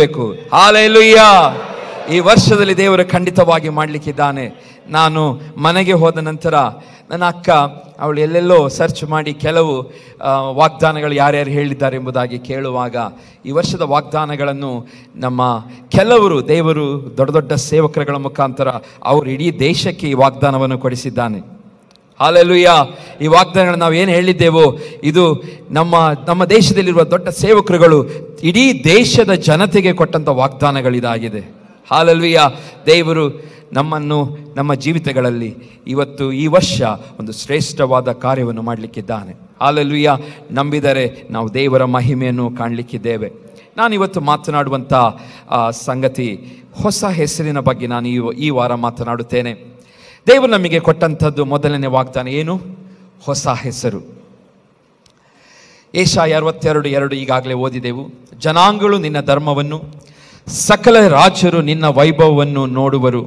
ಬೇಕು. ಹಲ್ಲೆಲೂಯಾ. ಈ ವರ್ಷದಲ್ಲಿ ದೇವರು ಖಂಡಿತವಾಗಿ ಮಾಡಲಿಕ್ಕಿದ್ದಾನೆ. ನಾನು ಮನೆಗೆ ಹೋದ ನಂತರ ನನ್ನ ಅಕ್ಕ ಅವಳು ಎಲ್ಲೆಲ್ಲೋ ಸರ್ಚ್ ಮಾಡಿ ಕೆಲವು ವಾಗ್ದಾನಗಳು ಯಾರ್ಯಾರು ಹೇಳಿದ್ದಾರೆ ಎಂಬುದಾಗಿ ಕೇಳುವಾಗ ಈ ವರ್ಷದ ವಾಗ್ದಾನಗಳನ್ನು ನಮ್ಮ ಕೆಲವರು ದೇವರು ದೊಡ್ಡ ದೊಡ್ಡ ಸೇವಕರುಗಳ ಮುಖಾಂತರ ಅವರು ಇಡೀ ದೇಶಕ್ಕೆ ಈ ವಾಗ್ದಾನವನ್ನು ಕೊಡಿಸಿದ್ದಾನೆ. ಹಲ್ಲೆಲೂಯಾ. ಈ ವಾಗ್ದಾನಗಳನ್ನು ನಾವು ಏನು ಹೇಳಿದ್ದೆವೋ ಇದು ನಮ್ಮ ದೇಶದಲ್ಲಿರುವ ದೊಡ್ಡ ಸೇವಕರುಗಳು ಇಡೀ ದೇಶದ ಜನತೆಗೆ ಕೊಟ್ಟಂಥ ವಾಗ್ದಾನಗಳಿದಾಗಿದೆ. ಹಲ್ಲೆಲೂಯಾ. ದೇವರು ನಮ್ಮನ್ನು ನಮ್ಮ ಜೀವಿತಗಳಲ್ಲಿ ಇವತ್ತು ಈ ವರ್ಷ ಒಂದು ಶ್ರೇಷ್ಠವಾದ ಕಾರ್ಯವನ್ನು ಮಾಡಲಿಕ್ಕಿದ್ದಾನೆ. ಹಲ್ಲೆಲೂಯಾ. ನಂಬಿದರೆ ನಾವು ದೇವರ ಮಹಿಮೆಯನ್ನು ಕಾಣಲಿಕ್ಕಿದ್ದೇವೆ. ನಾನಿವತ್ತು ಮಾತನಾಡುವಂಥ ಸಂಗತಿ ಹೊಸ ಹೆಸರಿನ ಬಗ್ಗೆ ನಾನು ಈ ವಾರ ಮಾತನಾಡುತ್ತೇನೆ. ದೇವರು ನಮಗೆ ಕೊಟ್ಟಂಥದ್ದು ಮೊದಲನೇ ವಾಗ್ದಾನ ಏನು? ಹೊಸ ಹೆಸರು. ಯೆಶಾಯ 62:2 ಈಗಾಗಲೇ ಓದಿದೆವು. ಜನಾಂಗಗಳು ನಿನ್ನ ಧರ್ಮವನ್ನು, ಸಕಲ ರಾಜರು ನಿನ್ನ ವೈಭವವನ್ನು ನೋಡುವರು.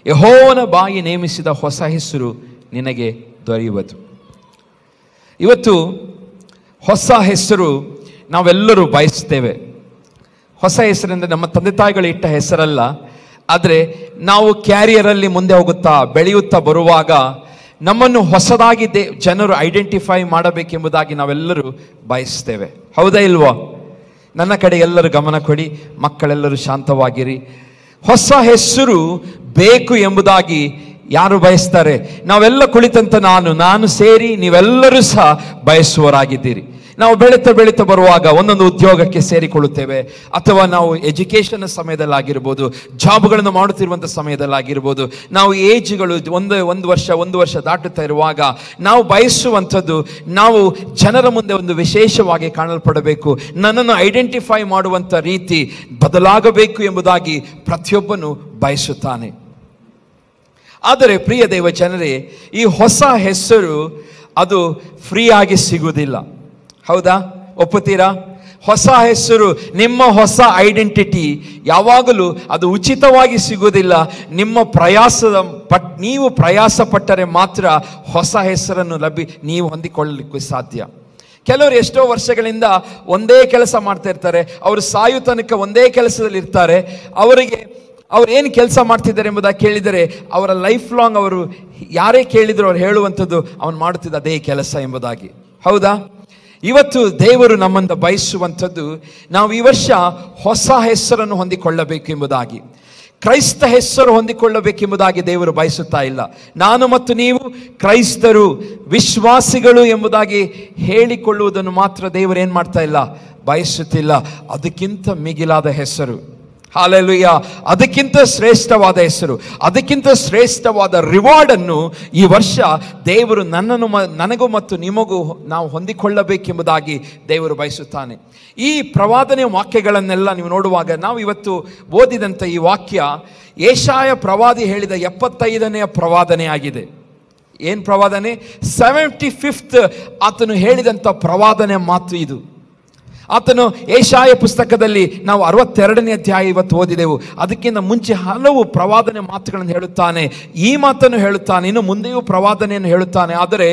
ಯೆಹೋವನ ಬಾಯಿ ನೇಮಿಸಿದ ಹೊಸ ಹೆಸರು ನಿನಗೆ ದೊರೆಯುವುದು. ಇವತ್ತು ಹೊಸ ಹೆಸರು ನಾವೆಲ್ಲರೂ ಬಯಸ್ತೇವೆ. ಹೊಸ ಹೆಸರೆಂದರೆ ನಮ್ಮ ತಂದೆ ತಾಯಿಗಳು ಇಟ್ಟ ಹೆಸರಲ್ಲ, ಆದರೆ ನಾವು ಕ್ಯಾರಿಯರಲ್ಲಿ ಮುಂದೆ ಹೋಗುತ್ತಾ ಬೆಳೆಯುತ್ತಾ ಬರುವಾಗ ನಮ್ಮನ್ನು ಹೊಸದಾಗಿ ಜನರು ಐಡೆಂಟಿಫೈ ಮಾಡಬೇಕೆಂಬುದಾಗಿ ನಾವೆಲ್ಲರೂ ಬಯಸ್ತೇವೆ. ಹೌದಾ ಇಲ್ವೋ? ನನ್ನ ಕಡೆ ಎಲ್ಲರೂ ಗಮನ ಕೊಡಿ, ಮಕ್ಕಳೆಲ್ಲರೂ ಶಾಂತವಾಗಿರಿ. ಹೊಸ ಹೆಸರು ಬೇಕು ಎಂಬುದಾಗಿ ಯಾರು ಬಯಸ್ತಾರೆ? ನಾವೆಲ್ಲ ಕುಳಿತಂತ ನಾನು ಸೇರಿ ನೀವೆಲ್ಲರೂ ಸಹ ಬಯಸುವರಾಗಿದ್ದೀರಿ. ನಾವು ಬೆಳೀತಾ ಬರುವಾಗ ಒಂದೊಂದು ಉದ್ಯೋಗಕ್ಕೆ ಸೇರಿಕೊಳ್ಳುತ್ತೇವೆ, ಅಥವಾ ನಾವು ಎಜುಕೇಷನ್ ಸಮಯದಲ್ಲಾಗಿರ್ಬೋದು, ಜಾಬ್ಗಳನ್ನು ಮಾಡುತ್ತಿರುವಂಥ ಸಮಯದಲ್ಲಾಗಿರ್ಬೋದು, ನಾವು ಏಜ್ಗಳು ಒಂದು ವರ್ಷ ದಾಟುತ್ತಾ ಇರುವಾಗ ನಾವು ಬಯಸುವಂಥದ್ದು ನಾವು ಜನರ ಮುಂದೆ ಒಂದು ವಿಶೇಷವಾಗಿ ಕಾಣಲ್ಪಡಬೇಕು, ನನ್ನನ್ನು ಐಡೆಂಟಿಫೈ ಮಾಡುವಂಥ ರೀತಿ ಬದಲಾಗಬೇಕು ಎಂಬುದಾಗಿ ಪ್ರತಿಯೊಬ್ಬನು ಬಯಸುತ್ತಾನೆ. ಆದರೆ ಪ್ರಿಯ ದೇವ ಜನರೇ, ಈ ಹೊಸ ಹೆಸರು ಅದು ಫ್ರೀ ಆಗಿ ಸಿಗುವುದಿಲ್ಲ. ಹೌದಾ? ಒಪ್ಪುತ್ತೀರಾ? ಹೊಸ ಹೆಸರು, ನಿಮ್ಮ ಹೊಸ ಐಡೆಂಟಿಟಿ ಯಾವಾಗಲೂ ಅದು ಉಚಿತವಾಗಿ ಸಿಗುವುದಿಲ್ಲ. ನೀವು ಪ್ರಯಾಸ ಪಟ್ಟರೆ ಮಾತ್ರ ಹೊಸ ಹೆಸರನ್ನು ನೀವು ಹೊಂದಿಕೊಳ್ಳಲಿಕ್ಕೆ ಸಾಧ್ಯ. ಕೆಲವರು ಎಷ್ಟೋ ವರ್ಷಗಳಿಂದ ಒಂದೇ ಕೆಲಸ ಮಾಡ್ತಾ ಇರ್ತಾರೆ, ಅವರು ಸಾಯು ತನಕ ಒಂದೇ ಕೆಲಸದಲ್ಲಿ ಇರ್ತಾರೆ. ಅವ್ರು ಏನು ಕೆಲಸ ಮಾಡ್ತಿದ್ದಾರೆ ಎಂಬುದಾಗಿ ಕೇಳಿದರೆ ಅವರ ಲೈಫ್ ಲಾಂಗ್ ಅವರು ಯಾರೇ ಕೇಳಿದ್ರು ಅವ್ರು ಹೇಳುವಂಥದ್ದು ಅವನು ಮಾಡುತ್ತಿದ್ದ ಅದೇ ಕೆಲಸ ಎಂಬುದಾಗಿ. ಹೌದಾ? ಇವತ್ತು ದೇವರು ನಮ್ಮನ್ನು ಬಯಸುವಂಥದ್ದು ನಾವು ಈ ವರ್ಷ ಹೊಸ ಹೆಸರನ್ನು ಹೊಂದಿಕೊಳ್ಳಬೇಕು ಎಂಬುದಾಗಿ, ಕ್ರೈಸ್ತ ಹೆಸರು ಹೊಂದಿಕೊಳ್ಳಬೇಕೆಂಬುದಾಗಿ ದೇವರು ಬಯಸುತ್ತಾ ಇಲ್ಲ. ನಾನು ಮತ್ತು ನೀವು ಕ್ರೈಸ್ತರು, ವಿಶ್ವಾಸಿಗಳು ಎಂಬುದಾಗಿ ಹೇಳಿಕೊಳ್ಳುವುದನ್ನು ಮಾತ್ರ ದೇವರು ಏನು ಮಾಡ್ತಾ ಇಲ್ಲ, ಬಯಸುತ್ತಿಲ್ಲ. ಅದಕ್ಕಿಂತ ಮಿಗಿಲಾದ ಹೆಸರು, ಹಲ್ಲೆಲೂಯಾ, ಅದಕ್ಕಿಂತ ಶ್ರೇಷ್ಠವಾದ ಹೆಸರು, ಅದಕ್ಕಿಂತ ಶ್ರೇಷ್ಠವಾದ ರಿವಾರ್ಡನ್ನು ಈ ವರ್ಷ ದೇವರು ನನಗೂ ಮತ್ತು ನಿಮಗೂ ನಾವು ಹೊಂದಿಕೊಳ್ಳಬೇಕೆಂಬುದಾಗಿ ದೇವರು ಬಯಸುತ್ತಾನೆ. ಈ ಪ್ರವಾದನೆ ವಾಕ್ಯಗಳನ್ನೆಲ್ಲ ನೀವು ನೋಡುವಾಗ ನಾವು ಇವತ್ತು ಓದಿದಂಥ ಈ ವಾಕ್ಯ ಯೆಶಾಯ ಪ್ರವಾದಿ ಹೇಳಿದ 75ನೇ ಪ್ರವಾದನೆ ಆಗಿದೆ. ಏನು ಪ್ರವಾದನೆ? 75th ಆತನು ಹೇಳಿದಂಥ ಪ್ರವಾದನೆ ಮಾತು ಇದು. ಆತನು ಯೆಶಾಯ ಪುಸ್ತಕದಲ್ಲಿ ನಾವು 62ನೇ ಅಧ್ಯಾಯ ಇವತ್ತು ಓದಿದೆವು. ಅದಕ್ಕಿಂತ ಮುಂಚೆ ಹಲವು ಪ್ರವಾದನೆ ಮಾತುಗಳನ್ನು ಹೇಳುತ್ತಾನೆ. ಈ ಮಾತನ್ನು ಹೇಳುತ್ತಾನೆ, ಇನ್ನು ಮುಂದೆಯೂ ಪ್ರವಾದನೆಯನ್ನು ಹೇಳುತ್ತಾನೆ. ಆದರೆ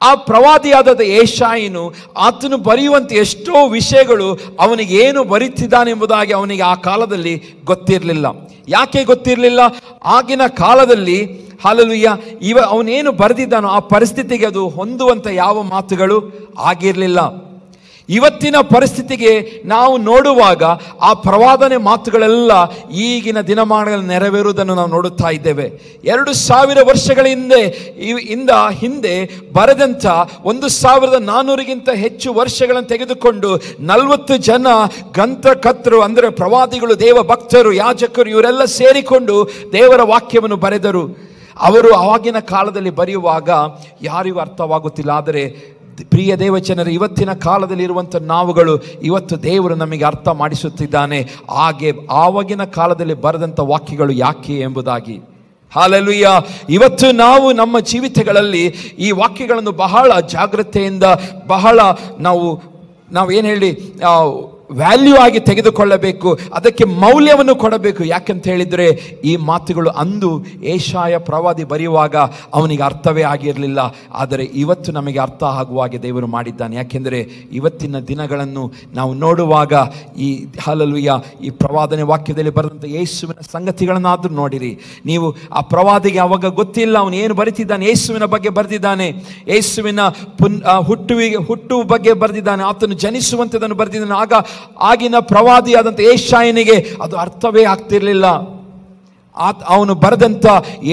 ಆ ಪ್ರವಾದಿಯಾದ ಯೆಶಾಯನು ಆತನು ಬರೆಯುವಂಥ ಎಷ್ಟೋ ವಿಷಯಗಳು ಅವನಿಗೆ ಏನು ಬರೀತಿದ್ದಾನೆ ಎಂಬುದಾಗಿ ಅವನಿಗೆ ಆ ಕಾಲದಲ್ಲಿ ಗೊತ್ತಿರಲಿಲ್ಲ. ಯಾಕೆ ಗೊತ್ತಿರಲಿಲ್ಲ? ಆಗಿನ ಕಾಲದಲ್ಲಿ ಹಲ್ಲೆಲೂಯಾ ಅವನೇನು ಬರೆದಿದ್ದಾನೋ ಆ ಪರಿಸ್ಥಿತಿಗೆ ಅದು ಹೊಂದುವಂಥ ಯಾವ ಮಾತುಗಳು ಆಗಿರಲಿಲ್ಲ. ಇವತ್ತಿನ ಪರಿಸ್ಥಿತಿಗೆ ನಾವು ನೋಡುವಾಗ ಆ ಪ್ರವಾದನೆ ಮಾತುಗಳೆಲ್ಲ ಈಗಿನ ದಿನಮಾನಗಳಲ್ಲಿ ನೆರವೇರುವುದನ್ನು ನಾವು ನೋಡುತ್ತಾ ಇದ್ದೇವೆ. 2000 ವರ್ಷಗಳ ಹಿಂದೆ ಬರೆದಂಥ 1400ಗಿಂತ ಹೆಚ್ಚು ವರ್ಷಗಳನ್ನು ತೆಗೆದುಕೊಂಡು 40 ಜನ ಗ್ರಂಥಕರ್ತರು, ಅಂದರೆ ಪ್ರವಾದಿಗಳು, ದೇವ ಭಕ್ತರು, ಯಾಜಕರು, ಇವರೆಲ್ಲ ಸೇರಿಕೊಂಡು ದೇವರ ವಾಕ್ಯವನ್ನು ಬರೆದರು. ಅವರು ಆವಾಗಿನ ಕಾಲದಲ್ಲಿ ಬರೆಯುವಾಗ ಯಾರಿಗೂ ಅರ್ಥವಾಗುತ್ತಿಲ್ಲ. ಆದರೆ ಪ್ರಿಯ ದೇವಜನರು, ಇವತ್ತಿನ ಕಾಲದಲ್ಲಿ ಇರುವಂಥ ನಾವುಗಳು ಇವತ್ತು ದೇವರು ನಮಗೆ ಅರ್ಥ ಮಾಡಿಸುತ್ತಿದ್ದಾನೆ ಹಾಗೆ ಆವಾಗಿನ ಕಾಲದಲ್ಲಿ ಬರೆದಂಥ ವಾಕ್ಯಗಳು ಯಾಕೆ ಎಂಬುದಾಗಿ. ಹಲ್ಲೆಲೂಯಾ. ಇವತ್ತು ನಾವು ನಮ್ಮ ಜೀವಿತಗಳಲ್ಲಿ ಈ ವಾಕ್ಯಗಳನ್ನು ಬಹಳ ಜಾಗ್ರತೆಯಿಂದ, ಬಹಳ ನಾವು ಏನು ಹೇಳಿ ವ್ಯಾಲ್ಯೂ ಆಗಿ ತೆಗೆದುಕೊಳ್ಳಬೇಕು, ಅದಕ್ಕೆ ಮೌಲ್ಯವನ್ನು ಕೊಡಬೇಕು. ಯಾಕಂತ ಹೇಳಿದರೆ ಈ ಮಾತುಗಳು ಅಂದು ಏಷಾಯ ಪ್ರವಾದಿ ಬರೆಯುವಾಗ ಅವನಿಗೆ ಅರ್ಥವೇ ಆಗಿರಲಿಲ್ಲ. ಆದರೆ ಇವತ್ತು ನಮಗೆ ಅರ್ಥ ಆಗುವ ಹಾಗೆ ದೇವರು ಮಾಡಿದ್ದಾನೆ. ಯಾಕೆಂದರೆ ಇವತ್ತಿನ ದಿನಗಳನ್ನು ನಾವು ನೋಡುವಾಗ ಈ ಹಲ್ಲೆಲೂಯಾ ಈ ಪ್ರವಾದನೆ ವಾಕ್ಯದಲ್ಲಿ ಬರೆದಂಥ ಯೇಸುವಿನ ಸಂಗತಿಗಳನ್ನಾದರೂ ನೋಡಿರಿ. ನೀವು ಆ ಪ್ರವಾದಿಗೆ ಅವಾಗ ಗೊತ್ತಿಲ್ಲ ಅವನು ಏನು ಬರೀತಿದ್ದಾನೆ. ಯೇಸುವಿನ ಬಗ್ಗೆ ಬರೆದಿದ್ದಾನೆ, ಯೇಸುವಿನ ಹುಟ್ಟುವ ಬಗ್ಗೆ ಬರೆದಿದ್ದಾನೆ, ಆತನು ಜನಿಸುವಂಥದ್ದನ್ನು ಬರೆದಿದ್ದಾನೆ. ಆಗಿನ ಪ್ರವಾದಿಯಾದಂಥ ಯೆಶಾಯನಿಗೆ ಅದು ಅರ್ಥವೇ ಆಗ್ತಿರಲಿಲ್ಲ. ಅವನು ಬರೆದಂಥ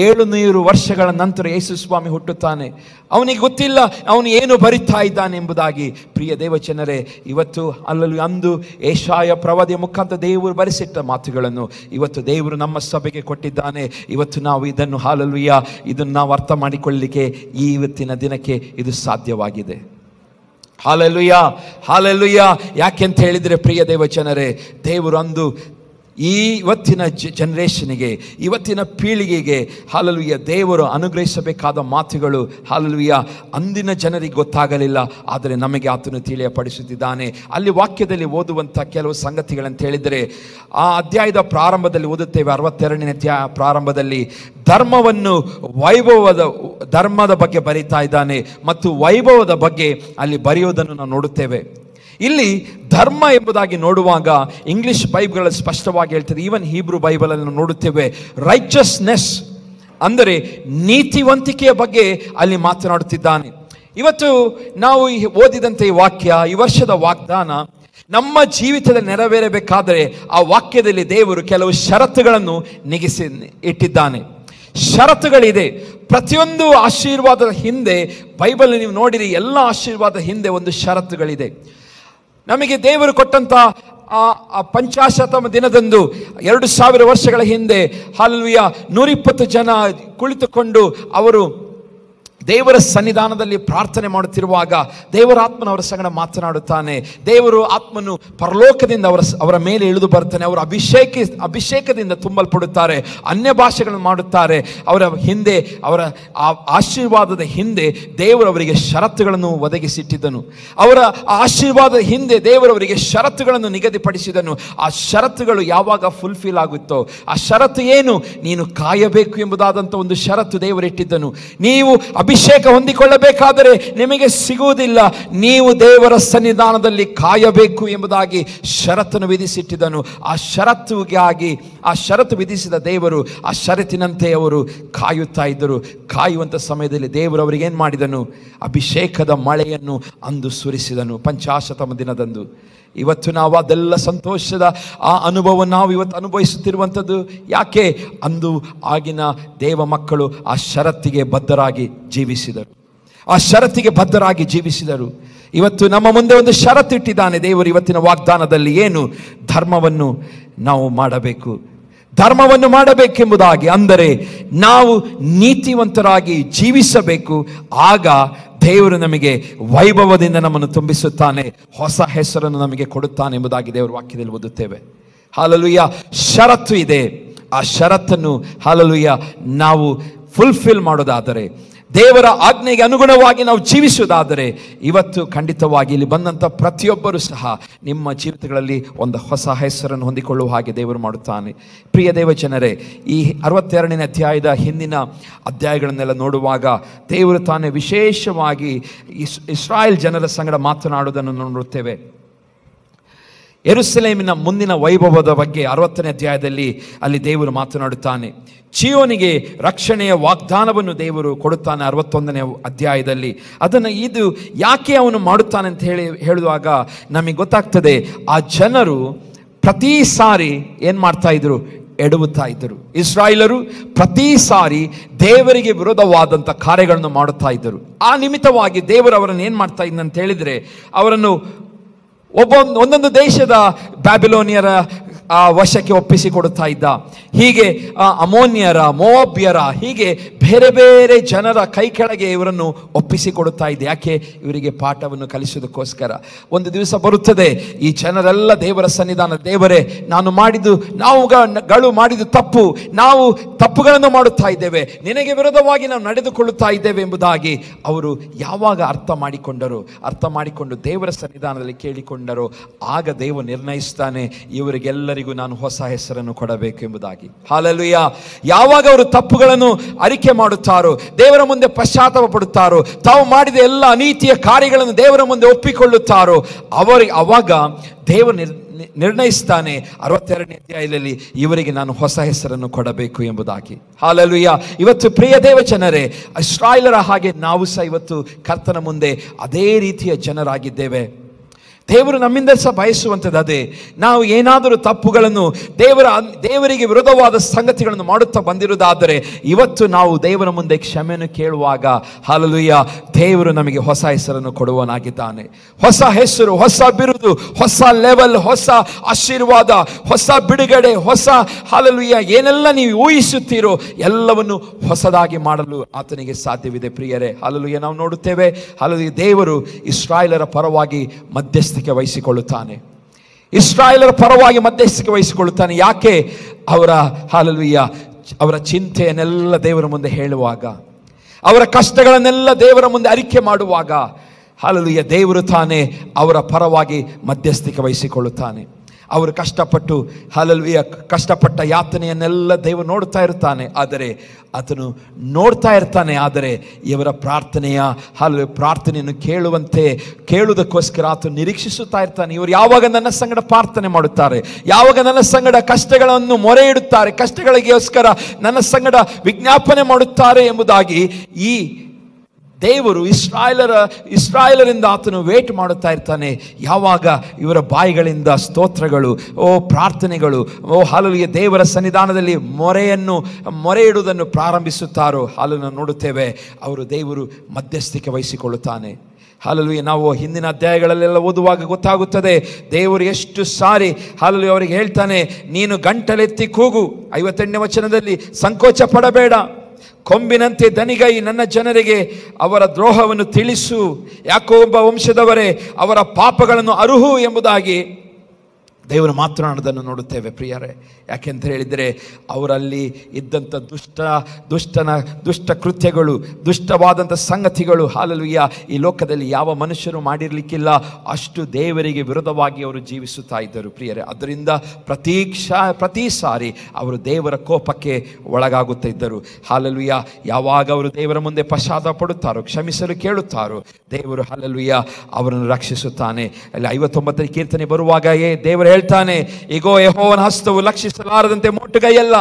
700 ವರ್ಷಗಳ ನಂತರ ಯೇಸು ಸ್ವಾಮಿ ಹುಟ್ಟುತ್ತಾನೆ. ಅವನಿಗೆ ಗೊತ್ತಿಲ್ಲ ಅವನು ಏನು ಬರಿತಾ ಇದ್ದಾನೆ ಎಂಬುದಾಗಿ. ಪ್ರಿಯ ದೇವಜನರೇ, ಇವತ್ತು ಅಲ್ಲಲ್ಲಿ ಅಂದು ಯೆಶಾಯ ಪ್ರವಾದಿಯ ಮುಖಾಂತರ ದೇವರು ಬರೆಸಿಟ್ಟ ಮಾತುಗಳನ್ನು ಇವತ್ತು ದೇವರು ನಮ್ಮ ಸಭೆಗೆ ಕೊಟ್ಟಿದ್ದಾನೆ. ಇವತ್ತು ನಾವು ಇದನ್ನು ಇದನ್ನು ನಾವು ಅರ್ಥ ಮಾಡಿಕೊಳ್ಳಲಿಕ್ಕೆ ಇವತ್ತಿನ ದಿನಕ್ಕೆ ಇದು ಸಾಧ್ಯವಾಗಿದೆ. Hallelujah, hallelujah. ಯಾಕೆಂತ ಹೇಳಿದರೆ ಪ್ರಿಯ ದೇವಜನರೇ, ದೇವರು ಅಂದು ಇವತ್ತಿನ ಜನರೇಷನ್ಗೆ, ಇವತ್ತಿನ ಪೀಳಿಗೆಗೆ ಹಾಲೆಲೂಯಾ ದೇವರು ಅನುಗ್ರಹಿಸಬೇಕಾದ ಮಾತುಗಳು ಹಾಲೆಲೂಯಾ ಅಂದಿನ ಜನರಿಗೆ ಗೊತ್ತಾಗಲಿಲ್ಲ, ಆದರೆ ನಮಗೆ ಆತನು ತಿಳಿಯಪಡಿಸುತ್ತಿದ್ದಾನೆ. ಅಲ್ಲಿ ವಾಕ್ಯದಲ್ಲಿ ಓದುವಂಥ ಕೆಲವು ಸಂಗತಿಗಳಂತ ಹೇಳಿದರೆ, ಆ ಅಧ್ಯಾಯದ ಪ್ರಾರಂಭದಲ್ಲಿ ಓದುತ್ತೇವೆ, 62ನೇ ಅಧ್ಯಾಯ ಪ್ರಾರಂಭದಲ್ಲಿ ಧರ್ಮವನ್ನು ಧರ್ಮದ ಬಗ್ಗೆ ಬರೀತಾ ಇದ್ದಾನೆ ಮತ್ತು ವೈಭವದ ಬಗ್ಗೆ ಅಲ್ಲಿ ಬರೆಯೋದನ್ನು ನಾವು ನೋಡುತ್ತೇವೆ. ಇಲ್ಲಿ ಧರ್ಮ ಎಂಬುದಾಗಿ ನೋಡುವಾಗ ಇಂಗ್ಲಿಷ್ ಬೈಬಲ್ಗಳಲ್ಲಿ ಸ್ಪಷ್ಟವಾಗಿ ಹೇಳ್ತದೆ, ಈವನ್ ಹೀಬ್ರೂ ಬೈಬಲಲ್ಲಿ ನಾವು ನೋಡುತ್ತೇವೆ ರೈಚಸ್ನೆಸ್ ಅಂದರೆ ನೀತಿವಂತಿಕೆಯ ಬಗ್ಗೆ ಅಲ್ಲಿ ಮಾತನಾಡುತ್ತಿದ್ದಾನೆ. ಇವತ್ತು ನಾವು ಓದಿದಂತೆ ಈ ವಾಕ್ಯ, ಈ ವರ್ಷದ ವಾಗ್ದಾನ ನಮ್ಮ ಜೀವಿತದಲ್ಲಿ ನೆರವೇರಬೇಕಾದರೆ ಆ ವಾಕ್ಯದಲ್ಲಿ ದೇವರು ಕೆಲವು ಷರತ್ತುಗಳನ್ನು ಇಟ್ಟಿದ್ದಾನೆ. ಷರತ್ತುಗಳಿದೆ. ಪ್ರತಿಯೊಂದು ಆಶೀರ್ವಾದದ ಹಿಂದೆ ಬೈಬಲ್ ನೀವು ನೋಡಿರಿ, ಎಲ್ಲ ಆಶೀರ್ವಾದದ ಹಿಂದೆ ಒಂದು ಷರತ್ತುಗಳಿದೆ. ನಮಗೆ ದೇವರು ಕೊಟ್ಟಂತ ಆ ಪಂಚಾಶತಮ ದಿನದಂದು 2000 ವರ್ಷಗಳ ಹಿಂದೆ ಹಲ್ಲೆಲೂಯಾ 120 ಜನ ಕುಳಿತುಕೊಂಡು ಅವರು ದೇವರ ಸನ್ನಿಧಾನದಲ್ಲಿ ಪ್ರಾರ್ಥನೆ ಮಾಡುತ್ತಿರುವಾಗ ದೇವರ ಆತ್ಮನ ಅವರ ಸಂಗಡ ಮಾತನಾಡುತ್ತಾನೆ. ದೇವರು ಆತ್ಮನು ಪರಲೋಕದಿಂದ ಅವರ ಮೇಲೆ ಇಳಿದು ಬರ್ತಾನೆ. ಅವರು ಅಭಿಷೇಕದಿಂದ ತುಂಬಲ್ಪಡುತ್ತಾರೆ, ಅನ್ಯ ಭಾಷೆಗಳನ್ನು ಮಾಡುತ್ತಾರೆ. ಅವರ ಹಿಂದೆ, ಅವರ ಆ ಆಶೀರ್ವಾದದ ಹಿಂದೆ ದೇವರು ಅವರಿಗೆ ಷರತ್ತುಗಳನ್ನು ಒದಗಿಸಿಟ್ಟಿದ್ದನು. ಅವರ ಆಶೀರ್ವಾದದ ಹಿಂದೆ ದೇವರವರಿಗೆ ಷರತ್ತುಗಳನ್ನು ನಿಗದಿಪಡಿಸಿದನು. ಆ ಷರತ್ತುಗಳು ಯಾವಾಗ ಫುಲ್ಫಿಲ್ ಆಗುತ್ತೋ, ಆ ಷರತ್ತು ಏನು? ನೀನು ಕಾಯಬೇಕು ಎಂಬುದಾದಂಥ ಒಂದು ಷರತ್ತು ದೇವರಿಟ್ಟಿದ್ದನು. ನೀವು ಅಭಿಷೇಕ ಹೊಂದಿಕೊಳ್ಳಬೇಕಾದರೆ ನಿಮಗೆ ಸಿಗುವುದಿಲ್ಲ, ನೀವು ದೇವರ ಸನ್ನಿಧಾನದಲ್ಲಿ ಕಾಯಬೇಕು ಎಂಬುದಾಗಿ ಷರತ್ತನ್ನು ವಿಧಿಸಿಟ್ಟಿದ್ದನು. ಆ ಷರತ್ತು ವಿಧಿಸಿದ ದೇವರು ಆ ಷರತ್ತಿನಂತೆ ಅವರು ಕಾಯುತ್ತಾ ಇದ್ದರು. ಕಾಯುವಂಥ ಸಮಯದಲ್ಲಿ ದೇವರು ಅವರಿಗೆ ಏನು ಮಾಡಿದನು? ಅಭಿಷೇಕದ ಮಳೆಯನ್ನು ಅಂದು ಸುರಿಸಿದನು, ಪಂಚಾಶತಮ ದಿನದಂದು. ಇವತ್ತು ನಾವು ಅದೆಲ್ಲ ಸಂತೋಷದ ಆ ಅನುಭವ ನಾವು ಇವತ್ತು ಅನುಭವಿಸುತ್ತಿರುವಂಥದ್ದು ಯಾಕೆ? ಅಂದು ಆಗಿನ ದೇವ ಮಕ್ಕಳು ಆ ಷರತ್ತಿಗೆ ಬದ್ಧರಾಗಿ ಜೀವಿಸಿದರು, ಆ ಷರತ್ತಿಗೆ ಬದ್ಧರಾಗಿ ಜೀವಿಸಿದರು. ಇವತ್ತು ನಮ್ಮ ಮುಂದೆ ಒಂದು ಷರತ್ತು ಇಟ್ಟಿದ್ದಾನೆ ದೇವರು ಇವತ್ತಿನ ವಾಗ್ದಾನದಲ್ಲಿ. ಏನು? ಧರ್ಮವನ್ನು ನಾವು ಮಾಡಬೇಕು, ಧರ್ಮವನ್ನು ಮಾಡಬೇಕೆಂಬುದಾಗಿ. ಅಂದರೆ ನಾವು ನೀತಿವಂತರಾಗಿ ಜೀವಿಸಬೇಕು. ಆಗ ದೇವರು ನಮಗೆ ವೈಭವದಿಂದ ನಮ್ಮನ್ನು ತುಂಬಿಸುತ್ತಾನೆ, ಹೊಸ ಹೆಸರನ್ನು ನಮಗೆ ಕೊಡುತ್ತಾನೆ ಎಂಬುದಾಗಿ ದೇವರ ವಾಕ್ಯದಲ್ಲಿ ಓದುತ್ತೇವೆ. ಹಲ್ಲೆಲೂಯಾ. ಷರತ್ತು ಇದೆ. ಆ ಷರತ್ತನ್ನು ಹಲ್ಲೆಲೂಯಾ ನಾವು ಫುಲ್ಫಿಲ್ ಮಾಡೋದಾದರೆ, ದೇವರ ಆಜ್ಞೆಗೆ ಅನುಗುಣವಾಗಿ ನಾವು ಜೀವಿಸುವುದಾದರೆ, ಇವತ್ತು ಖಂಡಿತವಾಗಿ ಇಲ್ಲಿ ಬಂದಂಥ ಪ್ರತಿಯೊಬ್ಬರೂ ಸಹ ನಿಮ್ಮ ಜೀವಿತಗಳಲ್ಲಿ ಒಂದು ಹೊಸ ಹೆಸರನ್ನು ಹೊಂದಿಕೊಳ್ಳುವ ಹಾಗೆ ದೇವರು ಮಾಡುತ್ತಾನೆ. ಪ್ರಿಯ ದೇವಜನರೇ, ಈ 62ನೇ ಅಧ್ಯಾಯದ ಹಿಂದಿನ ಅಧ್ಯಾಯಗಳನ್ನೆಲ್ಲ ನೋಡುವಾಗ ದೇವರು ತಾನೇ ವಿಶೇಷವಾಗಿ ಇಸ್ರಾಯೇಲ್ ಜನರ ಸಂಗಡ ಮಾತನಾಡುವುದನ್ನು ನೋಡುತ್ತೇವೆ. ಯೆರೂಸಲೇಮಿನ ಮುಂದಿನ ವೈಭವದ ಬಗ್ಗೆ 60ನೇ ಅಧ್ಯಾಯದಲ್ಲಿ ಅಲ್ಲಿ ದೇವರು ಮಾತನಾಡುತ್ತಾನೆ. ಚೀಯೋನಿಗೆ ರಕ್ಷಣೆಯ ವಾಗ್ದಾನವನ್ನು ದೇವರು ಕೊಡುತ್ತಾನೆ 61ನೇ ಅಧ್ಯಾಯದಲ್ಲಿ. ಅದನ್ನು ಇದು ಯಾಕೆ ಅವನು ಮಾಡುತ್ತಾನೆ ಅಂತ ಹೇಳುವಾಗ ನಮಗೆ ಗೊತ್ತಾಗ್ತದೆ. ಆ ಜನರು ಪ್ರತಿ ಸಾರಿ ಏನು ಮಾಡ್ತಾ ಇದ್ರು? ಎಡವುತ್ತಾ ಇದ್ದರು. ಇಸ್ರಾಯೇಲರು ಪ್ರತಿ ಸಾರಿ ದೇವರಿಗೆ ವಿರೋಧವಾದಂಥ ಕಾರ್ಯಗಳನ್ನು ಮಾಡುತ್ತಾ ಇದ್ದರು. ಆ ನಿಮಿತ್ತವಾಗಿ ದೇವರು ಅವರನ್ನು ಏನು ಮಾಡ್ತಾ ಇದ್ದಂತ ಹೇಳಿದರೆ, ಅವರನ್ನು ಒಂದೊಂದು ದೇಶದ ಬ್ಯಾಬಿಲೋನಿಯರ ಆ ವಶಕ್ಕೆ ಒಪ್ಪಿಸಿಕೊಡುತ್ತಾ ಇದ್ದ. ಹೀಗೆ ಅಮೋನ್ಯರ, ಮೋವಾಬ್ಯರ, ಹೀಗೆ ಬೇರೆ ಬೇರೆ ಜನರ ಕೈ ಕೆಳಗೆ ಇವರನ್ನು ಒಪ್ಪಿಸಿಕೊಡುತ್ತಾ ಇದ್ದೆ. ಯಾಕೆ? ಇವರಿಗೆ ಪಾಠವನ್ನು ಕಲಿಸುವುದಕ್ಕೋಸ್ಕರ. ಒಂದು ದಿವಸ ಬರುತ್ತದೆ, ಈ ಜನರೆಲ್ಲ ದೇವರ ಸನ್ನಿಧಾನ, ದೇವರೇ ನಾವುಗಳು ಮಾಡಿದ ತಪ್ಪು, ನಾವು ತಪ್ಪುಗಳನ್ನು ಮಾಡುತ್ತಾ ಇದ್ದೇವೆ, ನಿನಗೆ ವಿರೋಧವಾಗಿ ನಾವು ನಡೆದುಕೊಳ್ಳುತ್ತಾ ಇದ್ದೇವೆ ಎಂಬುದಾಗಿ ಅವರು ಯಾವಾಗ ಅರ್ಥ ಮಾಡಿಕೊಂಡು ದೇವರ ಸನ್ನಿಧಾನದಲ್ಲಿ ಕೇಳಿಕೊಂಡರು, ಆಗ ದೇವರು ನಿರ್ಣಯಿಸ್ತಾನೆ, ಇವರಿಗೆಲ್ಲರಿಗೂ ನಾನು ಹೊಸ ಹೆಸರನ್ನು ಕೊಡಬೇಕು ಎಂಬುದಾಗಿ. ಹಾಲೆಲೂಯಾ. ಯಾವಾಗ ಅವರು ತಪ್ಪುಗಳನ್ನು ಅರಿಕೆ ಮಾಡುತ್ತಾರೋ, ದೇವರ ಮುಂದೆ ಪಶ್ಚಾತ್ತಾಪ ಪಡುತ್ತಾರೋ, ತಾವು ಮಾಡಿದ ಎಲ್ಲ ಅನೀತಿಯ ಕಾರ್ಯಗಳನ್ನು ದೇವರ ಮುಂದೆ ಒಪ್ಪಿಕೊಳ್ಳುತ್ತಾರೋ, ಅವಾಗ ದೇವರು ನಿರ್ಣಯಿಸ್ತಾನೆ 62ನೇ ಅಧ್ಯಾಯದಲ್ಲಿ ಇವರಿಗೆ ನಾನು ಹೊಸ ಹೆಸರನ್ನು ಕೊಡಬೇಕು ಎಂಬುದಾಗಿ. ಹಾಲೆಲೂಯಾ. ಇವತ್ತು ಪ್ರಿಯ ದೇವ ಜನರೇ, ಇಸ್ರಾಯೇಲರ ಹಾಗೆ ನಾವು ಸಹ ಇವತ್ತು ಕರ್ತನ ಮುಂದೆ ಅದೇ ರೀತಿಯ ಜನರಾಗಿದ್ದೇವೆ. ದೇವರು ನಮ್ಮಿಂದ ಸಹ ಬಯಸುವಂಥದ್ದು ಅದೇ. ನಾವು ಏನಾದರೂ ತಪ್ಪುಗಳನ್ನು, ದೇವರಿಗೆ ವಿರೋಧವಾದ ಸಂಗತಿಗಳನ್ನು ಮಾಡುತ್ತಾ ಬಂದಿರುವುದಾದರೆ, ಇವತ್ತು ನಾವು ದೇವರ ಮುಂದೆ ಕ್ಷಮೆಯನ್ನು ಕೇಳುವಾಗ, ಹಾಲೆಲೂಯಾ, ದೇವರು ನಮಗೆ ಹೊಸ ಹೆಸರನ್ನು ಕೊಡುವನಾಗಿದ್ದಾನೆ. ಹೊಸ ಹೆಸರು, ಹೊಸ ಬಿರುದು, ಹೊಸ ಲೆವೆಲ್, ಹೊಸ ಆಶೀರ್ವಾದ, ಹೊಸ ಬಿಡುಗಡೆ, ಹೊಸ ಹಾಲೆಲೂಯಾ, ಏನೆಲ್ಲ ನೀವು ಊಹಿಸುತ್ತೀರೋ ಎಲ್ಲವನ್ನು ಹೊಸದಾಗಿ ಮಾಡಲು ಆತನಿಗೆ ಸಾಧ್ಯವಿದೆ. ಪ್ರಿಯರೇ, ಹಾಲೆಲೂಯಾ, ನಾವು ನೋಡುತ್ತೇವೆ, ಹಾಲೆಲೂಯಾ, ದೇವರು ಇಸ್ರಾಯೇಲರ ಪರವಾಗಿ ಮಧ್ಯಸ್ಥಿಕೆ ವಹಿಸಿಕೊಳ್ಳುತ್ತಾನೆ. ಇಸ್ರಾಯೇಲರ ಪರವಾಗಿ ಮಧ್ಯಸ್ಥಿಕೆ ವಹಿಸಿಕೊಳ್ಳುತ್ತಾನೆ. ಯಾಕೆ? ಹಾಲೆಲೂಯಾ, ಅವರ ಚಿಂತೆಯನ್ನೆಲ್ಲ ದೇವರ ಮುಂದೆ ಹೇಳುವಾಗ, ಅವರ ಕಷ್ಟಗಳನ್ನೆಲ್ಲ ದೇವರ ಮುಂದೆ ಅರಿಕೆ ಮಾಡುವಾಗ, ಹಾಲೆಲೂಯಾ, ದೇವರು ತಾನೇ ಅವರ ಪರವಾಗಿ ಮಧ್ಯಸ್ಥಿಕೆ ವಹಿಸಿಕೊಳ್ಳುತ್ತಾನೆ. ಅವರು ಕಷ್ಟಪಟ್ಟ ಯಾತನೆಯನ್ನೆಲ್ಲ ದೇವರು ನೋಡ್ತಾ ಇರ್ತಾನೆ. ಆದರೆ ಇವರ ಪ್ರಾರ್ಥನೆಯನ್ನು ಕೇಳುವುದಕ್ಕೋಸ್ಕರ ಆತನು ನಿರೀಕ್ಷಿಸುತ್ತಾ ಇರ್ತಾನೆ. ಇವರು ಯಾವಾಗ ನನ್ನ ಸಂಗಡ ಪ್ರಾರ್ಥನೆ ಮಾಡುತ್ತಾರೆ, ಯಾವಾಗ ನನ್ನ ಸಂಗಡ ಕಷ್ಟಗಳನ್ನು ಮೊರೆ ಇಡುತ್ತಾರೆ, ಕಷ್ಟಗಳಿಗೋಸ್ಕರ ನನ್ನ ಸಂಗಡ ವಿಜ್ಞಾಪನೆ ಮಾಡುತ್ತಾರೆ ಎಂಬುದಾಗಿ ಈ ದೇವರು ಇಸ್ರಾಯೇಲರಿಂದ ಆತನು ವೇಟ್ ಮಾಡುತ್ತಾ ಇರ್ತಾನೆ. ಯಾವಾಗ ಇವರ ಬಾಯಿಗಳಿಂದ ಸ್ತೋತ್ರಗಳು, ಪ್ರಾರ್ಥನೆಗಳು, ಹಾಲೆಲೂಯಾ, ದೇವರ ಸನ್ನಿಧಾನದಲ್ಲಿ ಮೊರೆ ಇಡುವುದನ್ನು ಪ್ರಾರಂಭಿಸುತ್ತಾರೋ, ಹಾಲನ್ನು ನೋಡುತ್ತೇವೆ, ದೇವರು ಮಧ್ಯಸ್ಥಿಕೆ ವಹಿಸಿಕೊಳ್ಳುತ್ತಾನೆ. ಹಾಲೆಲೂಯಾ, ನಾವು ಹಿಂದಿನ ಅಧ್ಯಾಯಗಳಲ್ಲೆಲ್ಲ ಓದುವಾಗ ಗೊತ್ತಾಗುತ್ತದೆ, ದೇವರು ಎಷ್ಟು ಸಾರಿ ಹಾಲೆಲೂಯಾ ಅವರಿಗೆ ಹೇಳ್ತಾನೆ, ನೀನು ಗಂಟಲೆತ್ತಿ ಕೂಗು. 58ನೇ ವಚನದಲ್ಲಿ, ಸಂಕೋಚ ಪಡಬೇಡ, ಕೊಂಬಿನಂತೆ ದನಿಗೈ ನನ್ನ ಜನರಿಗೆ ಅವರ ದ್ರೋಹವನ್ನು ತಿಳಿಸು, ಯಾಕೋಬ ವಂಶದವರೇ ಅವರ ಪಾಪಗಳನ್ನು ಅರುಹು ಎಂಬುದಾಗಿ ದೇವರು ಮಾತನಾಡುವುದನ್ನು ನೋಡುತ್ತೇವೆ. ಪ್ರಿಯರೇ, ಯಾಕೆಂತ ಹೇಳಿದರೆ ಅವರಲ್ಲಿ ಇದ್ದಂಥ ದುಷ್ಟ ಕೃತ್ಯಗಳು, ದುಷ್ಟವಾದಂಥ ಸಂಗತಿಗಳು, ಹಾಲೆಲೂಯಾ, ಈ ಲೋಕದಲ್ಲಿ ಯಾವ ಮನುಷ್ಯರು ಮಾಡಿರಲಿಕ್ಕಿಲ್ಲ. ಅಷ್ಟು ದೇವರಿಗೆ ವಿರೋಧವಾಗಿ ಅವರು ಜೀವಿಸುತ್ತಾ ಇದ್ದರು. ಪ್ರಿಯರೇ, ಅದರಿಂದ ಪ್ರತಿ ಸಾರಿ ಅವರು ದೇವರ ಕೋಪಕ್ಕೆ ಒಳಗಾಗುತ್ತಾ ಇದ್ದರು. ಹಾಲೆಲೂಯಾ, ಯಾವಾಗ ಅವರು ದೇವರ ಮುಂದೆ ಪಶ್ಚಾತ್ತಾಪ ಪಡುತ್ತಾರೋ, ಕ್ಷಮಿಸಲು ಕೇಳುತ್ತಾರೋ, ದೇವರು ಹಾಲೆಲೂಯಾ ಅವರನ್ನು ರಕ್ಷಿಸುತ್ತಾನೆ. ಅಲ್ಲಿ 59ನೇ ಕೀರ್ತನೆ ಬರುವಾಗ ದೇವರು ಹೇಳ್ತಾನೆ, ಈಗೋ ಯೆಹೋವನ ಹಸ್ತವು ಲಕ್ಷಿಸಲಾರದಂತೆ ಮೊಟ್ಟುಗೈಯಲ್ಲ,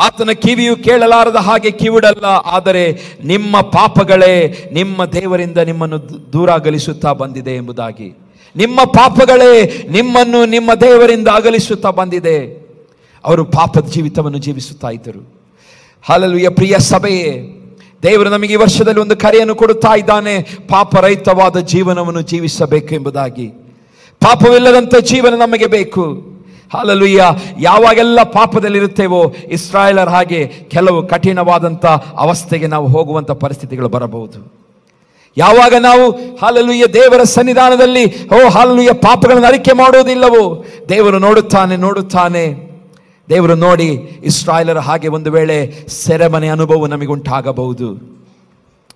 ಆತನ ಕಿವಿಯು ಕೇಳಲಾರದ ಹಾಗೆ ಕಿವಿಡಲ್ಲ, ಆದರೆ ನಿಮ್ಮ ಪಾಪಗಳೇ ನಿಮ್ಮ ದೇವರಿಂದ ನಿಮ್ಮನ್ನು ದೂರ ಅಗಲಿಸುತ್ತಾ ಬಂದಿದೆ ಎಂಬುದಾಗಿ. ನಿಮ್ಮ ಪಾಪಗಳೇ ನಿಮ್ಮನ್ನು ನಿಮ್ಮ ದೇವರಿಂದ ಅಗಲಿಸುತ್ತಾ ಬಂದಿದೆ. ಅವರು ಪಾಪದ ಜೀವಿತವನ್ನು ಜೀವಿಸುತ್ತಾ ಇದ್ದರು. ಹಾಲೆಲೂಯಾ. ಪ್ರಿಯ ಸಭೆಯೇ, ದೇವರು ನಮಗೆ ಈ ವರ್ಷದಲ್ಲಿ ಒಂದು ಕರೆಯನ್ನು ಕೊಡುತ್ತಾ ಇದ್ದಾನೆ, ಪಾಪರಹಿತವಾದ ಜೀವನವನ್ನು ಜೀವಿಸಬೇಕು ಎಂಬುದಾಗಿ. ಪಾಪವಿಲ್ಲದಂಥ ಜೀವನ ನಮಗೆ ಬೇಕು. ಹಾಲೆಲೂಯಾ. ಯಾವಾಗೆಲ್ಲ ಪಾಪದಲ್ಲಿರುತ್ತೇವೋ, ಇಸ್ರಾಯೇಲರ ಹಾಗೆ ಕೆಲವು ಕಠಿಣವಾದಂಥ ಅವಸ್ಥೆಗೆ ನಾವು ಹೋಗುವಂಥ ಪರಿಸ್ಥಿತಿಗಳು ಬರಬಹುದು. ಯಾವಾಗ ನಾವು ಹಾಲೆಲೂಯಾ ದೇವರ ಸನ್ನಿಧಾನದಲ್ಲಿ ಹಾಲೆಲೂಯಾ ಪಾಪಗಳನ್ನು ಅರಿಕೆ ಮಾಡೋದಿಲ್ಲವೋ, ದೇವರು ನೋಡುತ್ತಾನೆ. ದೇವರು ನೋಡಿ ಇಸ್ರಾಯೇಲರ ಹಾಗೆ ಒಂದು ವೇಳೆ ಸೆರೆಮನೆ ಅನುಭವ ನಮಗೆ ಉಂಟಾಗಬಹುದು.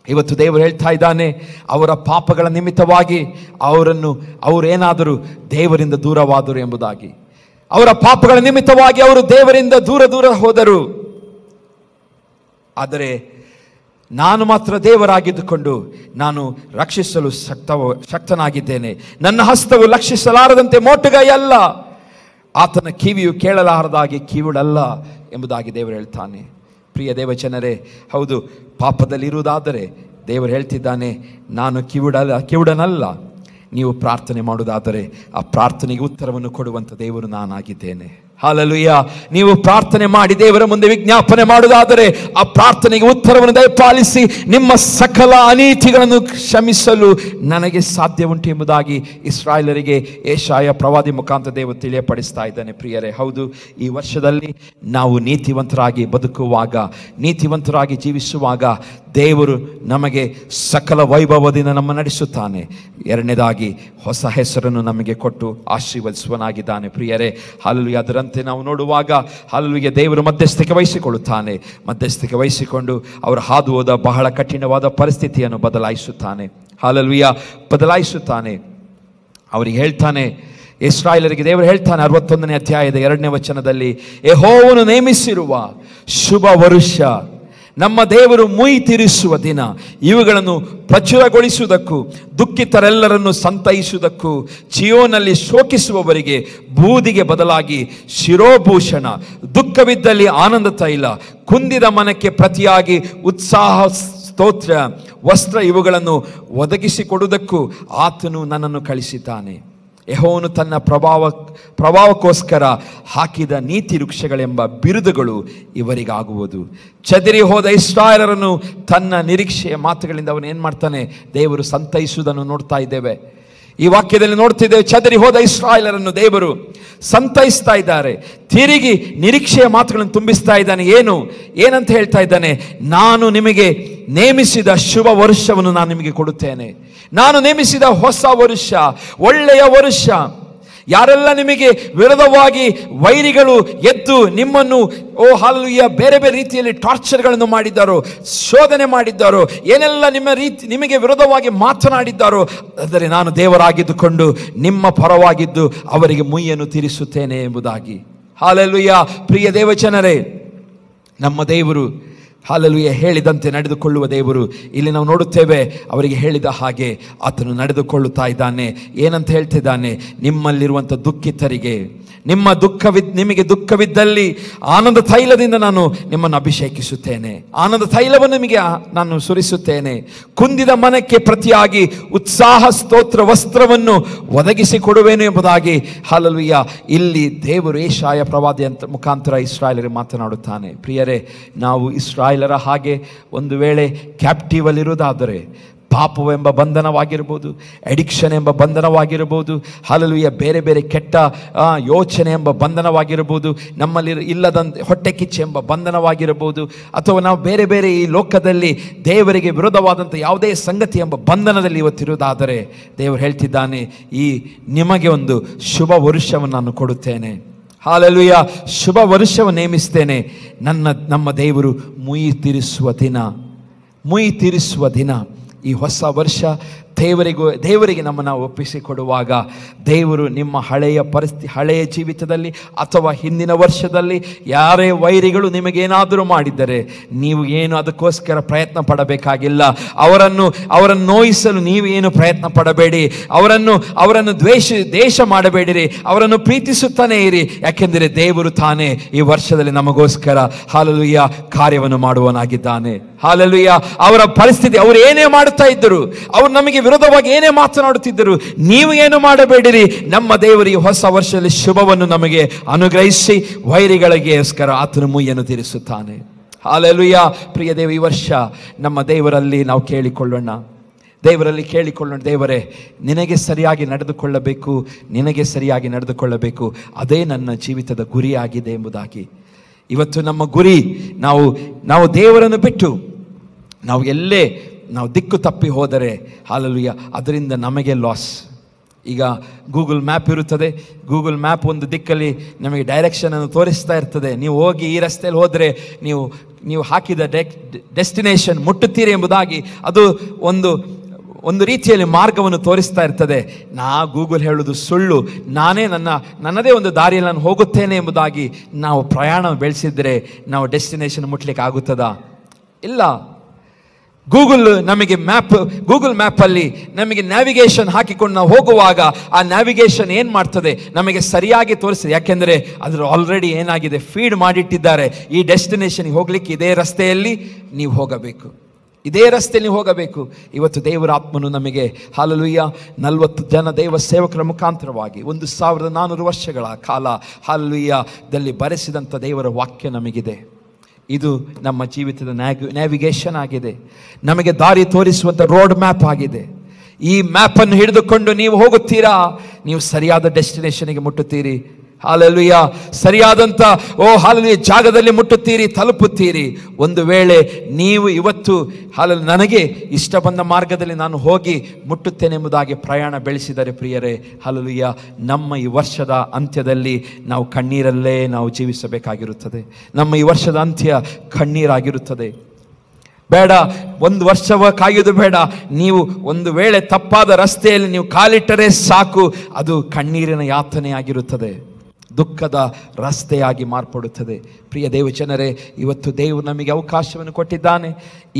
ಇವತ್ತು ದೇವರು ಹೇಳ್ತಾ ಇದ್ದಾನೆ, ಅವರ ಪಾಪಗಳ ನಿಮಿತ್ತವಾಗಿ ಅವರೇನಾದರೂ ದೇವರಿಂದ ದೂರವಾದರು ಎಂಬುದಾಗಿ. ಅವರ ಪಾಪಗಳ ನಿಮಿತ್ತವಾಗಿ ಅವರು ದೇವರಿಂದ ದೂರ ಹೋದರು. ಆದರೆ ನಾನು ಮಾತ್ರ ದೇವರಾಗಿದ್ದುಕೊಂಡು ನಾನು ರಕ್ಷಿಸಲು ಶಕ್ತನಾಗಿದ್ದೇನೆ. ನನ್ನ ಹಸ್ತವು ಲಕ್ಷಿಸಲಾರದಂತೆ ಮೋಟುಗೈಯಲ್ಲ, ಆತನ ಕಿವಿಯು ಕೇಳಲಾರದಾಗಿ ಕಿವಿಡಲ್ಲ ಎಂಬುದಾಗಿ ದೇವರು ಹೇಳ್ತಾನೆ. ಪ್ರಿಯ ದೇವಜನರೇ, ಹೌದು, ಪಾಪದಲ್ಲಿರುವುದಾದರೆ ದೇವರು ಹೇಳ್ತಿದ್ದಾನೆ, ನಾನು ಕಿವುಡನಲ್ಲ. ನೀವು ಪ್ರಾರ್ಥನೆ ಮಾಡುವುದಾದರೆ ಆ ಪ್ರಾರ್ಥನೆಗೆ ಉತ್ತರವನ್ನು ಕೊಡುವಂಥ ದೇವರು ನಾನಾಗಿದ್ದೇನೆ. ಹಲ್ಲೆಲೂಯಾ. ನೀವು ಪ್ರಾರ್ಥನೆ ಮಾಡಿ ದೇವರ ಮುಂದೆ ವಿಜ್ಞಾಪನೆ ಮಾಡುವುದಾದರೆ ಆ ಪ್ರಾರ್ಥನೆಗೆ ಉತ್ತರವನ್ನು ದಯಪಾಲಿಸಿ ನಿಮ್ಮ ಸಕಲ ಅನೀತಿಗಳನ್ನು ಕ್ಷಮಿಸಲು ನನಗೆ ಸಾಧ್ಯ ಉಂಟು ಎಂಬುದಾಗಿ ಇಸ್ರಾಯೇಲರಿಗೆ ಯೆಶಾಯ ಪ್ರವಾದಿ ಮುಖಾಂತರ ದೇವರು ತಿಳಿಯಪಡಿಸ್ತಾ ಇದ್ದಾನೆ. ಪ್ರಿಯರೇ, ಹೌದು, ಈ ವರ್ಷದಲ್ಲಿ ನಾವು ನೀತಿವಂತರಾಗಿ ಬದುಕುವಾಗ, ನೀತಿವಂತರಾಗಿ ಜೀವಿಸುವಾಗ ದೇವರು ನಮಗೆ ಸಕಲ ವೈಭವದಿಂದ ನಮ್ಮ ನಡೆಸುತ್ತಾನೆ. ಎರಡನೇದಾಗಿ ಹೊಸ ಹೆಸರನ್ನು ನಮಗೆ ಕೊಟ್ಟು ಆಶೀರ್ವದಿಸುವನಾಗಿದ್ದಾನೆ. ಪ್ರಿಯರೇ, ಹಲ್ಲೆಲೂಯಾ. ಅದರಂತೆ ನಾವು ನೋಡುವಾಗ ಹಲ್ಲೆಲೂಯಾ, ದೇವರು ಮಧ್ಯಸ್ಥಿಕೆ ವಹಿಸಿಕೊಳ್ಳುತ್ತಾನೆ. ಮಧ್ಯಸ್ಥಿಕೆ ವಹಿಸಿಕೊಂಡು ಅವರು ಹಾದು ಹೋದ ಬಹಳ ಕಠಿಣವಾದ ಪರಿಸ್ಥಿತಿಯನ್ನು ಬದಲಾಯಿಸುತ್ತಾನೆ. ಹಲ್ಲೆಲೂಯಾ, ಬದಲಾಯಿಸುತ್ತಾನೆ. ಅವರಿಗೆ ಹೇಳ್ತಾನೆ, ಇಸ್ರಾಯೇಲರಿಗೆ ದೇವರು ಹೇಳ್ತಾನೆ 61ನೇ ಅಧ್ಯಾಯದ 2ನೇ ವಚನದಲ್ಲಿ, ಯೆಹೋವನು ನೇಮಿಸಿರುವ ಶುಭ ವರುಷ, ನಮ್ಮ ದೇವರು ಮುಯಿ ತೀರಿಸುವ ದಿನ, ಇವುಗಳನ್ನು ಪ್ರಚುರಗೊಳಿಸುವುದಕ್ಕೂ ದುಃಖಿತರೆಲ್ಲರನ್ನು ಸಂತೈಸುವುದಕ್ಕೂ ಚೀಯೋನಲ್ಲಿ ಶೋಕಿಸುವವರಿಗೆ ಬೂದಿಗೆ ಬದಲಾಗಿ ಶಿರೋಭೂಷಣ, ದುಃಖವಿದ್ದಲ್ಲಿ ಆನಂದ ತೈಲ, ಕುಂದಿದ ಮನಕ್ಕೆ ಪ್ರತಿಯಾಗಿ ಉತ್ಸಾಹ ಸ್ತೋತ್ರ ವಸ್ತ್ರ ಇವುಗಳನ್ನು ಒದಗಿಸಿಕೊಡುವುದಕ್ಕೂ ಆತನು ನನ್ನನ್ನು ಕಳಿಸಿದ್ದಾನೆ. ಯೆಹೋವನು ತನ್ನ ಪ್ರಭಾವಕ್ಕೋಸ್ಕರ ಹಾಕಿದ ನೀತಿ ವೃಕ್ಷಗಳೆಂಬ ಬಿರುದುಗಳು ಇವರಿಗಾಗುವುದು. ಚದರಿ ಹೋದ ಇಸ್ರಾಯೇಲರನ್ನು ತನ್ನ ನಿರೀಕ್ಷೆಯ ಮಾತುಗಳಿಂದ ಅವನು ಏನು ಮಾಡ್ತಾನೆ? ದೇವರು ಸಂತೈಸುವುದನ್ನು ನೋಡ್ತಾ ಇದ್ದೇವೆ. ಈ ವಾಕ್ಯದಲ್ಲಿ ನೋಡ್ತಿದ್ದೇವೆ, ಚದರಿ ಹೋದ ಇಸ್ರಾಯೇಲರನ್ನು ದೇವರು ಸಂತೈಸ್ತಾ ಇದ್ದಾರೆ. ತಿರುಗಿ ನಿರೀಕ್ಷೆಯ ಮಾತುಗಳನ್ನು ತುಂಬಿಸ್ತಾ ಇದ್ದಾನೆ. ಏನಂತ ಹೇಳ್ತಾ ಇದ್ದಾನೆ? ನಾನು ನಿಮಗೆ ನೇಮಿಸಿದ ಶುಭ ವರ್ಷವನ್ನು ನಾನು ನಿಮಗೆ ಕೊಡುತ್ತೇನೆ. ನಾನು ನೇಮಿಸಿದ ಹೊಸ ವರುಷ, ಒಳ್ಳೆಯ ವರುಷ. ಯಾರೆಲ್ಲ ನಿಮಗೆ ವಿರೋಧವಾಗಿ ವೈರಿಗಳು ಎದ್ದು ನಿಮ್ಮನ್ನು ಹಲ್ಲೆಲೂಯಾ ಬೇರೆ ಬೇರೆ ರೀತಿಯಲ್ಲಿ ಟಾರ್ಚರ್ಗಳನ್ನು ಮಾಡಿದ್ದಾರೋ, ಶೋಧನೆ ಮಾಡಿದ್ದಾರೋ, ಏನೆಲ್ಲ ನಿಮಗೆ ವಿರೋಧವಾಗಿ ಮಾತನಾಡಿದ್ದಾರೋ, ಆದರೆ ನಾನು ದೇವರಾಗಿದ್ದುಕೊಂಡು ನಿಮ್ಮ ಪರವಾಗಿದ್ದು ಅವರಿಗೆ ಮುಯ್ಯನ್ನು ತೀರಿಸುತ್ತೇನೆ ಎಂಬುದಾಗಿ. ಹಲ್ಲೆಲೂಯಾ. ಪ್ರಿಯ ದೇವಜನರೇ, ನಮ್ಮ ದೇವರು ಹಲ್ಲೆಲೂಯಾ ಹೇಳಿದಂತೆ ನಡೆದುಕೊಳ್ಳುವ ದೇವರು. ಇಲ್ಲಿ ನಾವು ನೋಡುತ್ತೇವೆ, ಅವರಿಗೆ ಹೇಳಿದ ಹಾಗೆ ಆತನು ನಡೆದುಕೊಳ್ಳುತ್ತಾ ಇದ್ದಾನೆ. ಏನಂತ ಹೇಳ್ತಿದ್ದಾನೆ? ನಿಮ್ಮಲ್ಲಿರುವಂಥ ದುಃಖಿತರಿಗೆ, ನಿಮಗೆ ದುಃಖವಿದ್ದಲ್ಲಿ ಆನಂದ ತೈಲದಿಂದ ನಾನು ನಿಮ್ಮನ್ನು ಅಭಿಷೇಕಿಸುತ್ತೇನೆ, ಆನಂದ ತೈಲವನ್ನು ನಿಮಗೆ ನಾನು ಸುರಿಸುತ್ತೇನೆ. ಕುಂದಿದ ಮನಕ್ಕೆ ಪ್ರತಿಯಾಗಿ ಉತ್ಸಾಹ ಸ್ತೋತ್ರ ವಸ್ತ್ರವನ್ನು ಒದಗಿಸಿ ಕೊಡುವೆನು ಎಂಬುದಾಗಿ ಹಲ್ಲೆಲೂಯಾ ಇಲ್ಲಿ ದೇವರು ಯೆಶಾಯ ಪ್ರವಾದಿ ಮುಖಾಂತರ ಇಸ್ರಾಯೇಲರಿಗೆ ಮಾತನಾಡುತ್ತಾನೆ. ಪ್ರಿಯರೇ, ನಾವು ಇಸ್ರಾಯೇಲರ ಹಾಗೆ ಒಂದು ವೇಳೆ ಕ್ಯಾಪ್ಟಿವ್ ಅಲ್ಲಿರುವುದಾದರೆ, ಪಾಪವೆಂಬ ಬಂಧನವಾಗಿರ್ಬೋದು, ಅಡಿಕ್ಷನ್ ಎಂಬ ಬಂಧನವಾಗಿರ್ಬೋದು, ಹಲ್ಲೆಲೂಯಾ ಬೇರೆ ಬೇರೆ ಕೆಟ್ಟ ಯೋಚನೆ ಎಂಬ ಬಂಧನವಾಗಿರ್ಬೋದು, ನಮ್ಮಲ್ಲಿ ಇಲ್ಲದಂತೆ ಹೊಟ್ಟೆ ಕಿಚ್ಚು ಎಂಬ ಬಂಧನವಾಗಿರ್ಬೋದು, ಅಥವಾ ನಾವು ಬೇರೆ ಬೇರೆ ಈ ಲೋಕದಲ್ಲಿ ದೇವರಿಗೆ ವಿರೋಧವಾದಂಥ ಯಾವುದೇ ಸಂಗತಿ ಎಂಬ ಬಂಧನದಲ್ಲಿ ಇವತ್ತಿರುವುದಾದರೆ, ದೇವರು ಹೇಳ್ತಿದ್ದಾನೆ, ನಿಮಗೆ ಒಂದು ಶುಭ ವರುಷವನ್ನು ನಾನು ಕೊಡುತ್ತೇನೆ. ಹಲ್ಲೆಲೂಯಾ, ಶುಭ ವರುಷವನ್ನು ನೇಮಿಸ್ತೇನೆ. ನಮ್ಮ ದೇವರು ಮುಯಿ ತೀರಿಸುವ ದಿನ ಈ ಹೊಸ ವರ್ಷ ದೇವರಿಗೆ ನಮ್ಮನ್ನು ಒಪ್ಪಿಸಿಕೊಡುವಾಗ, ದೇವರು ನಿಮ್ಮ ಹಳೆಯ ಜೀವಿತದಲ್ಲಿ ಅಥವಾ ಹಿಂದಿನ ವರ್ಷದಲ್ಲಿ ಯಾರೇ ವೈರಿಗಳು ನಿಮಗೇನಾದರೂ ಮಾಡಿದ್ದರೆ, ನೀವು ಏನು ಅದಕ್ಕೋಸ್ಕರ ಪ್ರಯತ್ನ ಪಡಬೇಕಾಗಿಲ್ಲ. ಅವರನ್ನು ನೋಯಿಸಲು ನೀವೇನು ಪ್ರಯತ್ನ ಪಡಬೇಡಿ. ಅವರನ್ನು ದ್ವೇಷ ಮಾಡಬೇಡಿರಿ. ಅವರನ್ನು ಪ್ರೀತಿಸುತ್ತಾನೇ ಇರಿ. ಯಾಕೆಂದರೆ ದೇವರು ತಾನೇ ಈ ವರ್ಷದಲ್ಲಿ ನಮಗೋಸ್ಕರ ಹಲ್ಲೆಲೂಯಾ ಕಾರ್ಯವನ್ನು ಮಾಡುವನಾಗಿದ್ದಾನೆ. ಹಲ್ಲೆಲೂಯಾ. ಅವರ ಪರಿಸ್ಥಿತಿ, ಅವರು ಏನೇ ಮಾಡುತ್ತಾ ಇದ್ದರು, ಅವರು ನಮಗೆ ವಿರೋಧವಾಗಿ ಏನೇ ಮಾತನಾಡುತ್ತಿದ್ದರು, ನೀವು ಏನು ಮಾಡಬೇಡಿರಿ. ನಮ್ಮ ದೇವರು ಈ ಹೊಸ ವರ್ಷದಲ್ಲಿ ಶುಭವನ್ನು ನಮಗೆ ಅನುಗ್ರಹಿಸಿ ವೈರಿಗಳಿಗೋಸ್ಕರ ಆತನ ಮುಯ್ಯನ್ನು ತೀರಿಸುತ್ತಾನೆ. ಹಲ್ಲೆಲೂಯಾ. ಪ್ರಿಯ ದೇವ, ಈ ವರ್ಷ ನಮ್ಮ ದೇವರಲ್ಲಿ ನಾವು ಕೇಳಿಕೊಳ್ಳೋಣ. ದೇವರೇ, ನಿನಗೆ ಸರಿಯಾಗಿ ನಡೆದುಕೊಳ್ಳಬೇಕು, ಅದೇ ನನ್ನ ಜೀವಿತದ ಗುರಿಯಾಗಿದೆ ಎಂಬುದಾಗಿ. ಇವತ್ತು ನಮ್ಮ ಗುರಿ, ನಾವು ದೇವರನ್ನು ಬಿಟ್ಟು ನಾವು ದಿಕ್ಕು ತಪ್ಪಿ ಹೋದರೆ ಹಲ್ಲೆಲೂಯಾ ಅದರಿಂದ ನಮಗೆ ಲಾಸ್. ಈಗ ಗೂಗಲ್ ಮ್ಯಾಪ್ ಇರುತ್ತದೆ. ಗೂಗಲ್ ಮ್ಯಾಪ್ ಒಂದು ದಿಕ್ಕಲ್ಲಿ ನಮಗೆ ಡೈರೆಕ್ಷನನ್ನು ತೋರಿಸ್ತಾ ಇರ್ತದೆ. ನೀವು ಹೋಗಿ ಈ ರಸ್ತೆಯಲ್ಲಿ ಹೋದರೆ ನೀವು ಹಾಕಿದ ಡೆಸ್ಟಿನೇಷನ್ ಮುಟ್ಟುತ್ತೀರಿ ಎಂಬುದಾಗಿ ಅದು ಒಂದು ರೀತಿಯಲ್ಲಿ ಮಾರ್ಗವನ್ನು ತೋರಿಸ್ತಾ ಇರ್ತದೆ. ಗೂಗಲ್ ಹೇಳುವುದು ಸುಳ್ಳು. ನಾನೇ ನನ್ನದೇ ಒಂದು ದಾರಿಯಲ್ಲಿ ನಾನು ಹೋಗುತ್ತೇನೆ ಎಂಬುದಾಗಿ ನಾವು ಪ್ರಯಾಣ ಬೆಳೆಸಿದರೆ ನಾವು ಡೆಸ್ಟಿನೇಷನ್ ಮುಟ್ಲಿಕ್ಕೆ ಆಗುತ್ತದಾ? ಇಲ್ಲ. ಗೂಗಲ್ ಮ್ಯಾಪಲ್ಲಿ ನಮಗೆ ನ್ಯಾವಿಗೇಷನ್ ಹಾಕಿಕೊಂಡು ನಾವು ಹೋಗುವಾಗ ಆ ನ್ಯಾವಿಗೇಷನ್ ಏನು ಮಾಡ್ತದೆ? ನಮಗೆ ಸರಿಯಾಗಿ ತೋರಿಸ್ತದೆ. ಯಾಕೆಂದರೆ ಅದರ ಆಲ್ರೆಡಿ ಏನಾಗಿದೆ, ಫೀಡ್ ಮಾಡಿಟ್ಟಿದ್ದಾರೆ. ಈ ಡೆಸ್ಟಿನೇಷನ್ಗೆ ಹೋಗ್ಲಿಕ್ಕೆ ಇದೇ ರಸ್ತೆಯಲ್ಲಿ ನೀವು ಹೋಗಬೇಕು. ಇದೇ ರಸ್ತೆಯಲ್ಲಿ ಹೋಗಬೇಕು. ಇವತ್ತು ದೇವರ ಆತ್ಮನು ನಮಗೆ ಹಲ್ಲೆಲೂಯಾ 40 ಜನ ದೇವ ಸೇವಕರ ಮುಖಾಂತರವಾಗಿ 1400 ವರ್ಷಗಳ ಕಾಲ ಹಲ್ಲೆಲೂಯಾದಲ್ಲಿ ಬರೆಸಿದಂಥ ದೇವರ ವಾಕ್ಯ ನಮಗಿದೆ. ಇದು ನಮ್ಮ ಜೀವಿತದ ನ್ಯಾವಿಗೇಷನ್ ಆಗಿದೆ, ನಮಗೆ ದಾರಿ ತೋರಿಸುವಂಥ ರೋಡ್ ಮ್ಯಾಪ್ ಆಗಿದೆ. ಈ ಮ್ಯಾಪನ್ನು ಹಿಡಿದುಕೊಂಡು ನೀವು ಹೋಗುತ್ತೀರಾ, ನೀವು ಸರಿಯಾದ ಡೆಸ್ಟಿನೇಷನ್ಗೆ ಮುಟ್ಟುತ್ತೀರಿ. ಹಲ್ಲೆಲೂಯಾ, ಸರಿಯಾದಂಥ ಹಲ್ಲೆಲೂಯಾ ಜಾಗದಲ್ಲಿ ಮುಟ್ಟುತ್ತೀರಿ, ತಲುಪುತ್ತೀರಿ. ಒಂದು ವೇಳೆ ನೀವು ಇವತ್ತು ನನಗೆ ಇಷ್ಟ ಬಂದ ಮಾರ್ಗದಲ್ಲಿ ನಾನು ಹೋಗಿ ಮುಟ್ಟುತ್ತೇನೆ ಎಂಬುದಾಗಿ ಪ್ರಯಾಣ ಬೆಳೆಸಿದರೆ ಪ್ರಿಯರೇ, ಹಲ್ಲೆಲೂಯಾ, ನಮ್ಮ ಈ ವರ್ಷದ ಅಂತ್ಯದಲ್ಲಿ ನಾವು ಕಣ್ಣೀರಲ್ಲೇ ನಾವು ಜೀವಿಸಬೇಕಾಗಿರುತ್ತದೆ. ನಮ್ಮ ಈ ವರ್ಷದ ಅಂತ್ಯ ಕಣ್ಣೀರಾಗಿರುತ್ತದೆ. ಬೇಡ, 1 ವರ್ಷವ ಕಾಯುವುದು ಬೇಡ. ನೀವು ಒಂದು ವೇಳೆ ತಪ್ಪಾದ ರಸ್ತೆಯಲ್ಲಿ ನೀವು ಕಾಲಿಟ್ಟರೆ ಸಾಕು, ಅದು ಕಣ್ಣೀರಿನ ಯಾತನೆಯಾಗಿರುತ್ತದೆ, ದುಃಖದ ರಸ್ತೆಯಾಗಿ ಮಾರ್ಪಡುತ್ತದೆ. ಪ್ರಿಯ ದೇವಜನರೇ, ಇವತ್ತು ದೇವರು ನಮಗೆ ಅವಕಾಶವನ್ನು ಕೊಟ್ಟಿದ್ದಾನೆ.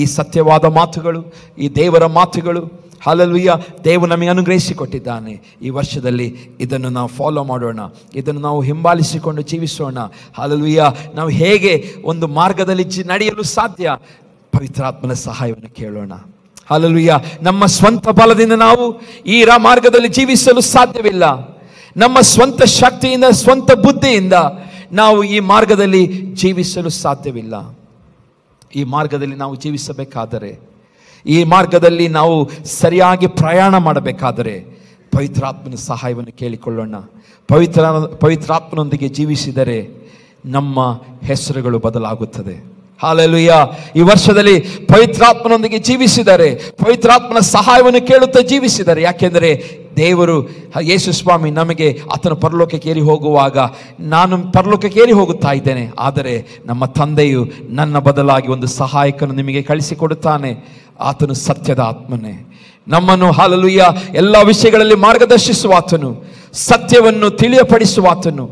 ಈ ಸತ್ಯವಾದ ಮಾತುಗಳು, ಈ ದೇವರ ಮಾತುಗಳು ಹಲ್ಲೆಲೂಯಾ ದೇವರು ನಮಗೆ ಅನುಗ್ರಹಿಸಿಕೊಟ್ಟಿದ್ದಾನೆ. ಈ ವರ್ಷದಲ್ಲಿ ಇದನ್ನು ನಾವು ಫಾಲೋ ಮಾಡೋಣ, ಇದನ್ನು ನಾವು ಹಿಂಬಾಲಿಸಿಕೊಂಡು ಜೀವಿಸೋಣ. ಹಲ್ಲೆಲೂಯಾ, ನಾವು ಹೇಗೆ ಒಂದು ಮಾರ್ಗದಲ್ಲಿ ನಡೆಯಲು ಸಾಧ್ಯ? ಪವಿತ್ರಾತ್ಮನ ಸಹಾಯವನ್ನು ಕೇಳೋಣ. ಹಲ್ಲೆಲೂಯಾ, ನಮ್ಮ ಸ್ವಂತ ಬಲದಿಂದ ನಾವು ಈ ಮಾರ್ಗದಲ್ಲಿ ಜೀವಿಸಲು ಸಾಧ್ಯವಿಲ್ಲ. ನಮ್ಮ ಸ್ವಂತ ಶಕ್ತಿಯಿಂದ, ಸ್ವಂತ ಬುದ್ಧಿಯಿಂದ ನಾವು ಈ ಮಾರ್ಗದಲ್ಲಿ ಜೀವಿಸಲು ಸಾಧ್ಯವಿಲ್ಲ. ಈ ಮಾರ್ಗದಲ್ಲಿ ನಾವು ಜೀವಿಸಬೇಕಾದರೆ, ಈ ಮಾರ್ಗದಲ್ಲಿ ನಾವು ಸರಿಯಾಗಿ ಪ್ರಯಾಣ ಮಾಡಬೇಕಾದರೆ ಪವಿತ್ರಾತ್ಮನ ಸಹಾಯವನ್ನು ಕೇಳಿಕೊಳ್ಳೋಣ. ಪವಿತ್ರಾತ್ಮನೊಂದಿಗೆ ಜೀವಿಸಿದರೆ ನಮ್ಮ ಹೆಸರುಗಳು ಬದಲಾಗುತ್ತದೆ. ಹಲ್ಲೆಲೂಯಾ, ಈ ವರ್ಷದಲ್ಲಿ ಪವಿತ್ರಾತ್ಮನೊಂದಿಗೆ ಜೀವಿಸಿದರೆ, ಪವಿತ್ರಾತ್ಮನ ಸಹಾಯವನ್ನು ಕೇಳುತ್ತಾ ಜೀವಿಸಿದರೆ, ಯಾಕೆಂದರೆ ದೇವರು ಯೇಸು ಸ್ವಾಮಿ ನಮಗೆ ಆತನ ಪರಲೋಕಕ್ಕೆ ಏರಿ ಹೋಗುವಾಗ, ನಾನು ಪರಲೋಕಕ್ಕೆ ಏರಿ ಹೋಗುತ್ತಾ ಇದ್ದೇನೆ, ಆದರೆ ನಮ್ಮ ತಂದೆಯು ನನ್ನ ಬದಲಾಗಿ ಒಂದು ಸಹಾಯಕನು ನಿಮಗೆ ಕಳಿಸಿಕೊಡುತ್ತಾನೆ. ಆತನು ಸತ್ಯದ ಆತ್ಮನೇ, ನಮ್ಮನ್ನು ಹಲ್ಲೆಲೂಯಾ ಎಲ್ಲ ವಿಷಯಗಳಲ್ಲಿ ಮಾರ್ಗದರ್ಶಿಸುವ ಆತನು, ಸತ್ಯವನ್ನು ತಿಳಿಯಪಡಿಸುವ ಆತನು,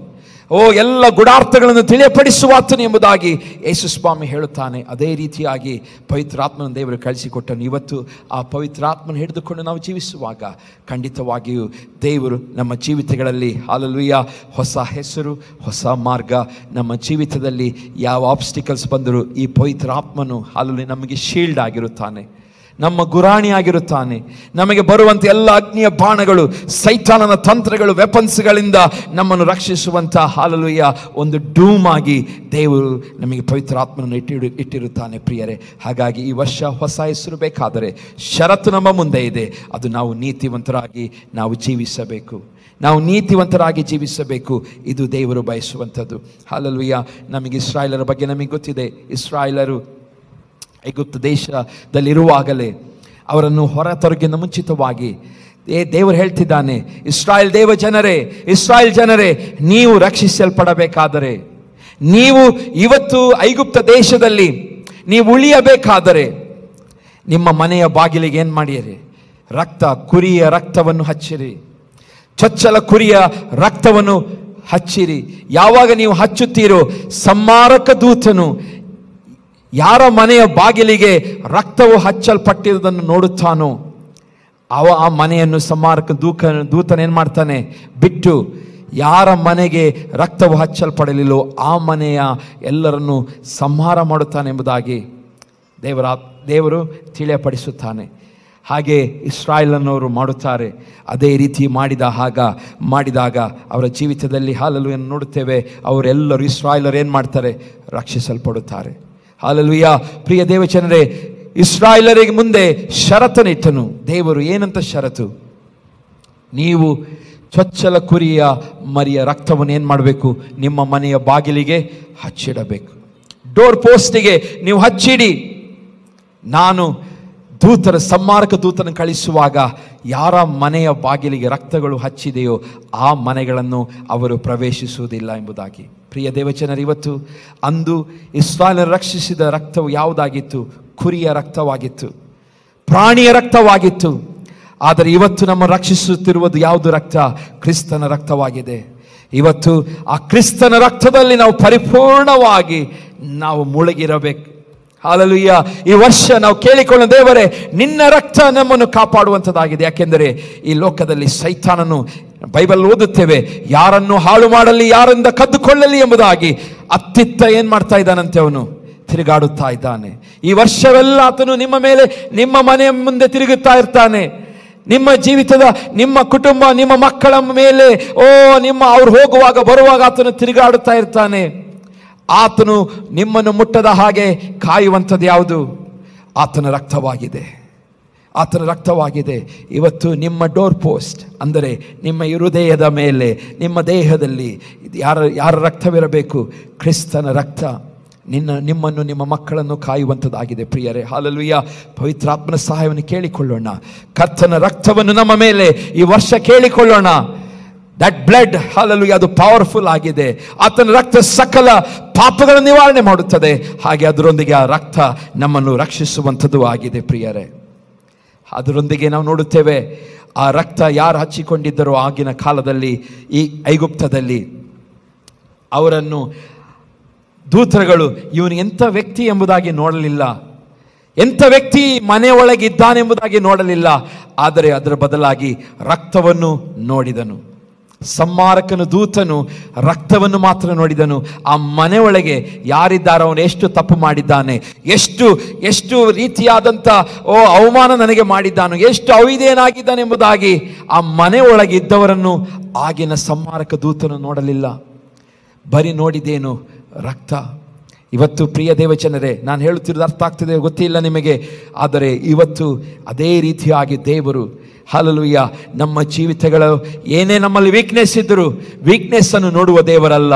ಎಲ್ಲ ಗುಡಾರ್ಥಗಳನ್ನು ತಿಳಿಯಪಡಿಸುವ ಆತನು ಎಂಬುದಾಗಿ ಯೇಸು ಸ್ವಾಮಿ ಹೇಳುತ್ತಾನೆ. ಅದೇ ರೀತಿಯಾಗಿ ಪವಿತ್ರಾತ್ಮನ ದೇವರು ಕಳಿಸಿಕೊಟ್ಟನು. ಇವತ್ತು ಆ ಪವಿತ್ರಾತ್ಮನ ಹಿಡಿದುಕೊಂಡು ನಾವು ಜೀವಿಸುವಾಗ ಖಂಡಿತವಾಗಿಯೂ ದೇವರು ನಮ್ಮ ಜೀವಿತಗಳಲ್ಲಿ ಹಲ್ಲೆಲೂಯಾ ಹೊಸ ಹೆಸರು, ಹೊಸ ಮಾರ್ಗ, ನಮ್ಮ ಜೀವಿತದಲ್ಲಿ ಯಾವ ಆಬ್ಸ್ಟಿಕಲ್ಸ್ ಬಂದರೂ ಈ ಪವಿತ್ರಾತ್ಮನು ಹಲ್ಲೆಲೂಯಾ ನಮಗೆ ಶೀಲ್ಡ್ ಆಗಿರುತ್ತಾನೆ, ನಮ್ಮ ಗುರಾಣಿ ಆಗಿರುತ್ತಾನೆ. ನಮಗೆ ಬರುವಂಥ ಎಲ್ಲ ಅಗ್ನಿಯ ಬಾಣಗಳು, ಸೈತಾನನ ತಂತ್ರಗಳು, ವೆಪನ್ಸ್ಗಳಿಂದ ನಮ್ಮನ್ನು ರಕ್ಷಿಸುವಂಥ ಹಲ್ಲೆಲೂಯಾ ಒಂದು ಡೂಮ್ ಆಗಿ ದೇವರು ನಮಗೆ ಪವಿತ್ರಾತ್ಮನನ್ನು ಇಟ್ಟಿರುತ್ತಾನೆ ಪ್ರಿಯರೇ. ಹಾಗಾಗಿ ಈ ವರ್ಷ ಹೊಸ ಹೆಸರು ಬೇಕಾದರೆ ಷರತ್ತು ನಮ್ಮ ಮುಂದೆ ಇದೆ, ಅದು ನಾವು ನೀತಿವಂತರಾಗಿ ನಾವು ಜೀವಿಸಬೇಕು, ನಾವು ನೀತಿವಂತರಾಗಿ ಜೀವಿಸಬೇಕು. ಇದು ದೇವರು ಬಯಸುವಂಥದ್ದು. ಹಲ್ಲೆಲೂಯಾ, ನಮಗೆ ಇಸ್ರಾಯೇಲರ ಬಗ್ಗೆ ನಮಗೆ ಗೊತ್ತಿದೆ. ಇಸ್ರಾಯೇಲರು ಐಗುಪ್ತ ದೇಶದಲ್ಲಿರುವಾಗಲೇ ಅವರನ್ನು ಹೊರತೊರಗಿನ ಮುಂಚಿತವಾಗಿ ದೇವರು ಹೇಳ್ತಿದ್ದಾನೆ, ಇಸ್ರಾಯೇಲ್ ಜನರೇ, ನೀವು ರಕ್ಷಿಸಲ್ಪಡಬೇಕಾದರೆ, ನೀವು ಇವತ್ತು ಐಗುಪ್ತ ದೇಶದಲ್ಲಿ ನೀವು ಉಳಿಯಬೇಕಾದರೆ ನಿಮ್ಮ ಮನೆಯ ಬಾಗಿಲಿಗೆ ಏನು ಮಾಡಿರಿ? ಕುರಿಯ ರಕ್ತವನ್ನು ಹಚ್ಚಿರಿ, ಚೊಚ್ಚಲ ಕುರಿಯ ರಕ್ತವನ್ನು ಹಚ್ಚಿರಿ. ಯಾವಾಗ ನೀವು ಹಚ್ಚುತ್ತೀರೋ, ಸಂಹಾರಕ ದೂತನು ಯಾರ ಮನೆಯ ಬಾಗಿಲಿಗೆ ರಕ್ತವು ಹಚ್ಚಲ್ಪಟ್ಟಿರುವುದನ್ನು ನೋಡುತ್ತಾನೋ ಆ ಮನೆಯನ್ನು ಸಂಹಾರಕ ದೂತನ ಏನು ಮಾಡ್ತಾನೆ? ಬಿಟ್ಟು ಯಾರ ಮನೆಗೆ ರಕ್ತವು ಹಚ್ಚಲ್ಪಡಲಿಲ್ಲೋ ಆ ಮನೆಯ ಎಲ್ಲರನ್ನು ಸಂಹಾರ ಮಾಡುತ್ತಾನೆ ಎಂಬುದಾಗಿ ದೇವರು ತಿಳಿಯಪಡಿಸುತ್ತಾನೆ. ಹಾಗೆ ಇಸ್ರಾಯೇಲನವರು ಮಾಡುತ್ತಾರೆ. ಅದೇ ರೀತಿ ಮಾಡಿದಾಗ ಅವರ ಜೀವಿತದಲ್ಲಿ ಹಲ್ಲೆಲೂಯಾ ನೋಡುತ್ತೇವೆ. ಅವರೆಲ್ಲರೂ ಇಸ್ರಾಯೇಲರು ಏನು ಮಾಡ್ತಾರೆ? ರಕ್ಷಿಸಲ್ಪಡುತ್ತಾರೆ. ಹಲ್ಲೆಲೂಯಾ, ಪ್ರಿಯ ದೇವಜನರೇ, ಇಸ್ರಾಯೇಲರಿಗೆ ಮುಂದೆ ಷರತ್ತನ್ನಿಟ್ಟನು ದೇವರು. ಏನಂತ ಷರತ್ತು? ನೀವು ಚೊಚ್ಚಲ ಕುರಿಯ ಮರಿಯ ರಕ್ತವನ್ನು ಏನು ಮಾಡಬೇಕು? ನಿಮ್ಮ ಮನೆಯ ಬಾಗಿಲಿಗೆ ಹಚ್ಚಿಡಬೇಕು. ಡೋರ್ ಪೋಸ್ಟಿಗೆ ನೀವು ಹಚ್ಚಿಡಿ. ನಾನು ಸಂಹಾರಕ ದೂತನ ಕಳಿಸುವಾಗ ಯಾರ ಮನೆಯ ಬಾಗಿಲಿಗೆ ರಕ್ತಗಳು ಹಚ್ಚಿದೆಯೋ ಆ ಮನೆಗಳನ್ನು ಅವರು ಪ್ರವೇಶಿಸುವುದಿಲ್ಲ ಎಂಬುದಾಗಿ. ಪ್ರಿಯ ದೇವಜನರು, ಇವತ್ತು ಅಂದು ಇಸ್ರಾಯೇಲರು ರಕ್ಷಿಸಿದ ರಕ್ತವು ಯಾವುದಾಗಿತ್ತು? ಕುರಿಯ ರಕ್ತವಾಗಿತ್ತು, ಪ್ರಾಣಿಯ ರಕ್ತವಾಗಿತ್ತು. ಆದರೆ ಇವತ್ತು ನಮ್ಮ ರಕ್ಷಿಸುತ್ತಿರುವುದು ಯಾವುದು ರಕ್ತ? ಕ್ರಿಸ್ತನ ರಕ್ತವಾಗಿದೆ. ಇವತ್ತು ಆ ಕ್ರಿಸ್ತನ ರಕ್ತದಲ್ಲಿ ನಾವು ಪರಿಪೂರ್ಣವಾಗಿ ನಾವು ಮುಳುಗಿರಬೇಕು. ಹಲ್ಲೆಲೂಯಾ, ಈ ವರ್ಷ ನಾವು ಕೇಳಿಕೊಳ್ಳೋ ದೇವರೇ, ನಿನ್ನ ರಕ್ತ ನಮ್ಮನ್ನು ಕಾಪಾಡುವಂಥದ್ದಾಗಿದೆ. ಯಾಕೆಂದರೆ ಈ ಲೋಕದಲ್ಲಿ ಸೈತಾನನು, ಬೈಬಲ್ ಓದುತ್ತೇವೆ, ಯಾರನ್ನು ಹಾಳು ಮಾಡಲಿ, ಯಾರಿಂದ ಕದ್ದುಕೊಳ್ಳಲಿ ಎಂಬುದಾಗಿ ಅತ್ತಿತ್ತ ಏನು ಮಾಡ್ತಾ ಇದ್ದಾನಂತೆ? ಅವನು ತಿರುಗಾಡುತ್ತಾ ಇದ್ದಾನೆ. ಈ ವರ್ಷವೆಲ್ಲ ಆತನು ನಿಮ್ಮ ಮೇಲೆ, ನಿಮ್ಮ ಮನೆಯ ಮುಂದೆ ತಿರುಗುತ್ತಾ ಇರ್ತಾನೆ. ನಿಮ್ಮ ಜೀವಿತದ, ನಿಮ್ಮ ಕುಟುಂಬ, ನಿಮ್ಮ ಮಕ್ಕಳ ಮೇಲೆ ಅವ್ರು ಹೋಗುವಾಗ ಬರುವಾಗ ಆತನು ತಿರುಗಾಡುತ್ತಾ ಇರ್ತಾನೆ. ಆತನು ನಿಮ್ಮನ್ನು ಮುಟ್ಟದ ಹಾಗೆ ಕಾಯುವಂಥದ್ದು ಯಾವುದು? ಆತನ ರಕ್ತವಾಗಿದೆ. ಆತನ ರಕ್ತವಾಗಿದೆ. ಇವತ್ತು ನಿಮ್ಮ ಡೋರ್ ಪೋಸ್ಟ್ ಅಂದರೆ ನಿಮ್ಮ ಹೃದಯದ ಮೇಲೆ, ನಿಮ್ಮ ದೇಹದಲ್ಲಿ ಯಾರ ರಕ್ತವಿರಬೇಕು? ಕ್ರಿಸ್ತನ ರಕ್ತ ನಿಮ್ಮನ್ನು, ನಿಮ್ಮ ಮಕ್ಕಳನ್ನು ಕಾಯುವಂಥದ್ದಾಗಿದೆ ಪ್ರಿಯರೇ. ಹಾಲೆಲೂಯಾ. ಪವಿತ್ರಾತ್ಮನ ಸಹಾಯವನ್ನು ಕೇಳಿಕೊಳ್ಳೋಣ. ಕರ್ತನ ರಕ್ತವನ್ನು ನಮ್ಮ ಮೇಲೆ ಈ ವರ್ಷ ಕೇಳಿಕೊಳ್ಳೋಣ. ದಟ್ ಬ್ಲಡ್, ಹಾಲೆಲೂಯಾ, ಅದು ಪವರ್ಫುಲ್ ಆಗಿದೆ. ಆತನ ರಕ್ತ ಸಕಲ ಪಾಪಗಳ ನಿವಾರಣೆ ಮಾಡುತ್ತದೆ. ಹಾಗೆ ಅದರೊಂದಿಗೆ ಆ ರಕ್ತ ನಮ್ಮನ್ನು ರಕ್ಷಿಸುವಂಥದ್ದು ಆಗಿದೆ ಪ್ರಿಯರೇ. ಅದರೊಂದಿಗೆ ನಾವು ನೋಡುತ್ತೇವೆ, ಆ ರಕ್ತ ಯಾರು ಹಚ್ಚಿಕೊಂಡಿದ್ದರೋ ಆಗಿನ ಕಾಲದಲ್ಲಿ, ಈ ಐಗುಪ್ತದಲ್ಲಿ, ಅವರನ್ನು ದೂತರುಗಳು ಇವನು ಎಂಥ ವ್ಯಕ್ತಿ ಎಂಬುದಾಗಿ ನೋಡಲಿಲ್ಲ, ಎಂಥ ವ್ಯಕ್ತಿ ಮನೆಯೊಳಗಿದ್ದಾನೆಂಬುದಾಗಿ ನೋಡಲಿಲ್ಲ. ಆದರೆ ಅದರ ಬದಲಾಗಿ ರಕ್ತವನ್ನು ನೋಡಿದನು. ಸಂಹಾರಕನು, ದೂತನು ರಕ್ತವನ್ನು ಮಾತ್ರ ನೋಡಿದನು. ಆ ಮನೆಯೊಳಗೆ ಯಾರಿದ್ದಾರೋ ಅವನು ಎಷ್ಟು ತಪ್ಪು ಮಾಡಿದ್ದಾನೆ, ಎಷ್ಟು ರೀತಿಯಾದಂಥ ಅವಮಾನ ನನಗೆ ಮಾಡಿದ್ದಾನು, ಎಷ್ಟು ಅವಿಧೇಯನಾಗಿದ್ದಾನೆ ಎಂಬುದಾಗಿ ಆ ಮನೆಯೊಳಗಿದ್ದವರನ್ನು ಆಗಿನ ಸಂಹಾರಕ ದೂತನು ನೋಡಲಿಲ್ಲ. ಬರೀ ನೋಡಿದೇನು? ರಕ್ತ. ಇವತ್ತು ಪ್ರಿಯ ದೇವಜನರೇ, ನಾನು ಹೇಳುತ್ತಿರೋದು ಅರ್ಥ ಆಗ್ತಿದೆ ಗೊತ್ತಿಲ್ಲ ನಿಮಗೆ, ಆದರೆ ಇವತ್ತು ಅದೇ ರೀತಿಯಾಗಿ ದೇವರು, ಹಲ್ಲೆಲೂಯ, ನಮ್ಮ ಜೀವಿತಗಳು ಏನೇ ನಮ್ಮಲ್ಲಿ ವೀಕ್ನೆಸ್ ಇದ್ದರೂ ವೀಕ್ನೆಸ್ಸನ್ನು ನೋಡುವ ದೇವರಲ್ಲ,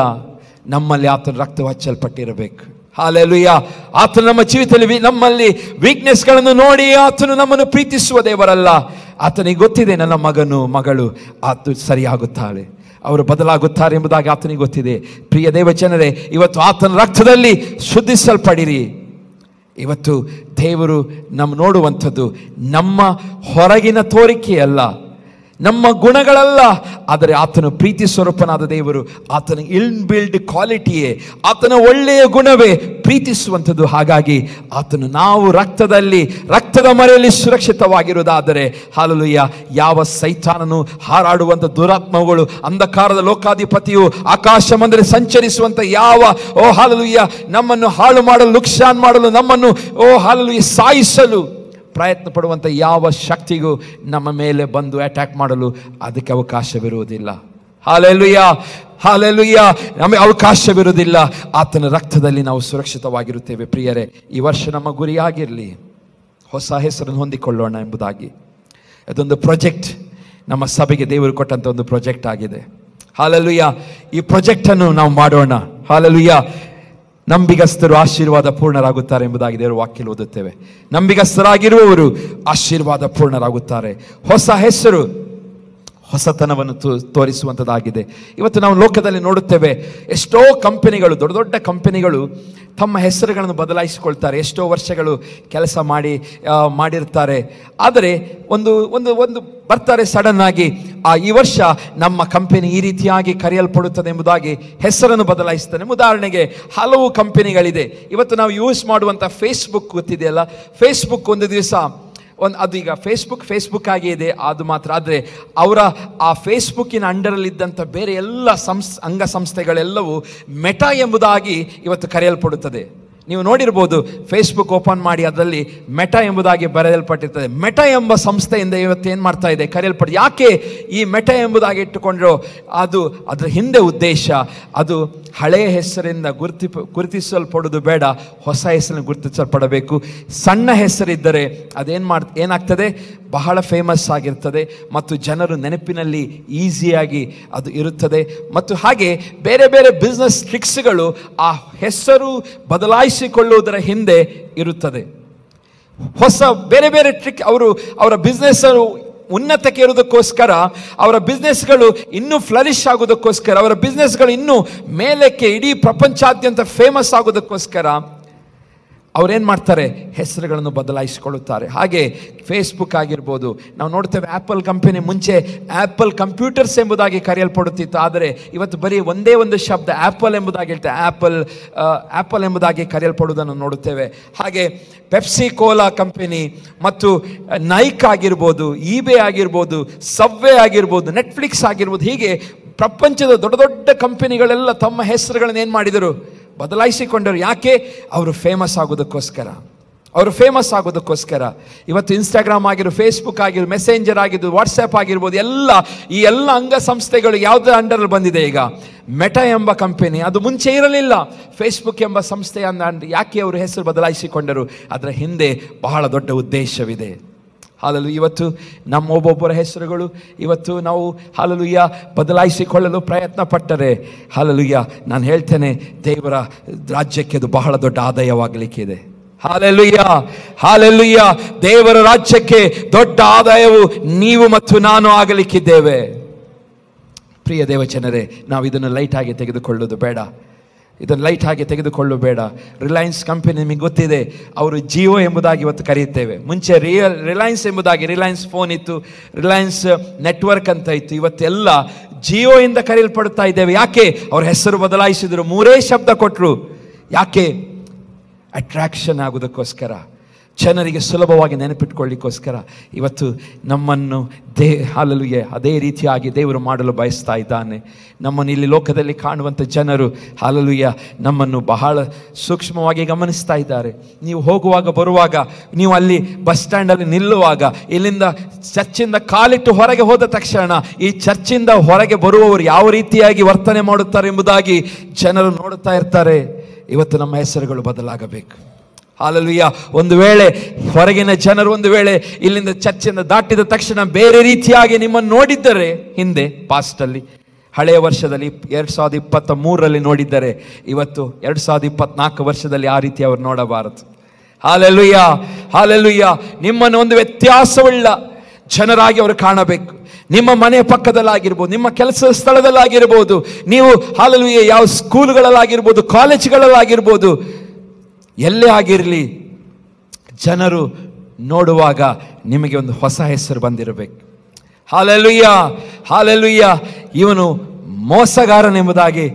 ನಮ್ಮಲ್ಲಿ ಆತನ ರಕ್ತ ಹಚ್ಚಲ್ಪಟ್ಟಿರಬೇಕು. ಹಲ್ಲೆಲೂಯ. ಆತನು ನಮ್ಮ ಜೀವಿತದಲ್ಲಿ ನಮ್ಮಲ್ಲಿ ವೀಕ್ನೆಸ್ಗಳನ್ನು ನೋಡಿ ಆತನು ನಮ್ಮನ್ನು ಪ್ರೀತಿಸುವ ದೇವರಲ್ಲ. ಆತನಿಗೆ ಗೊತ್ತಿದೆ, ನನ್ನ ಮಗನು, ಮಗಳು ಆತ ಸರಿಯಾಗುತ್ತಾಳೆ, ಅವರು ಬದಲಾಗುತ್ತಾರೆ ಎಂಬುದಾಗಿ ಆತನಿಗೆ ಗೊತ್ತಿದೆ. ಪ್ರಿಯ ದೇವಜನರೇ, ಇವತ್ತು ಆತನ ರಕ್ತದಲ್ಲಿ ಶುದ್ಧಿಸಲ್ಪಡಿರಿ. ಇವತ್ತು ದೇವರು ನೋಡುವಂಥದ್ದು ನಮ್ಮ ಹೊರಗಿನ ತೋರಿಕೆಯಲ್ಲ, ನಮ್ಮ ಗುಣಗಳಲ್ಲ, ಆದರೆ ಆತನ ಪ್ರೀತಿ ಸ್ವರೂಪನಾದ ದೇವರು, ಆತನ ಇನ್ಬಿಲ್ಡ್ ಕ್ವಾಲಿಟಿಯೇ, ಆತನ ಒಳ್ಳೆಯ ಗುಣವೇ ಪ್ರೀತಿಸುವಂಥದ್ದು. ಹಾಗಾಗಿ ಆತನು, ನಾವು ರಕ್ತದ ಮರೆಯಲ್ಲಿ ಸುರಕ್ಷಿತವಾಗಿರುವುದಾದರೆ, ಹಲ್ಲೆಲೂಯಾ, ಯಾವ ಸೈತಾನನು ಹಾರಾಡುವಂಥ ದುರಾತ್ಮಗಳು, ಅಂಧಕಾರದ ಲೋಕಾಧಿಪತಿಯು, ಆಕಾಶ ಮಂದಿರ ಸಂಚರಿಸುವಂಥ ಯಾವ ಹಲ್ಲೆಲೂಯಾ ನಮ್ಮನ್ನು ಹಾಳು ಮಾಡಲು, ನುಕ್ಸಾನ್ ಮಾಡಲು, ನಮ್ಮನ್ನು ಹಲ್ಲೆಲೂಯಾ ಸಾಯಿಸಲು ಪ್ರಯತ್ನ ಪಡುವಂಥ ಯಾವ ಶಕ್ತಿಗೂ ನಮ್ಮ ಮೇಲೆ ಬಂದು ಅಟ್ಯಾಕ್ ಮಾಡಲು ಅದಕ್ಕೆ ಅವಕಾಶವಿರುವುದಿಲ್ಲ. ಹಲ್ಲೆಲೂಯಾ, ಹಲ್ಲೆಲೂಯಾ, ನಮಗೆ ಅವಕಾಶವಿರುವುದಿಲ್ಲ. ಆತನ ರಕ್ತದಲ್ಲಿ ನಾವು ಸುರಕ್ಷಿತವಾಗಿರುತ್ತೇವೆ. ಪ್ರಿಯರೇ, ಈ ವರ್ಷ ನಮ್ಮ ಗುರಿಯಾಗಿರಲಿ ಹೊಸ ಹೆಸರನ್ನು ಹೊಂದಿಕೊಳ್ಳೋಣ ಎಂಬುದಾಗಿ. ಅದೊಂದು ಪ್ರಾಜೆಕ್ಟ್, ನಮ್ಮ ಸಭೆಗೆ ದೇವರು ಕೊಟ್ಟಂಥ ಒಂದು ಪ್ರಾಜೆಕ್ಟ್ ಆಗಿದೆ. ಹಲ್ಲೆಲೂಯಾ. ಈ ಪ್ರಾಜೆಕ್ಟನ್ನು ನಾವು ಮಾಡೋಣ. ಹಲ್ಲೆಲೂಯಾ. ನಂಬಿಗಸ್ತರು ಆಶೀರ್ವಾದ ಪೂರ್ಣರಾಗುತ್ತಾರೆ ಎಂಬುದಾಗಿ ದೇವರ ವಾಕ್ಯದಲ್ಲಿ ಓದುತ್ತೇವೆ. ನಂಬಿಗಸ್ತರಾಗಿರುವವರು ಆಶೀರ್ವಾದ ಪೂರ್ಣರಾಗುತ್ತಾರೆ. ಹೊಸ ಹೆಸರು ಹೊಸತನವನ್ನು ತೋರಿಸುವಂಥದ್ದಾಗಿದೆ. ಇವತ್ತು ನಾವು ಲೋಕದಲ್ಲಿ ನೋಡುತ್ತೇವೆ, ಎಷ್ಟೋ ಕಂಪನಿಗಳು, ದೊಡ್ಡ ದೊಡ್ಡ ಕಂಪನಿಗಳು ತಮ್ಮ ಹೆಸರುಗಳನ್ನು ಬದಲಾಯಿಸಿಕೊಳ್ತಾರೆ. ಎಷ್ಟೋ ವರ್ಷಗಳು ಕೆಲಸ ಮಾಡಿರ್ತಾರೆ. ಆದರೆ ಒಂದು ಬರ್ತಾರೆ ಸಡನ್ ಆಗಿ, ಈ ವರ್ಷ ನಮ್ಮ ಕಂಪನಿ ಈ ರೀತಿಯಾಗಿ ಕರೆಯಲ್ಪಡುತ್ತದೆ ಎಂಬುದಾಗಿ ಹೆಸರನ್ನು ಬದಲಾಯಿಸ್ತಾನೆ. ಉದಾಹರಣೆಗೆ, ಹಲವು ಕಂಪನಿಗಳಿದೆ. ಇವತ್ತು ನಾವು ಯೂಸ್ ಮಾಡುವಂಥ ಫೇಸ್ಬುಕ್ ಗೊತ್ತಿದೆಯಲ್ಲ, ಫೇಸ್ಬುಕ್ ಒಂದು ದಿವಸ ಅದು ಈಗ ಫೇಸ್ಬುಕ್ ಆಗಿ ಇದೆ, ಅದು ಮಾತ್ರ. ಆದರೆ ಅವರ ಆ ಫೇಸ್ಬುಕ್ಕಿನ ಅಂಡರಲ್ಲಿದ್ದಂಥ ಬೇರೆ ಎಲ್ಲ ಅಂಗಸಂಸ್ಥೆಗಳೆಲ್ಲವೂ ಮೆಟಾ ಎಂಬುದಾಗಿ ಇವತ್ತು ಕರೆಯಲ್ಪಡುತ್ತದೆ. ನೀವು ನೋಡಿರ್ಬೋದು, ಫೇಸ್ಬುಕ್ ಓಪನ್ ಮಾಡಿ ಅದರಲ್ಲಿ ಮೆಟಾ ಎಂಬುದಾಗಿ ಬರೆಯಲ್ಪಟ್ಟಿರ್ತದೆ. ಮೆಟಾ ಎಂಬ ಸಂಸ್ಥೆಯಿಂದ ಇವತ್ತು ಏನು ಮಾಡ್ತಾ ಇದೆ, ಕರೆಯಲ್ಪಟ್ಟು. ಯಾಕೆ ಈ ಮೆಟಾ ಎಂಬುದಾಗಿ ಇಟ್ಟುಕೊಂಡ್ರು? ಅದರ ಹಿಂದೆ ಉದ್ದೇಶ, ಅದು ಹಳೆಯ ಹೆಸರಿಂದ ಗುರುತಿಸಲ್ಪಡೋದು ಬೇಡ, ಹೊಸ ಹೆಸರಿನ ಗುರುತಿಸಲ್ಪಡಬೇಕು. ಸಣ್ಣ ಹೆಸರಿದ್ದರೆ ಏನಾಗ್ತದೆ, ಬಹಳ ಫೇಮಸ್ ಆಗಿರ್ತದೆ ಮತ್ತು ಜನರು ನೆನಪಿನಲ್ಲಿ ಈಸಿಯಾಗಿ ಅದು ಇರುತ್ತದೆ. ಮತ್ತು ಹಾಗೆ ಬೇರೆ ಬೇರೆ ಬಿಸ್ನೆಸ್ ಟ್ರಿಕ್ಸ್ಗಳು ಆ ಹೆಸರು ಬದಲಾಯಿಸಿಕೊಳ್ಳುವುದರ ಹಿಂದೆ ಇರುತ್ತದೆ. ಹೊಸ ಬೇರೆ ಬೇರೆ ಟ್ರಿಕ್, ಅವರ ಬಿಸ್ನೆಸ್ ಉನ್ನತಕ್ಕೆ ಇರುವುದಕ್ಕೋಸ್ಕರ, ಅವರ ಬಿಸ್ನೆಸ್ಗಳು ಇನ್ನೂ ಫ್ಲರಿಶ್ ಆಗೋದಕ್ಕೋಸ್ಕರ, ಅವರ ಬಿಸ್ನೆಸ್ಗಳು ಇನ್ನೂ ಮೇಲಕ್ಕೆ ಇಡೀ ಪ್ರಪಂಚಾದ್ಯಂತ ಫೇಮಸ್ ಆಗೋದಕ್ಕೋಸ್ಕರ ಅವರೇನು ಮಾಡ್ತಾರೆ, ಹೆಸರುಗಳನ್ನು ಬದಲಾಯಿಸಿಕೊಳ್ಳುತ್ತಾರೆ. ಹಾಗೆ ಫೇಸ್ಬುಕ್ ಆಗಿರ್ಬೋದು, ನಾವು ನೋಡ್ತೇವೆ ಆ್ಯಪಲ್ ಕಂಪನಿ ಮುಂಚೆ ಆ್ಯಪಲ್ ಕಂಪ್ಯೂಟರ್ಸ್ ಎಂಬುದಾಗಿ ಕರೆಯಲ್ಪಡುತ್ತಿತ್ತು. ಆದರೆ ಇವತ್ತು ಬರೀ ಒಂದೇ ಒಂದು ಶಬ್ದ ಆ್ಯಪಲ್ ಎಂಬುದಾಗಿ ಹೇಳ್ತೇವೆ, ಆ್ಯಪಲ್ ಎಂಬುದಾಗಿ ಕರೆಯಲ್ಪಡುವುದನ್ನು ನೋಡುತ್ತೇವೆ. ಹಾಗೆ ಪೆಪ್ಸಿ ಕೋಲಾ ಕಂಪನಿ ಮತ್ತು ನೈಕ್ ಆಗಿರ್ಬೋದು, ಈಬೇ ಆಗಿರ್ಬೋದು, ಸಬ್ವೇ ಆಗಿರ್ಬೋದು, ನೆಟ್ಫ್ಲಿಕ್ಸ್ ಆಗಿರ್ಬೋದು, ಹೀಗೆ ಪ್ರಪಂಚದ ದೊಡ್ಡ ದೊಡ್ಡ ಕಂಪನಿಗಳೆಲ್ಲ ತಮ್ಮ ಹೆಸರುಗಳನ್ನು ಏನು ಮಾಡಿದರು, ಬದಲಾಯಿಸಿಕೊಂಡರು. ಯಾಕೆ? ಅವರು ಫೇಮಸ್ ಆಗೋದಕ್ಕೋಸ್ಕರ. ಅವರು ಫೇಮಸ್ ಆಗೋದಕ್ಕೋಸ್ಕರ. ಇವತ್ತು ಇನ್ಸ್ಟಾಗ್ರಾಮ್ ಆಗಿರ್ಬೋದು, ಫೇಸ್ಬುಕ್ ಆಗಿರ್ಬೋದು, ಮೆಸೆಂಜರ್ ಆಗಿರ್ಬೋದು, ವಾಟ್ಸಪ್ ಆಗಿರ್ಬೋದು, ಈ ಎಲ್ಲ ಅಂಗಸಂಸ್ಥೆಗಳು ಯಾವುದರ ಅಂಡರಲ್ಲಿ ಬಂದಿದೆ ಈಗ? ಮೆಟಾ ಎಂಬ ಕಂಪನಿ. ಅದು ಮುಂಚೆ ಇರಲಿಲ್ಲ. ಫೇಸ್ಬುಕ್ ಎಂಬ ಸಂಸ್ಥೆ ಯಾಕೆ ಅವರು ಹೆಸರು ಬದಲಾಯಿಸಿಕೊಂಡರು? ಅದರ ಹಿಂದೆ ಬಹಳ ದೊಡ್ಡ ಉದ್ದೇಶವಿದೆ. ಹಾಲೆಲೂಯಾ. ಇವತ್ತು ನಮ್ಮ ಒಬ್ಬೊಬ್ಬರ ಹೆಸರುಗಳು ಇವತ್ತು ನಾವು ಹಾಲೆಲೂಯಾ ಬದಲಾಯಿಸಿಕೊಳ್ಳಲು ಪ್ರಯತ್ನ ಪಟ್ಟರೆ, ಹಾಲೆಲೂಯಾ, ನಾನು ಹೇಳ್ತೇನೆ, ದೇವರ ರಾಜ್ಯಕ್ಕೆ ಅದು ಬಹಳ ದೊಡ್ಡ ಆದಾಯವಾಗಲಿಕ್ಕಿದೆ. Hallelujah, hallelujah. ದೇವರ ರಾಜ್ಯಕ್ಕೆ ದೊಡ್ಡ ಆದಾಯವು ನೀವು ಮತ್ತು ನಾನು ಆಗಲಿಕ್ಕಿದ್ದೇವೆ. ಪ್ರಿಯ ದೇವಜನರೇ, ನಾವು ಇದನ್ನು ಲೈಟ್ ಆಗಿ ತೆಗೆದುಕೊಳ್ಳೋದು ಬೇಡ. ಇದನ್ನು ಲೈಟ್ ಆಗಿ ತೆಗೆದುಕೊಳ್ಳಬೇಡ. ರಿಲಯನ್ಸ್ ಕಂಪನಿ ನಿಮಗೆ ಗೊತ್ತಿದೆ, ಅವರು ಜಿಯೋ ಎಂಬುದಾಗಿ ಇವತ್ತು ಕರೆಯುತ್ತೇವೆ. ಮುಂಚೆ ರಿಲಯನ್ಸ್ ಎಂಬುದಾಗಿ ರಿಲಯನ್ಸ್ ಫೋನ್ ಇತ್ತು, ರಿಲಯನ್ಸ್ ನೆಟ್ವರ್ಕ್ ಅಂತ ಇತ್ತು. ಇವತ್ತೆಲ್ಲ ಜಿಯೋ ಇಂದ ಕರೆಯಲ್ಪಡುತ್ತಾ ಇದ್ದೇವೆ. ಯಾಕೆ? ಅವ್ರ ಹೆಸರು ಬದಲಾಯಿಸಿದ್ರು, 3 ಶಬ್ದ ಕೊಟ್ಟರು. ಯಾಕೆ? ಅಟ್ರಾಕ್ಷನ್ ಆಗೋದಕ್ಕೋಸ್ಕರ, ಜನರಿಗೆ ಸುಲಭವಾಗಿ ನೆನಪಿಟ್ಕೊಳ್ಳಿಕ್ಕೋಸ್ಕರ. ಇವತ್ತು ನಮ್ಮನ್ನು ಹಾಲೆಲೂಯಾ ಅದೇ ರೀತಿಯಾಗಿ ದೇವರು ಮಾಡಲು ಬಯಸ್ತಾ ಇದ್ದಾನೆ. ನಮ್ಮನ್ನು ಇಲ್ಲಿ ಲೋಕದಲ್ಲಿ ಕಾಣುವಂಥ ಜನರು ಹಾಲೆಲೂಯಾ ನಮ್ಮನ್ನು ಬಹಳ ಸೂಕ್ಷ್ಮವಾಗಿ ಗಮನಿಸ್ತಾ ಇದ್ದಾರೆ. ನೀವು ಹೋಗುವಾಗ ಬರುವಾಗ, ನೀವು ಅಲ್ಲಿ ಬಸ್ ಸ್ಟ್ಯಾಂಡಲ್ಲಿ ನಿಲ್ಲುವಾಗ, ಇಲ್ಲಿಂದ ಚರ್ಚಿಂದ ಕಾಲಿಟ್ಟು ಹೊರಗೆ ಹೋದ ತಕ್ಷಣ ಈ ಚರ್ಚಿಂದ ಹೊರಗೆ ಬರುವವರು ಯಾವ ರೀತಿಯಾಗಿ ವರ್ತನೆ ಮಾಡುತ್ತಾರೆ ಎಂಬುದಾಗಿ ಜನರು ನೋಡುತ್ತಾ ಇರ್ತಾರೆ. ಇವತ್ತು ನಮ್ಮ ಹೆಸರುಗಳು ಬದಲಾಗಬೇಕು. ಹಾಲೆಲೂಯಾ. ಒಂದು ವೇಳೆ ಹೊರಗಿನ ಜನರು ಒಂದು ವೇಳೆ ಇಲ್ಲಿಂದ ಚರ್ಚಿಂದ ದಾಟಿದ ತಕ್ಷಣ ಬೇರೆ ರೀತಿಯಾಗಿ ನಿಮ್ಮನ್ನು ನೋಡಿದ್ದರೆ, ಹಿಂದೆ ಪಾಸ್ಟಲ್ಲಿ ಹಳೆಯ ವರ್ಷದಲ್ಲಿ 2023ರಲ್ಲಿ ನೋಡಿದ್ದರೆ, ಇವತ್ತು 2024 ವರ್ಷದಲ್ಲಿ ಆ ರೀತಿ ಅವರು ನೋಡಬಾರದು. Hallelujah, hallelujah. ನಿಮ್ಮನ್ನು ಒಂದು ವ್ಯತ್ಯಾಸವುಳ್ಳ ಜನರಾಗಿ ಅವರು ಕಾಣಬೇಕು. ನಿಮ್ಮ ಮನೆಯ ಪಕ್ಕದಲ್ಲಾಗಿರ್ಬೋದು, ನಿಮ್ಮ ಕೆಲಸದ ಸ್ಥಳದಲ್ಲಾಗಿರ್ಬೋದು, ನೀವು ಹಾಲೆಲೂಯಾ ಯಾವ ಸ್ಕೂಲ್ಗಳಲ್ಲಾಗಿರ್ಬೋದು, ಕಾಲೇಜ್ಗಳಲ್ಲಾಗಿರ್ಬೋದು, ಎಲ್ಲೇ ಆಗಿರಲಿ, ಜನರು ನೋಡುವಾಗ ನಿಮಗೆ ಒಂದು ಹೊಸ ಹೆಸರು ಬಂದಿರಬೇಕು. Hallelujah, hallelujah. ಇವನು ಮೋಸಗಾರನೆಂಬುದಾಗಿ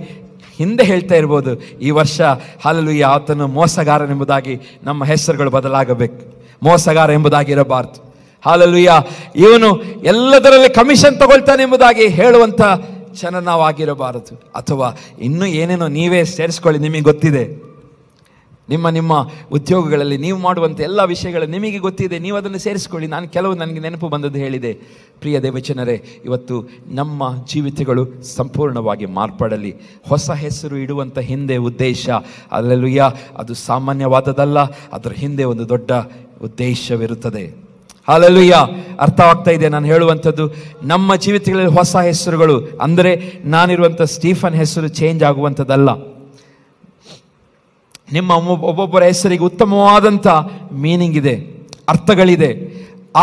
ಹಿಂದೆ ಹೇಳ್ತಾ ಇರ್ಬೋದು. ಈ ವರ್ಷ ಹಾಲೆಲೂಯಾ ಆತನು ಮೋಸಗಾರನೆಂಬುದಾಗಿ ನಮ್ಮ ಹೆಸರುಗಳು ಬದಲಾಗಬೇಕು. ಮೋಸಗಾರ ಎಂಬುದಾಗಿ ಇರಬಾರ್ದು. ಹಾಲೆಲೂಯಾ. ಇವನು ಎಲ್ಲದರಲ್ಲಿ ಕಮಿಷನ್ ತಗೊಳ್ತಾನೆ ಎಂಬುದಾಗಿ ಹೇಳುವಂಥ ಜನ ನಾವು ಆಗಿರಬಾರದು. ಅಥವಾ ಇನ್ನೂ ಏನೇನೋ ನೀವೇ ಸೇರಿಸ್ಕೊಳ್ಳಿ, ನಿಮಗೆ ಗೊತ್ತಿದೆ. ನಿಮ್ಮ ಉದ್ಯೋಗಗಳಲ್ಲಿ ನೀವು ಮಾಡುವಂಥ ಎಲ್ಲ ವಿಷಯಗಳು ನಿಮಗೆ ಗೊತ್ತಿದೆ, ನೀವು ಅದನ್ನು ಸೇರಿಸ್ಕೊಳ್ಳಿ. ನಾನು ನನಗೆ ನೆನಪು ಬಂದದ್ದು ಹೇಳಿದೆ. ಪ್ರಿಯ ದೇವಜನರೇ, ಇವತ್ತು ನಮ್ಮ ಜೀವಿತಗಳು ಸಂಪೂರ್ಣವಾಗಿ ಮಾರ್ಪಡಲಿ. ಹೊಸ ಹೆಸರು ಇಡುವಂಥ ಹಿಂದೆ ಉದ್ದೇಶ ಅಲ್ಲೆಲೂಯಾ, ಅದು ಸಾಮಾನ್ಯವಾದದಲ್ಲ. ಅದರ ಹಿಂದೆ ಒಂದು ದೊಡ್ಡ ಉದ್ದೇಶವಿರುತ್ತದೆ. ಹಾಲೆಲೂಯಾ. ಅರ್ಥವಾಗ್ತಾ ಇದೆ ನಾನು ಹೇಳುವಂಥದ್ದು? ನಮ್ಮ ಜೀವಿತಗಳಲ್ಲಿ ಹೊಸ ಹೆಸರುಗಳು ಅಂದರೆ ನಾನಿರುವಂಥ ಸ್ಟೀಫನ್ ಹೆಸರು ಚೇಂಜ್ ಆಗುವಂಥದ್ದಲ್ಲ. ನಿಮ್ಮ ಒಬ್ಬೊಬ್ಬರ ಹೆಸರಿಗೆ ಉತ್ತಮವಾದಂಥ ಮೀನಿಂಗ್ ಇದೆ, ಅರ್ಥಗಳಿದೆ. ಆ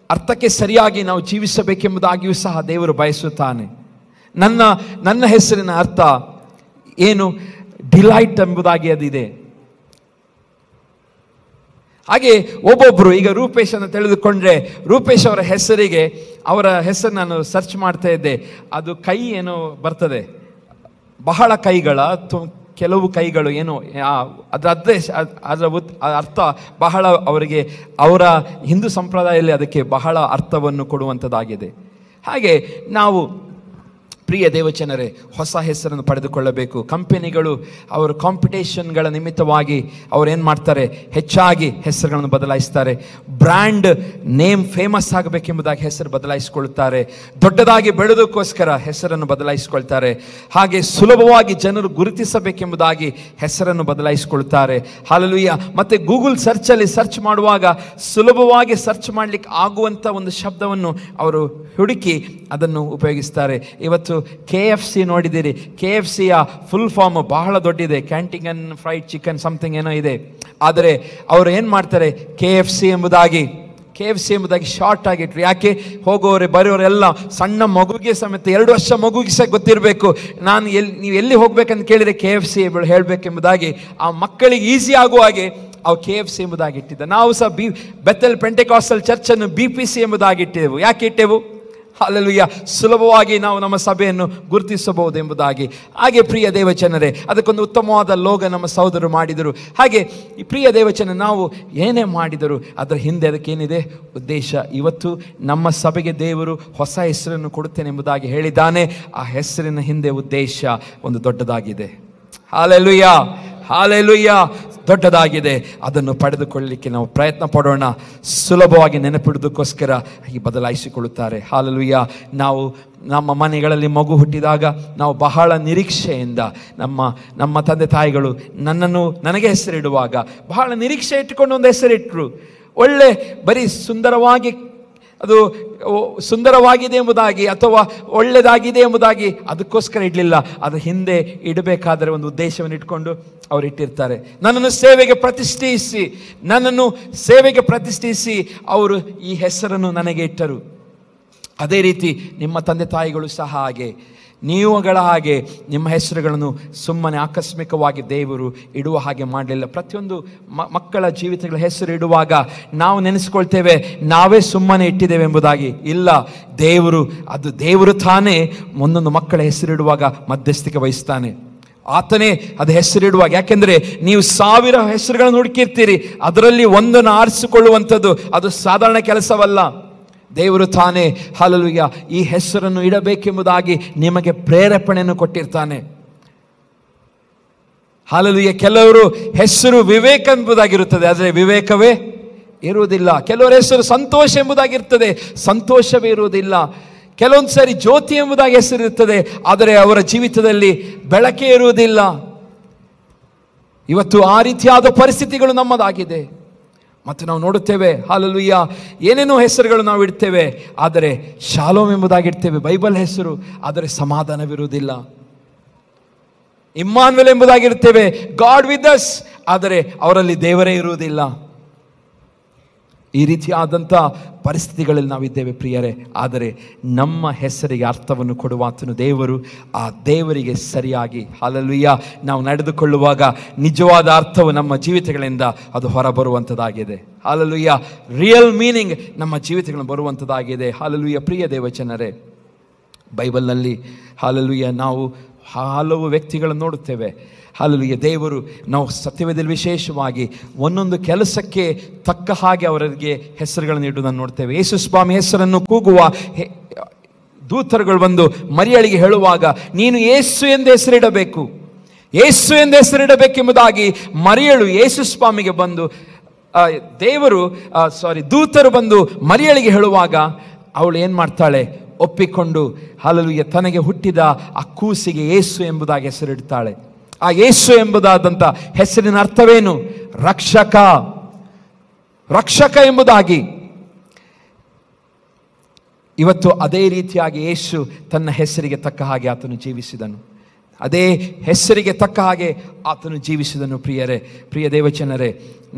ಅರ್ಥಕ್ಕೆ ಸರಿಯಾಗಿ ನಾವು ಜೀವಿಸಬೇಕೆಂಬುದಾಗಿಯೂ ಸಹ ದೇವರು ಬಯಸುತ್ತಾನೆ. ನನ್ನ ಹೆಸರಿನ ಅರ್ಥ ಏನು? ಡಿಲೈಟ್ ಎಂಬುದಾಗಿ ಅದಿದೆ. ಹಾಗೆ ಒಬ್ಬೊಬ್ಬರು, ಈಗ ರೂಪೇಶ್ ಅಂತ ತಿಳಿದುಕೊಂಡ್ರೆ, ರೂಪೇಶ್ ಅವರ ಹೆಸರಿಗೆ, ಅವರ ಹೆಸರು ನಾನು ಸರ್ಚ್ ಮಾಡ್ತಾ ಇದ್ದೆ, ಅದು ಕೈ ಏನೋ ಬರ್ತದೆ, ಬಹಳ ಕೈಗಳ, ಕೆಲವು ಕೈಗಳು ಏನೋ, ಅದರ ಅರ್ಥ ಬಹಳ ಅವರಿಗೆ, ಅವರ ಹಿಂದೂ ಸಂಪ್ರದಾಯದಲ್ಲಿ ಅದಕ್ಕೆ ಬಹಳ ಅರ್ಥವನ್ನು ಕೊಡುವಂಥದ್ದಾಗಿದೆ. ಹಾಗೆ ನಾವು ಪ್ರಿಯ ದೇವಜನರೇ ಹೊಸ ಹೆಸರನ್ನು ಪಡೆದುಕೊಳ್ಳಬೇಕು. ಕಂಪನಿಗಳು ಅವರ ಕಾಂಪಿಟೇಷನ್ಗಳ ನಿಮಿತ್ತವಾಗಿ ಅವರೇನು ಮಾಡ್ತಾರೆ, ಹೆಚ್ಚಾಗಿ ಹೆಸರುಗಳನ್ನು ಬದಲಾಯಿಸ್ತಾರೆ. ಬ್ರ್ಯಾಂಡ್ ನೇಮ್ ಫೇಮಸ್ ಆಗಬೇಕೆಂಬುದಾಗಿ ಹೆಸರು ಬದಲಾಯಿಸಿಕೊಳ್ಳುತ್ತಾರೆ. ದೊಡ್ಡದಾಗಿ ಬೆಳೆದಕ್ಕೋಸ್ಕರ ಹೆಸರನ್ನು ಬದಲಾಯಿಸಿಕೊಳ್ತಾರೆ. ಹಾಗೆ ಸುಲಭವಾಗಿ ಜನರು ಗುರುತಿಸಬೇಕೆಂಬುದಾಗಿ ಹೆಸರನ್ನು ಬದಲಾಯಿಸಿಕೊಳ್ಳುತ್ತಾರೆ. ಹಾಲೆಲೂಯಾ. ಮತ್ತು ಗೂಗಲ್ ಸರ್ಚಲ್ಲಿ ಸರ್ಚ್ ಮಾಡುವಾಗ ಸುಲಭವಾಗಿ ಸರ್ಚ್ ಮಾಡಲಿಕ್ಕೆ ಆಗುವಂಥ ಒಂದು ಶಬ್ದವನ್ನು ಅವರು ಹುಡುಕಿ ಅದನ್ನು ಉಪಯೋಗಿಸ್ತಾರೆ. ಇವತ್ತು KFC ನೋಡಿದ್ದೀರಿ, KFCಯ ಫುಲ್ ಫಾರ್ಮ್ ಬಹಳ ದೊಡ್ಡಿದೆ, ಕ್ಯಾಂಟಿಂಗನ್ ಫ್ರೈಡ್ ಚಿಕನ್ ಸಮಥಿಂಗ್ ಏನೋ ಇದೆ. ಆದರೆ ಅವರು ಏನು ಮಾಡ್ತಾರೆ, KFC ಎಂಬುದಾಗಿ ಶಾರ್ಟ್ ಆಗಿಟ್ರು. ಯಾಕೆ? ಹೋಗೋರೆ ಬರೋರೆಲ್ಲ ಸಣ್ಣ ಮಗುವಿಗೆ ಸಮೇತ 2 ವರ್ಷ ಮಗುವಿಗೆ ಸಹ ಗೊತ್ತಿರಬೇಕು, ನೀವು ಎಲ್ಲಿ ಹೋಗ್ಬೇಕಂತ ಕೇಳಿದರೆ KFC ಹೇಳಬೇಕೆಂಬುದಾಗಿ ಆ ಮಕ್ಕಳಿಗೆ ಈಸಿ ಆಗುವ ಹಾಗೆ ಅವು KFC ಎಂಬುದಾಗಿ ಇಟ್ಟಿದ್ದ. ನಾವು ಸಹ ಬೆಥೆಲ್ ಪೆಂಟೆಕಾಸ್ಟಲ್ ಚರ್ಚನ್ನು BPC ಎಂಬುದಾಗಿ ಇಟ್ಟೆವು. ಯಾಕೆ ಇಟ್ಟೆವು? ಹಾಲೆಲೂಯಾ, ಸುಲಭವಾಗಿ ನಾವು ನಮ್ಮ ಸಭೆಯನ್ನು ಗುರುತಿಸಬಹುದು ಎಂಬುದಾಗಿ. ಹಾಗೆ ಪ್ರಿಯ ದೇವಜನರೇ, ಅದಕ್ಕೊಂದು ಉತ್ತಮವಾದ ಲೋಗ ನಮ್ಮ ಸಹೋದರರು ಮಾಡಿದರು. ಹಾಗೆ ಈ ಪ್ರಿಯ ದೇವಜನ ನಾವು ಏನೇ ಮಾಡಿದರು ಅದರ ಹಿಂದೆ ಅದಕ್ಕೇನಿದೆ ಉದ್ದೇಶ. ಇವತ್ತು ನಮ್ಮ ಸಭೆಗೆ ದೇವರು ಹೊಸ ಹೆಸರನ್ನು ಕೊಡುತ್ತೇನೆ ಎಂಬುದಾಗಿ ಹೇಳಿದ್ದಾನೆ. ಆ ಹೆಸರಿನ ಹಿಂದೆ ಉದ್ದೇಶ ಒಂದು ದೊಡ್ಡದಾಗಿದೆ. Hallelujah, hallelujah. ದೊಡ್ಡದಾಗಿದೆ. ಅದನ್ನು ಪಡೆದುಕೊಳ್ಳಲಿಕ್ಕೆ ನಾವು ಪ್ರಯತ್ನ ಪಡೋಣ. ಸುಲಭವಾಗಿ ನೆನಪಿಡುವುದಕ್ಕೋಸ್ಕರ ಈ ಬದಲಾಯಿಸಿಕೊಳ್ಳುತ್ತಾರೆ. ಹಾಲೆಲೂಯಾ. ನಾವು ನಮ್ಮ ಮನೆಗಳಲ್ಲಿ ಮಗು ಹುಟ್ಟಿದಾಗ ನಾವು ಬಹಳ ನಿರೀಕ್ಷೆಯಿಂದ ನಮ್ಮ ತಂದೆ ತಾಯಿಗಳು ನನಗೆ ಹೆಸರಿಡುವಾಗ ಬಹಳ ನಿರೀಕ್ಷೆ ಇಟ್ಟುಕೊಂಡು ಒಂದು ಹೆಸರಿಟ್ಟರು. ಒಳ್ಳೆ ಬರೀ ಸುಂದರವಾಗಿ ಅದು ಸುಂದರವಾಗಿದೆ ಎಂಬುದಾಗಿ ಅಥವಾ ಒಳ್ಳೆಯದಾಗಿದೆ ಎಂಬುದಾಗಿ ಅದಕ್ಕೋಸ್ಕರ ಇಡಲಿಲ್ಲ. ಅದರ ಹಿಂದೆ ಇಡಬೇಕಾದರೆ ಒಂದು ಉದ್ದೇಶವನ್ನು ಇಟ್ಕೊಂಡು ಅವರು ಇಟ್ಟಿರ್ತಾರೆ. ನನ್ನನ್ನು ಸೇವೆಗೆ ಪ್ರತಿಷ್ಠಿಸಿ ಅವರು ಈ ಹೆಸರನ್ನು ನನಗೆ ಇಟ್ಟರು. ಅದೇ ರೀತಿ ನಿಮ್ಮ ತಂದೆ ತಾಯಿಗಳು ಸಹ ಹಾಗೆ, ನೀವುಗಳ ಹಾಗೆ ನಿಮ್ಮ ಹೆಸರುಗಳನ್ನು ಸುಮ್ಮನೆ ಆಕಸ್ಮಿಕವಾಗಿ ದೇವರು ಇಡುವ ಹಾಗೆ ಮಾಡಲಿಲ್ಲ. ಪ್ರತಿಯೊಂದು ಮಕ್ಕಳ ಜೀವಿತಗಳ ಹೆಸರು ಇಡುವಾಗ ನಾವು ನೆನೆಸ್ಕೊಳ್ತೇವೆ ನಾವೇ ಸುಮ್ಮನೆ ಇಟ್ಟಿದ್ದೇವೆ ಎಂಬುದಾಗಿ. ಇಲ್ಲ, ದೇವರು ತಾನೇ ಒಂದೊಂದು ಮಕ್ಕಳ ಹೆಸರಿಡುವಾಗ ಮಧ್ಯಸ್ಥಿಕೆ ವಹಿಸ್ತಾನೆ. ಆತನೇ ಅದು ಹೆಸರಿಡುವಾಗ. ಯಾಕೆಂದರೆ ನೀವು 1000 ಹೆಸರುಗಳನ್ನು ಹುಡುಕಿರ್ತೀರಿ, ಅದರಲ್ಲಿ ಒಂದನ್ನು ಆರಿಸಿಕೊಳ್ಳುವಂಥದ್ದು ಅದು ಸಾಧಾರಣ ಕೆಲಸವಲ್ಲ. ದೇವರು ತಾನೇ ಹಲ್ಲೆಲೂಯಾ ಈ ಹೆಸರನ್ನು ಇಡಬೇಕೆಂಬುದಾಗಿ ನಿಮಗೆ ಪ್ರೇರೇಪಣೆಯನ್ನು ಕೊಟ್ಟಿರ್ತಾನೆ. ಹಲ್ಲೆಲೂಯಾ. ಕೆಲವರು ಹೆಸರು ವಿವೇಕ ಎಂಬುದಾಗಿರುತ್ತದೆ, ಆದರೆ ವಿವೇಕವೇ ಇರುವುದಿಲ್ಲ. ಕೆಲವರ ಹೆಸರು ಸಂತೋಷ ಎಂಬುದಾಗಿರ್ತದೆ, ಸಂತೋಷವೇ ಇರುವುದಿಲ್ಲ. ಕೆಲವೊಂದು ಸಾರಿ ಜ್ಯೋತಿ ಎಂಬುದಾಗಿ ಹೆಸರಿರುತ್ತದೆ, ಆದರೆ ಅವರ ಜೀವಿತದಲ್ಲಿ ಬೆಳಕೇ ಇರುವುದಿಲ್ಲ. ಇವತ್ತು ಆ ರೀತಿಯಾದ ಪರಿಸ್ಥಿತಿಗಳು ನಮ್ಮದಾಗಿದೆ. ಮತ್ತು ನಾವು ನೋಡುತ್ತೇವೆ ಹಲ್ಲೆಲೂಯಾ ಏನೇನೋ ಹೆಸರುಗಳು ನಾವು ಇಡ್ತೇವೆ, ಆದರೆ ಶಾಲೋಮ್ ಎಂಬುದಾಗಿರ್ತೇವೆ ಬೈಬಲ್ ಹೆಸರು, ಆದರೆ ಸಮಾಧಾನವಿರುವುದಿಲ್ಲ. ಇಮ್ಮಾನುವೇಲ್ ಎಂಬುದಾಗಿರ್ತೇವೆ ಗಾಡ್ ವಿತ್ ಅಸ್, ಆದರೆ ಅವರಲ್ಲಿ ದೇವರೇ ಇರುವುದಿಲ್ಲ. ಈ ರೀತಿಯಾದಂಥ ಪರಿಸ್ಥಿತಿಗಳಲ್ಲಿ ನಾವಿದ್ದೇವೆ ಪ್ರಿಯರೇ. ಆದರೆ ನಮ್ಮ ಹೆಸರಿಗೆ ಅರ್ಥವನ್ನು ಕೊಡುವಾತನು ದೇವರು. ಆ ದೇವರಿಗೆ ಸರಿಯಾಗಿ ಹಲ್ಲೆಲೂಯಾ ನಾವು ನಡೆದುಕೊಳ್ಳುವಾಗ ನಿಜವಾದ ಅರ್ಥವು ನಮ್ಮ ಜೀವಿತಗಳಿಂದ ಅದು ಹೊರಬರುವಂಥದ್ದಾಗಿದೆ. ಹಲ್ಲೆಲೂಯಾ ರಿಯಲ್ ಮೀನಿಂಗ್ ನಮ್ಮ ಜೀವಿತಗಳನ್ನು ಬರುವಂಥದ್ದಾಗಿದೆ. ಹಲ್ಲೆಲೂಯಾ ಪ್ರಿಯ ದೇವಜನರೇ, ಬೈಬಲ್ನಲ್ಲಿ ಹಲ್ಲೆಲೂಯಾ ನಾವು ಹಲವು ವ್ಯಕ್ತಿಗಳನ್ನು ನೋಡುತ್ತೇವೆ. ಹಲ್ಲೆಲೂಯಾ ದೇವರು ನಾವು ಸತ್ಯವೇದದಲ್ಲಿ ವಿಶೇಷವಾಗಿ ಒಂದೊಂದು ಕೆಲಸಕ್ಕೆ ತಕ್ಕ ಹಾಗೆ ಅವರಿಗೆ ಹೆಸರುಗಳನ್ನು ಇಡುವುದನ್ನು ನೋಡ್ತೇವೆ. ಯೇಸು ಸ್ವಾಮಿ ಹೆಸರನ್ನು ಕೂಗುವ ದೂತರುಗಳು ಬಂದು ಮರಿಯಳಿಗೆ ಹೇಳುವಾಗ ನೀನು ಯೇಸು ಎಂದು ಹೆಸರಿಡಬೇಕು, ಯೇಸು ಎಂದು ಹೆಸರಿಡಬೇಕೆಂಬುದಾಗಿ ಮರಿಯಳು ಯೇಸು ಸ್ವಾಮಿಗೆ ಬಂದು ದೂತರು ಬಂದು ಮರಿಯಳಿಗೆ ಹೇಳುವಾಗ ಅವಳು ಏನು ಮಾಡ್ತಾಳೆ? ಒಪ್ಪಿಕೊಂಡು ಹಲ್ಲೆಲೂಯಾ ತನಗೆ ಹುಟ್ಟಿದ ಆ ಕೂಸಿಗೆ ಯೇಸು ಎಂಬುದಾಗಿ ಹೆಸರಿಡ್ತಾಳೆ. ಆ ಯೇಸು ಎಂಬುದಾದಂಥ ಹೆಸರಿನ ಅರ್ಥವೇನು? ರಕ್ಷಕ ಎಂಬುದಾಗಿ. ಇವತ್ತು ಅದೇ ರೀತಿಯಾಗಿ ಯೇಸು ತನ್ನ ಹೆಸರಿಗೆ ತಕ್ಕ ಹಾಗೆ ಆತನು ಜೀವಿಸಿದನು. ಅದೇ ಹೆಸರಿಗೆ ತಕ್ಕ ಹಾಗೆ ಆತನು ಜೀವಿಸಿದನು. ಪ್ರಿಯ ದೇವಜನರೇ,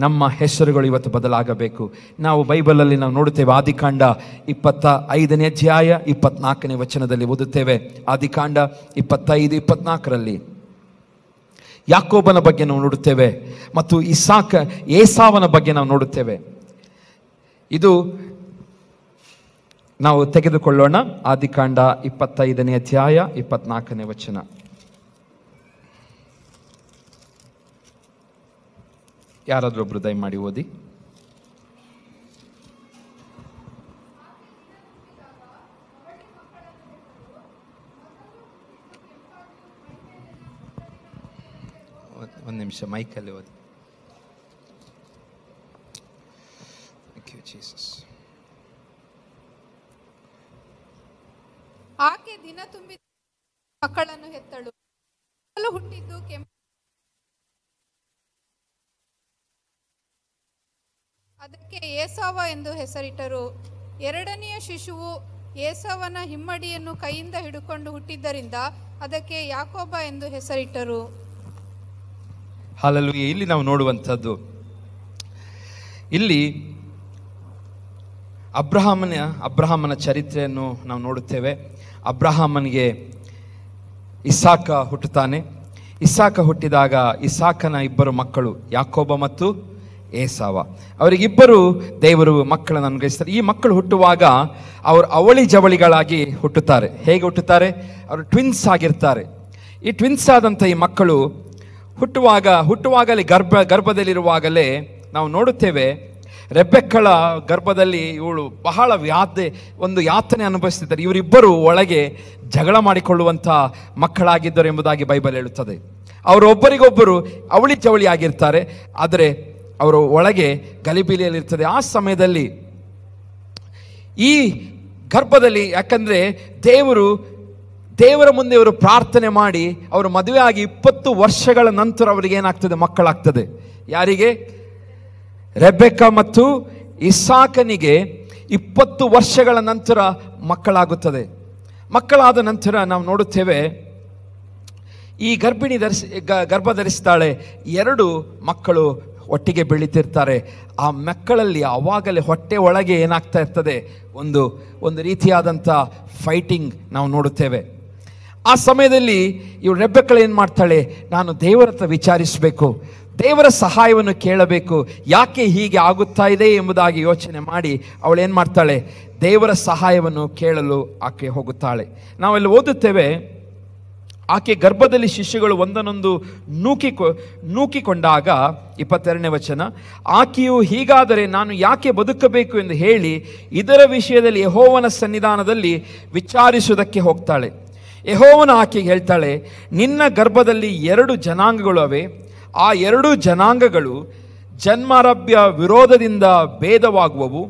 ನಮ್ಮ ಹೆಸರುಗಳು ಇವತ್ತು ಬದಲಾಗಬೇಕು. ನಾವು ಬೈಬಲಲ್ಲಿ ನಾವು ನೋಡುತ್ತೇವೆ, ಆದಿಕಾಂಡ 25ನೇ ಅಧ್ಯಾಯ 24ನೇ ವಚನದಲ್ಲಿ ಓದುತ್ತೇವೆ. ಆದಿಕಾಂಡ 25-24ರಲ್ಲಿ ಯಾಕೋಬನ ಬಗ್ಗೆ ನಾವು ನೋಡುತ್ತೇವೆ ಮತ್ತು ಏಸಾವನ ಬಗ್ಗೆ ನಾವು ನೋಡುತ್ತೇವೆ. ಇದು ನಾವು ತೆಗೆದುಕೊಳ್ಳೋಣ. ಆದಿಕಾಂಡ 25ನೇ ಅಧ್ಯಾಯ 24ನೇ ವಚನ. ಯಾರಾದರೂ ಒಬ್ರು ದಯಮಾಡಿ ಓದಿ. ಒಂದು ನಿಮಿಷ ಮೈಕಲ್ಲಿ ಓದಿ. ಆಕೆ ದಿನ ತುಂಬಿದ ಮಕ್ಕಳನ್ನು ಹೆತ್ತಳು. ಹುಟ್ಟಿದ್ದು ಅದಕ್ಕೆ ಏಸಾವ ಎಂದು ಹೆಸರಿಟ್ಟರು. ಎರಡನೆಯ ಶಿಶುವು ಏಸಾವನ ಹಿಮ್ಮಡಿಯನ್ನು ಕೈಯಿಂದ ಹಿಡುಕೊಂಡು ಹುಟ್ಟಿದ್ದರಿಂದ ಅದಕ್ಕೆ ಯಾಕೋಬ ಎಂದು ಹೆಸರಿಟ್ಟರು. ಹಲ್ಲೆಲೂಯಾ. ಇಲ್ಲಿ ನಾವು ನೋಡುವಂಥದ್ದು, ಇಲ್ಲಿ ಅಬ್ರಹಾಮನ ಚರಿತ್ರೆಯನ್ನು ನಾವು ನೋಡುತ್ತೇವೆ. ಅಬ್ರಹಾಮನಿಗೆ ಇಸಾಕ ಹುಟ್ಟುತ್ತಾನೆ. ಇಸಾಕ ಹುಟ್ಟಿದಾಗ ಇಸಾಕನ 2 ಮಕ್ಕಳು ಯಾಕೋಬ ಮತ್ತು ಏಸಾವ. ಅವರಿಗಿಬ್ಬರು ದೇವರು ಮಕ್ಕಳನ್ನು ಅನುಗ್ರಹಿಸ್ತಾರೆ. ಈ ಮಕ್ಕಳು ಹುಟ್ಟುವಾಗ ಅವರು ಅವಳಿ ಜವಳಿಗಳಾಗಿ ಹುಟ್ಟುತ್ತಾರೆ. ಹೇಗೆ ಹುಟ್ಟುತ್ತಾರೆ? ಅವರು ಟ್ವಿನ್ಸ್ ಆಗಿರ್ತಾರೆ. ಈ ಟ್ವಿನ್ಸ್ ಆದಂಥ ಈ ಮಕ್ಕಳು ಹುಟ್ಟುವಾಗಲೇ ಗರ್ಭದಲ್ಲಿರುವಾಗಲೇ ನಾವು ನೋಡುತ್ತೇವೆ, ರೆಬೆಕ್ಕಳ ಗರ್ಭದಲ್ಲಿ ಇವಳು ಬಹಳ ಒಂದು ಯಾತನೆ ಅನುಭವಿಸ್ತಿದ್ದಾರೆ. ಇವರಿಬ್ಬರು ಒಳಗೆ ಜಗಳ ಮಾಡಿಕೊಳ್ಳುವಂಥ ಮಕ್ಕಳಾಗಿದ್ದರು ಎಂಬುದಾಗಿ ಬೈಬಲ್ ಹೇಳುತ್ತದೆ. ಅವರು ಒಬ್ಬರಿಗೊಬ್ಬರು ಅವಳಿ ಜವಳಿ ಆಗಿರ್ತಾರೆ, ಆದರೆ ಅವರು ಒಳಗೆ ಗಲಿಬಿಲಿಯಲ್ಲಿರ್ತದೆ. ಆ ಸಮಯದಲ್ಲಿ ಈ ಗರ್ಭದಲ್ಲಿ, ಯಾಕಂದರೆ ದೇವರ ಮುಂದೆ ಅವರು ಪ್ರಾರ್ಥನೆ ಮಾಡಿ ಅವರು ಮದುವೆ ಆಗಿ 20 ವರ್ಷಗಳ ನಂತರ ಅವರಿಗೆ ಏನಾಗ್ತದೆ? ಮಕ್ಕಳಾಗ್ತದೆ. ಯಾರಿಗೆ? ರೆಬೆಕ್ಕ ಮತ್ತು ಇಸಾಕನಿಗೆ 20 ವರ್ಷಗಳ ನಂತರ ಮಕ್ಕಳಾಗುತ್ತದೆ. ಮಕ್ಕಳಾದ ನಂತರ ನಾವು ನೋಡುತ್ತೇವೆ, ಈ ಗರ್ಭ ಧರಿಸ್ತಾಳೆ. 2 ಮಕ್ಕಳು ಒಟ್ಟಿಗೆ ಬೆಳೀತಿರ್ತಾರೆ. ಆ ಮಕ್ಕಳಲ್ಲಿ ಆವಾಗಲೇ ಹೊಟ್ಟೆ ಒಳಗೆ ಏನಾಗ್ತಾ ಇರ್ತದೆ? ಒಂದು ರೀತಿಯಾದಂಥ ಫೈಟಿಂಗ್ ನಾವು ನೋಡುತ್ತೇವೆ. ಆ ಸಮಯದಲ್ಲಿ ಇವಳು ರೆಬೆಕ್ಕಳು ಏನು ಮಾಡ್ತಾಳೆ? ನಾನು ದೇವರ ಹತ್ರ ವಿಚಾರಿಸಬೇಕು, ದೇವರ ಸಹಾಯವನ್ನು ಕೇಳಬೇಕು, ಯಾಕೆ ಹೀಗೆ ಆಗುತ್ತಾ ಇದೆ ಎಂಬುದಾಗಿ ಯೋಚನೆ ಮಾಡಿ ಅವಳು ಏನು ಮಾಡ್ತಾಳೆ? ದೇವರ ಸಹಾಯವನ್ನು ಕೇಳಲು ಆಕೆ ಹೋಗುತ್ತಾಳೆ. ನಾವೆಲ್ಲ ಓದುತ್ತೇವೆ, ಆಕೆ ಗರ್ಭದಲ್ಲಿ ಶಿಶುಗಳು ಒಂದನ್ನೊಂದು ನೂಕಿಕೊಂಡಾಗ 22ನೇ ವಚನ, ಆಕೆಯು ಹೀಗಾದರೆ ನಾನು ಯಾಕೆ ಬದುಕಬೇಕು ಎಂದು ಹೇಳಿ ಇದರ ವಿಷಯದಲ್ಲಿ ಯೆಹೋವನ ಸನ್ನಿಧಾನದಲ್ಲಿ ವಿಚಾರಿಸುವುದಕ್ಕೆ ಹೋಗ್ತಾಳೆ. ಯೆಹೋವನ ಆಕೆಗೆ ಹೇಳ್ತಾಳೆ, ನಿನ್ನ ಗರ್ಭದಲ್ಲಿ 2 ಜನಾಂಗಗಳು ಅವೆ. ಆ 2 ಜನಾಂಗಗಳು ಜನ್ಮಾರಭ್ಯ ವಿರೋಧದಿಂದ ಭೇದವಾಗುವವು.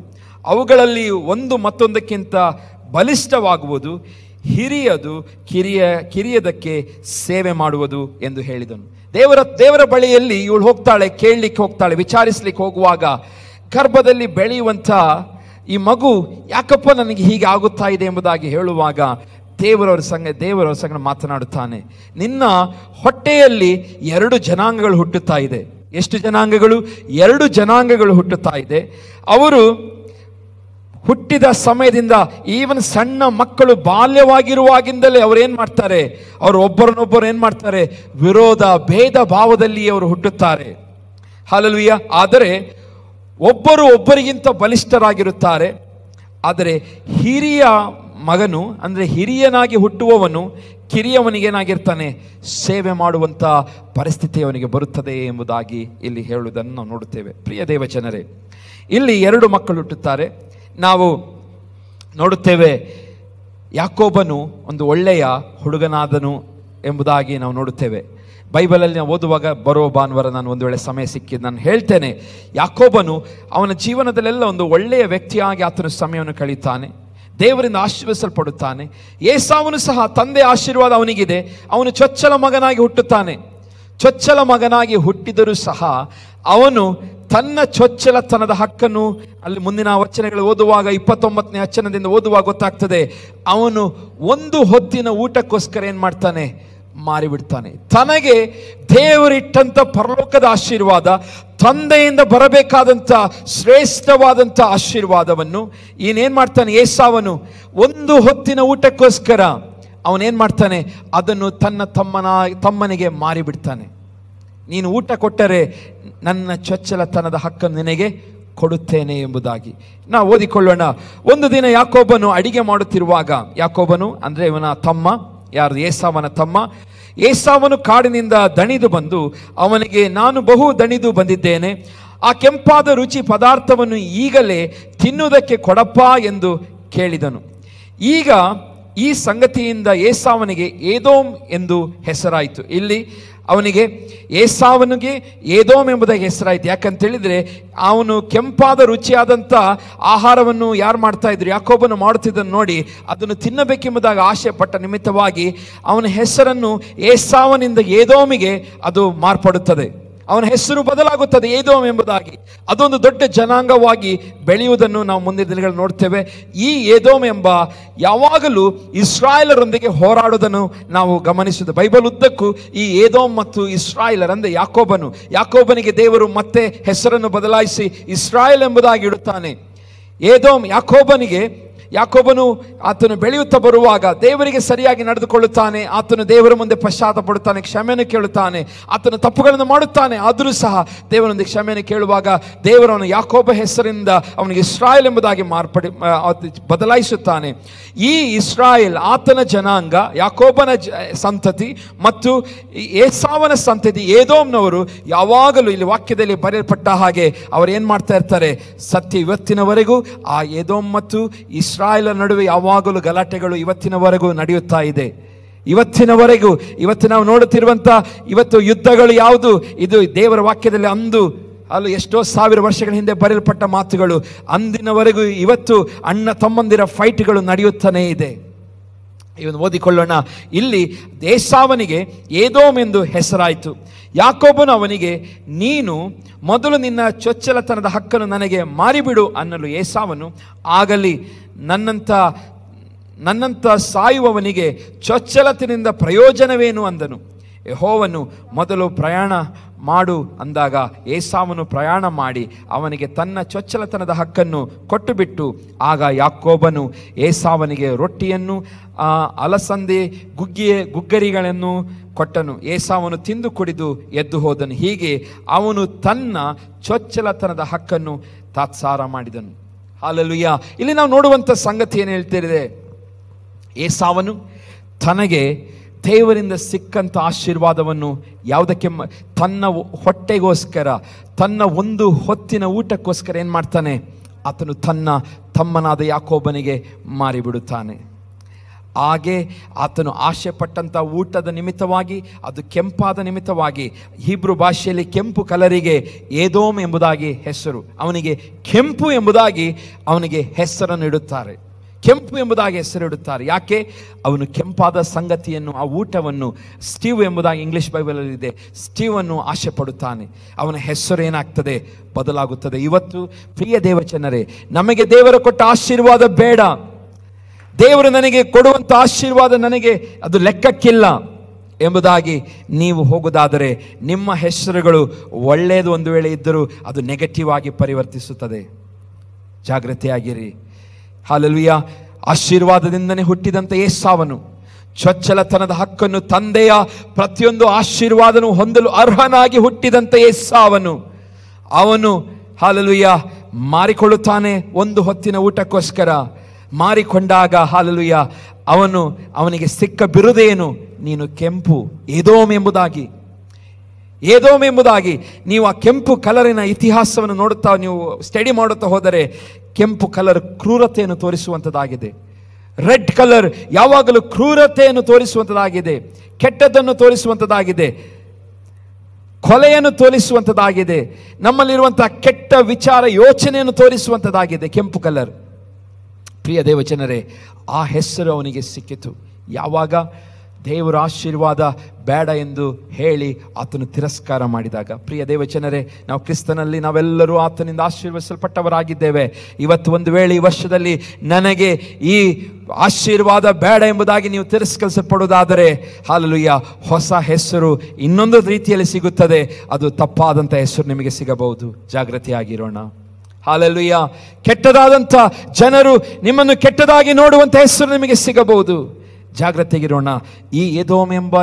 ಅವುಗಳಲ್ಲಿ ಒಂದು ಮತ್ತೊಂದಕ್ಕಿಂತ ಬಲಿಷ್ಠವಾಗುವುದು. ಹಿರಿಯದು ಕಿರಿಯದಕ್ಕೆ ಸೇವೆ ಮಾಡುವುದು ಎಂದು ಹೇಳಿದನು. ದೇವರ ಬಳಿಯಲ್ಲಿ ಇವಳು ಹೋಗ್ತಾಳೆ, ಕೇಳಲಿಕ್ಕೆ ಹೋಗ್ತಾಳೆ, ವಿಚಾರಿಸ್ಲಿಕ್ಕೆ ಹೋಗುವಾಗ ಗರ್ಭದಲ್ಲಿ ಬೆಳೆಯುವಂಥ ಈ ಮಗು ಯಾಕಪ್ಪ ನನಗೆ ಹೀಗೆ ಆಗುತ್ತಾ ಇದೆ ಎಂಬುದಾಗಿ ಹೇಳುವಾಗ ದೇವರವರ ಸಂಗ ಮಾತನಾಡುತ್ತಾನೆ. ನಿನ್ನ ಹೊಟ್ಟೆಯಲ್ಲಿ 2 ಜನಾಂಗಗಳು ಹುಟ್ಟುತ್ತಾ ಇದೆ. ಎಷ್ಟು ಜನಾಂಗಗಳು? 2 ಜನಾಂಗಗಳು ಹುಟ್ಟುತ್ತಾ ಇದೆ. ಅವರು ಹುಟ್ಟಿದ ಸಮಯದಿಂದ, ಈವನ್ ಸಣ್ಣ ಮಕ್ಕಳು ಬಾಲ್ಯವಾಗಿರುವಾಗಿಂದಲೇ ಅವರು ಏನು ಮಾಡ್ತಾರೆ? ಅವರು ಒಬ್ಬರನ್ನೊಬ್ಬರು ಏನು ಮಾಡ್ತಾರೆ? ವಿರೋಧ, ಭೇದ ಭಾವದಲ್ಲಿ ಅವರು ಹುಟ್ಟುತ್ತಾರೆ. ಹಲ್ಲೆಲೂಯಾ. ಆದರೆ ಒಬ್ಬರಿಗಿಂತ ಬಲಿಷ್ಠರಾಗಿರುತ್ತಾರೆ. ಆದರೆ ಹಿರಿಯ ಮಗನು, ಅಂದರೆ ಹಿರಿಯನಾಗಿ ಹುಟ್ಟುವವನು ಕಿರಿಯವನಿಗೇನಾಗಿರ್ತಾನೆ? ಸೇವೆ ಮಾಡುವಂಥ ಪರಿಸ್ಥಿತಿ ಅವನಿಗೆ ಬರುತ್ತದೆ ಎಂಬುದಾಗಿ ಇಲ್ಲಿ ಹೇಳುವುದನ್ನು ನಾವು ನೋಡುತ್ತೇವೆ. ಪ್ರಿಯ ದೇವಜನರೇ, ಇಲ್ಲಿ 2 ಮಕ್ಕಳು ಹುಟ್ಟುತ್ತಾರೆ. ನಾವು ನೋಡುತ್ತೇವೆ, ಯಾಕೋಬನು ಒಂದು ಒಳ್ಳೆಯ ಹುಡುಗನಾದನು ಎಂಬುದಾಗಿ ನಾವು ನೋಡುತ್ತೇವೆ. ಬೈಬಲಲ್ಲಿ ನಾವು ಓದುವಾಗ ಬರೋ ಭಾನುವಾರ ನಾನು ಒಂದು ವೇಳೆ ಸಮಯ ಸಿಕ್ಕಿದ್ದು ನಾನು ಹೇಳ್ತೇನೆ, ಯಾಕೋಬನು ಅವನ ಜೀವನದಲ್ಲೆಲ್ಲ ಒಂದು ಒಳ್ಳೆಯ ವ್ಯಕ್ತಿಯಾಗಿ ಆತನು ಸಮಯವನ್ನು ಕಳೀತಾನೆ, ದೇವರಿಂದ ಆಶೀರ್ವದಿಸಲ್ಪಡುತ್ತಾನೆ. ಏಸಾವನು ಸಹ ತಂದೆ ಆಶೀರ್ವಾದ ಅವನಿಗಿದೆ. ಅವನು ಚೊಚ್ಚಲ ಮಗನಾಗಿ ಹುಟ್ಟುತ್ತಾನೆ. ಚೊಚ್ಚಲ ಮಗನಾಗಿ ಹುಟ್ಟಿದರೂ ಸಹ ಅವನು ತನ್ನ ಚೊಚ್ಚಲತನದ ಹಕ್ಕನ್ನು, ಅಲ್ಲಿ ಮುಂದಿನ ವಚನಗಳು ಓದುವಾಗ 29ನೇ ವಚನದಿಂದ ಓದುವಾಗ ಗೊತ್ತಾಗ್ತದೆ, ಅವನು ಒಂದು ಹೊತ್ತಿನ ಊಟಕ್ಕೋಸ್ಕರ ಏನು ಮಾಡ್ತಾನೆ? ಮಾರಿಬಿಡ್ತಾನೆ. ತನಗೆ ದೇವರಿಟ್ಟಂಥ ಪರಲೋಕದ ಆಶೀರ್ವಾದ, ತಂದೆಯಿಂದ ಬರಬೇಕಾದಂಥ ಶ್ರೇಷ್ಠವಾದಂಥ ಆಶೀರ್ವಾದವನ್ನು ಏನೇನು ಮಾಡ್ತಾನೆ? ಏಸಾವನು ಒಂದು ಹೊತ್ತಿನ ಊಟಕ್ಕೋಸ್ಕರ ಅವನೇನು ಮಾಡ್ತಾನೆ? ಅದನ್ನು ತನ್ನ ತಮ್ಮನಿಗೆ ಮಾರಿಬಿಡ್ತಾನೆ. ನೀನು ಊಟ ಕೊಟ್ಟರೆ ನನ್ನ ಚೊಚ್ಚಲತನದ ಹಕ್ಕನ್ನು ನಿನಗೆ ಕೊಡುತ್ತೇನೆ ಎಂಬುದಾಗಿ ನಾವು ಓದಿಕೊಳ್ಳೋಣ. ಒಂದು ದಿನ ಯಾಕೋಬನು ಅಡಿಗೆ ಮಾಡುತ್ತಿರುವಾಗ, ಯಾಕೋಬನು ಅಂದರೆ ಇವನ ತಮ್ಮ, ಯಾರು? ಏಸಾವನ ತಮ್ಮ. ಏಸಾವನು ಕಾಡಿನಿಂದ ದಣಿದು ಬಂದು ಅವನಿಗೆ, ನಾನು ಬಹು ದಣಿದು ಬಂದಿದ್ದೇನೆ, ಆ ಕೆಂಪಾದ ರುಚಿ ಪದಾರ್ಥವನ್ನು ಈಗಲೇ ತಿನ್ನುವುದಕ್ಕೆ ಕೊಡಪ್ಪ ಎಂದು ಕೇಳಿದನು. ಈಗ ಈ ಸಂಗತಿಯಿಂದ ಏಸಾವನಿಗೆ ಏದೋಮ್ ಎಂದು ಹೆಸರಾಯಿತು. ಇಲ್ಲಿ ಏಸಾವನಿಗೆ ಏದೋಮ್ ಎಂಬುದಾಗಿ ಹೆಸರಾಯಿತು. ಯಾಕಂತೇಳಿದರೆ ಅವನು ಕೆಂಪಾದ ರುಚಿಯಾದಂಥ ಆಹಾರವನ್ನು ಯಾರು ಮಾಡ್ತಾ ಇದ್ರು? ಯಾಕೋಬನು ಮಾಡುತ್ತಿದ್ದನ್ನು ನೋಡಿ ಅದನ್ನು ತಿನ್ನಬೇಕೆಂಬುದಾಗಿ ಆಶೆ ಪಟ್ಟ ನಿಮಿತ್ತವಾಗಿ ಅವನ ಹೆಸರನ್ನು ಏಸಾವನಿಂದ ಏದೋಮಿಗೆ ಅದು ಮಾರ್ಪಡುತ್ತದೆ. ಅವನ ಹೆಸರು ಬದಲಾಗುತ್ತದೆ, ಏದೋಮ್ ಎಂಬುದಾಗಿ. ಅದೊಂದು ದೊಡ್ಡ ಜನಾಂಗವಾಗಿ ಬೆಳೆಯುವುದನ್ನು ನಾವು ಮುಂದಿನ ದಿನಗಳಲ್ಲಿ ನೋಡ್ತೇವೆ. ಈ ಏದೋಮ್ ಎಂಬ ಯಾವಾಗಲೂ ಇಸ್ರಾಯೇಲರೊಂದಿಗೆ ಹೋರಾಡುವುದನ್ನು ನಾವು ಗಮನಿಸುವುದು. ಬೈಬಲ್ ಉದ್ದಕ್ಕೂ ಈ ಏದೋಮ್ ಮತ್ತು ಇಸ್ರಾಯೇಲರ್ ಅಂದರೆ ಯಾಕೋಬನಿಗೆ ದೇವರು ಮತ್ತೆ ಹೆಸರನ್ನು ಬದಲಾಯಿಸಿ ಇಸ್ರಾಯೇಲ್ ಎಂಬುದಾಗಿ ಇಡುತ್ತಾನೆ. ಏದೋಮ್ ಯಾಕೋಬನಿಗೆ ಯಾಕೋಬನು ಆತನು ಬೆಳೆಯುತ್ತಾ ಬರುವಾಗ ದೇವರಿಗೆ ಸರಿಯಾಗಿ ನಡೆದುಕೊಳ್ಳುತ್ತಾನೆ. ಆತನು ದೇವರ ಮುಂದೆ ಪಶ್ಚಾತ್ತಾಪ ಪಡುತ್ತಾನೆ, ಕ್ಷಮೆಯನ್ನು ಕೇಳುತ್ತಾನೆ, ಆತನು ತಪ್ಪುಗಳನ್ನು ಮಾಡುತ್ತಾನೆ. ಆದರೂ ಸಹ ದೇವರೊಂದಿಗೆ ಕ್ಷಮೆಯನ್ನು ಕೇಳುವಾಗ ದೇವರವನು ಯಾಕೋಬ ಹೆಸರಿಂದ ಅವನಿಗೆ ಇಸ್ರಾಯೇಲ್ ಎಂಬುದಾಗಿ ಬದಲಾಯಿಸುತ್ತಾನೆ. ಈ ಇಸ್ರಾಯೇಲ್ ಆತನ ಜನಾಂಗ, ಯಾಕೋಬನ ಸಂತತಿ ಮತ್ತು ಏಸಾವನ ಸಂತತಿ, ಏದೋಮ್ನವರು ಯಾವಾಗಲೂ ಇಲ್ಲಿ ವಾಕ್ಯದಲ್ಲಿ ಬರೆಯಲ್ಪಟ್ಟ ಹಾಗೆ ಅವರು ಏನು ಮಾಡ್ತಾ ಇರ್ತಾರೆ? ಸತ್ಯ ಇವತ್ತಿನವರೆಗೂ ಆ ಏದೋಮ್ ಮತ್ತು ಇಸ್ರಾಯೇಲ್ ನಡುವೆ ಯಾವಾಗಲೂ ಗಲಾಟೆಗಳು ಇವತ್ತಿನವರೆಗೂ ನಡೆಯುತ್ತಾ ಇದೆ. ಇವತ್ತಿನವರೆಗೂ ಇವತ್ತು ನಾವು ನೋಡುತ್ತಿರುವಂಥ ಇವತ್ತು ಯುದ್ಧಗಳು ಯಾವುದು? ಇದು ದೇವರ ವಾಕ್ಯದಲ್ಲಿ ಅಂದು ಅಲ್ಲೂ ಎಷ್ಟೋ ಸಾವಿರ ವರ್ಷಗಳ ಹಿಂದೆ ಬರೆಯಲ್ಪಟ್ಟ ಮಾತುಗಳು. ಅಂದಿನವರೆಗೂ ಇವತ್ತು ಅಣ್ಣ ತಮ್ಮಂದಿರ ಫೈಟ್ಗಳು ನಡೆಯುತ್ತಾನೇ ಇದೆ. ಇವನು ಓದಿಕೊಳ್ಳೋಣ. ಇಲ್ಲಿ ಏಸಾವನಿಗೆ ಏದೋಮ್ ಎಂದು ಹೆಸರಾಯಿತು. ಯಾಕೋಬನು ಅವನಿಗೆ, ನೀನು ಮೊದಲು ನಿನ್ನ ಚೊಚ್ಚಲತನದ ಹಕ್ಕನ್ನು ನನಗೆ ಮಾರಿಬಿಡು ಅನ್ನಲು ಏಸಾವನು, ಆಗಲಿ, ನನ್ನಂಥ ಸಾಯುವವನಿಗೆ ಚೊಚ್ಚಲತನಿಂದ ಪ್ರಯೋಜನವೇನು ಅಂದನು. ಯೆಹೋವನು ಮೊದಲು ಪ್ರಯಾಣ ಮಾಡು ಅಂದಾಗ ಏಸಾವನು ಪ್ರಯಾಣ ಮಾಡಿ ಅವನಿಗೆ ತನ್ನ ಚೊಚ್ಚಲತನದ ಹಕ್ಕನ್ನು ಕೊಟ್ಟುಬಿಟ್ಟು, ಆಗ ಯಾಕೋಬನು ಏಸಾವನಿಗೆ ರೊಟ್ಟಿಯನ್ನು ಅಲಸಂದೆ ಗುಗ್ಗರಿಗಳನ್ನು ಕೊಟ್ಟನು. ಏಸಾವನು ತಿಂದು ಕುಡಿದು ಎದ್ದು ಹೋದನು. ಹೀಗೆ ಅವನು ತನ್ನ ಚೊಚ್ಚಲತನದ ಹಕ್ಕನ್ನು ತಾತ್ಸಾರ ಮಾಡಿದನು. ಹಲ್ಲೆಲೂಯಾ. ಇಲ್ಲಿ ನಾವು ನೋಡುವಂಥ ಸಂಗತಿ ಏನು ಹೇಳ್ತಿದೆ? ಏಸಾವನು ತನಗೆ ದೇವರಿಂದ ಸಿಕ್ಕಂಥ ಆಶೀರ್ವಾದವನ್ನು ಯಾವುದಕ್ಕೆ? ತನ್ನ ಹೊಟ್ಟೆಗೋಸ್ಕರ, ತನ್ನ ಒಂದು ಹೊತ್ತಿನ ಊಟಕ್ಕೋಸ್ಕರ ಏನು ಮಾಡ್ತಾನೆ? ಆತನು ತನ್ನ ತಮ್ಮನಾದ ಯಾಕೋಬನಿಗೆ ಮಾರಿಬಿಡುತ್ತಾನೆ. ಹಾಗೆ ಆತನು ಆಶೆ ಪಟ್ಟಂಥ ಊಟದ ನಿಮಿತ್ತವಾಗಿ, ಅದು ಕೆಂಪಾದ ನಿಮಿತ್ತವಾಗಿ, ಹೀಬ್ರು ಭಾಷೆಯಲ್ಲಿ ಕೆಂಪು ಕಲರಿಗೆ ಏದೋಮ್ ಎಂಬುದಾಗಿ ಹೆಸರು. ಅವನಿಗೆ ಕೆಂಪು ಎಂಬುದಾಗಿ ಅವನಿಗೆ ಹೆಸರನ್ನು ಇಡುತ್ತಾರೆ. ಕೆಂಪು ಎಂಬುದಾಗಿ ಹೆಸರಿಡುತ್ತಾರೆ. ಯಾಕೆ? ಅವನು ಕೆಂಪಾದ ಸಂಗತಿಯನ್ನು, ಆ ಊಟವನ್ನು, ಸ್ಟೀವ್ ಎಂಬುದಾಗಿ ಇಂಗ್ಲಿಷ್ ಬೈಬಲಲ್ಲಿ ಇದೆ, ಸ್ಟೀವನ್ನು ಆಶೆ ಪಡುತ್ತಾನೆ. ಅವನ ಹೆಸರು ಏನಾಗ್ತದೆ? ಬದಲಾಗುತ್ತದೆ. ಇವತ್ತು ಪ್ರಿಯ ದೇವಜನರೇ, ನಮಗೆ ದೇವರು ಕೊಟ್ಟ ಆಶೀರ್ವಾದ ಬೇಡ. ದೇವರು ನನಗೆ ಕೊಡುವಂಥ ಆಶೀರ್ವಾದ ನನಗೆ ಅದು ಲೆಕ್ಕಕ್ಕಿಲ್ಲ ಎಂಬುದಾಗಿ ನೀವು ಹೋಗುವುದಾದರೆ ನಿಮ್ಮ ಹೆಸರುಗಳು ಒಳ್ಳೆಯದು ಒಂದು ವೇಳೆ ಇದ್ದರೂ ಅದು ನೆಗೆಟಿವ್ ಆಗಿ ಪರಿವರ್ತಿಸುತ್ತದೆ. ಜಾಗೃತಿಯಾಗಿರಿ. ಹಲ್ಲೆಲೂಯಾ. ಆಶೀರ್ವಾದದಿಂದನೇ ಹುಟ್ಟಿದಂಥ ಏಸಾವನು ಚೊಚ್ಚಲತನದ ಹಕ್ಕನ್ನು, ತಂದೆಯ ಪ್ರತಿಯೊಂದು ಆಶೀರ್ವಾದನು ಹೊಂದಲು ಅರ್ಹನಾಗಿ ಹುಟ್ಟಿದಂಥ ಏಸಾವನು, ಅವನು ಹಲ್ಲೆಲೂಯಾ ಮಾರಿಕೊಳ್ಳುತ್ತಾನೆ ಒಂದು ಹೊತ್ತಿನ ಊಟಕ್ಕೋಸ್ಕರ. ಮಾರಿಕೊಂಡಾಗ ಹಲ್ಲೆಲೂಯಾ ಅವನಿಗೆ ಸಿಕ್ಕ ಬಿರುದೇನು? ನೀನು ಕೆಂಪು ಏದೋಮ್ ಎಂಬುದಾಗಿ. ಏದೋಮ್ ಎಂಬುದಾಗಿ ನೀವು ಆ ಕೆಂಪು ಕಲರಿನ ಇತಿಹಾಸವನ್ನು ನೋಡುತ್ತಾ ನೀವು ಸ್ಟಡಿ ಮಾಡುತ್ತಾ ಹೋದರೆ, ಕೆಂಪು ಕಲರ್ ಕ್ರೂರತೆಯನ್ನು ತೋರಿಸುವಂಥದ್ದಾಗಿದೆ. ರೆಡ್ ಕಲರ್ ಯಾವಾಗಲೂ ಕ್ರೂರತೆಯನ್ನು ತೋರಿಸುವಂಥದ್ದಾಗಿದೆ, ಕೆಟ್ಟದ್ದನ್ನು ತೋರಿಸುವಂಥದ್ದಾಗಿದೆ, ಕೊಲೆಯನ್ನು ತೋರಿಸುವಂಥದ್ದಾಗಿದೆ, ನಮ್ಮಲ್ಲಿರುವಂತಹ ಕೆಟ್ಟ ವಿಚಾರ ಯೋಚನೆಯನ್ನು ತೋರಿಸುವಂಥದ್ದಾಗಿದೆ ಕೆಂಪು ಕಲರ್. ಪ್ರಿಯ ದೇವಜನರೇ, ಆ ಹೆಸರು ಅವನಿಗೆ ಸಿಕ್ಕಿತು. ಯಾವಾಗ? ದೇವರ ಆಶೀರ್ವಾದ ಬೇಡ ಎಂದು ಹೇಳಿ ಆತನು ತಿರಸ್ಕಾರ ಮಾಡಿದಾಗ. ಪ್ರಿಯ ದೇವಜನರೇ, ನಾವು ಕ್ರಿಸ್ತನಲ್ಲಿ ನಾವೆಲ್ಲರೂ ಆತನಿಂದ ಆಶೀರ್ವದಿಸಲ್ಪಟ್ಟವರಾಗಿದ್ದೇವೆ. ಇವತ್ತು ಒಂದು ವೇಳೆ ಈ ವರ್ಷದಲ್ಲಿ ನನಗೆ ಈ ಆಶೀರ್ವಾದ ಬೇಡ ಎಂಬುದಾಗಿ ನೀವು ತಿರಸ್ಕರಿಸಲ್ಪಡುವುದಾದರೆ, ಹಲ್ಲೆಲೂಯಾ, ಹೊಸ ಹೆಸರು ಇನ್ನೊಂದು ರೀತಿಯಲ್ಲಿ ಸಿಗುತ್ತದೆ. ಅದು ತಪ್ಪಾದಂಥ ಹೆಸರು ನಿಮಗೆ ಸಿಗಬಹುದು. ಜಾಗೃತಿಯಾಗಿರೋಣ. ಹಲ್ಲೆಲೂಯಾ. ಕೆಟ್ಟದಾದಂಥ ಜನರು ನಿಮ್ಮನ್ನು ಕೆಟ್ಟದಾಗಿ ನೋಡುವಂಥ ಹೆಸರು ನಿಮಗೆ ಸಿಗಬಹುದು. ಜಾಗೃತಿಯಾಗಿರೋಣ. ಈ ಏದೋಮ್ ಎಂಬ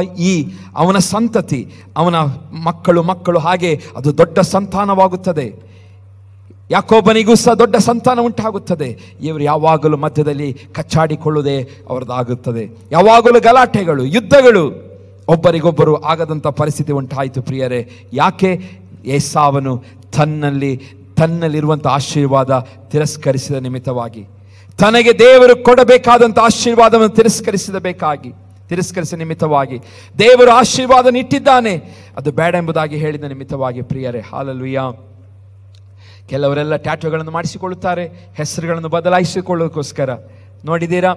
ಅವನ ಸಂತತಿ, ಅವನ ಮಕ್ಕಳು ಹಾಗೆ ಅದು ದೊಡ್ಡ ಸಂತಾನವಾಗುತ್ತದೆ. ಯಾಕೋಬನಿಗೂ ಸಹ ದೊಡ್ಡ ಸಂತಾನ ಉಂಟಾಗುತ್ತದೆ. ಇವರು ಯಾವಾಗಲೂ ಮಧ್ಯದಲ್ಲಿ ಕಚ್ಚಾಡಿಕೊಳ್ಳುವುದೇ ಅವರದಾಗುತ್ತದೆ. ಯಾವಾಗಲೂ ಗಲಾಟೆಗಳು, ಯುದ್ಧಗಳು, ಒಬ್ಬರಿಗೊಬ್ಬರು ಆಗದಂಥ ಪರಿಸ್ಥಿತಿ ಉಂಟಾಯಿತು. ಪ್ರಿಯರೇ, ಯಾಕೆ? ಏಸಾವನು ತನ್ನಲ್ಲಿರುವಂಥ ಆಶೀರ್ವಾದ ತಿರಸ್ಕರಿಸಿದ ನಿಮಿತ್ತವಾಗಿ, ತನಗೆ ದೇವರು ಕೊಡಬೇಕಾದಂಥ ಆಶೀರ್ವಾದವನ್ನು ತಿರಸ್ಕರಿಸಿದ ನಿಮಿತ್ತವಾಗಿ, ದೇವರು ಆಶೀರ್ವಾದ ಇಟ್ಟಿದ್ದಾನೆ, ಅದು ಬೇಡ ಎಂಬುದಾಗಿ ಹೇಳಿದ ನಿಮಿತ್ತವಾಗಿ. ಪ್ರಿಯರೇ, ಹಲ್ಲೆಲೂಯಾ. ಕೆಲವರೆಲ್ಲ ಟ್ಯಾಟೂಗಳನ್ನು ಮಾಡಿಸಿಕೊಳ್ಳುತ್ತಾರೆ ಹೆಸರುಗಳನ್ನು ಬದಲಾಯಿಸಿಕೊಳ್ಳೋದಕ್ಕೋಸ್ಕರ. ನೋಡಿದ್ದೀರಾ?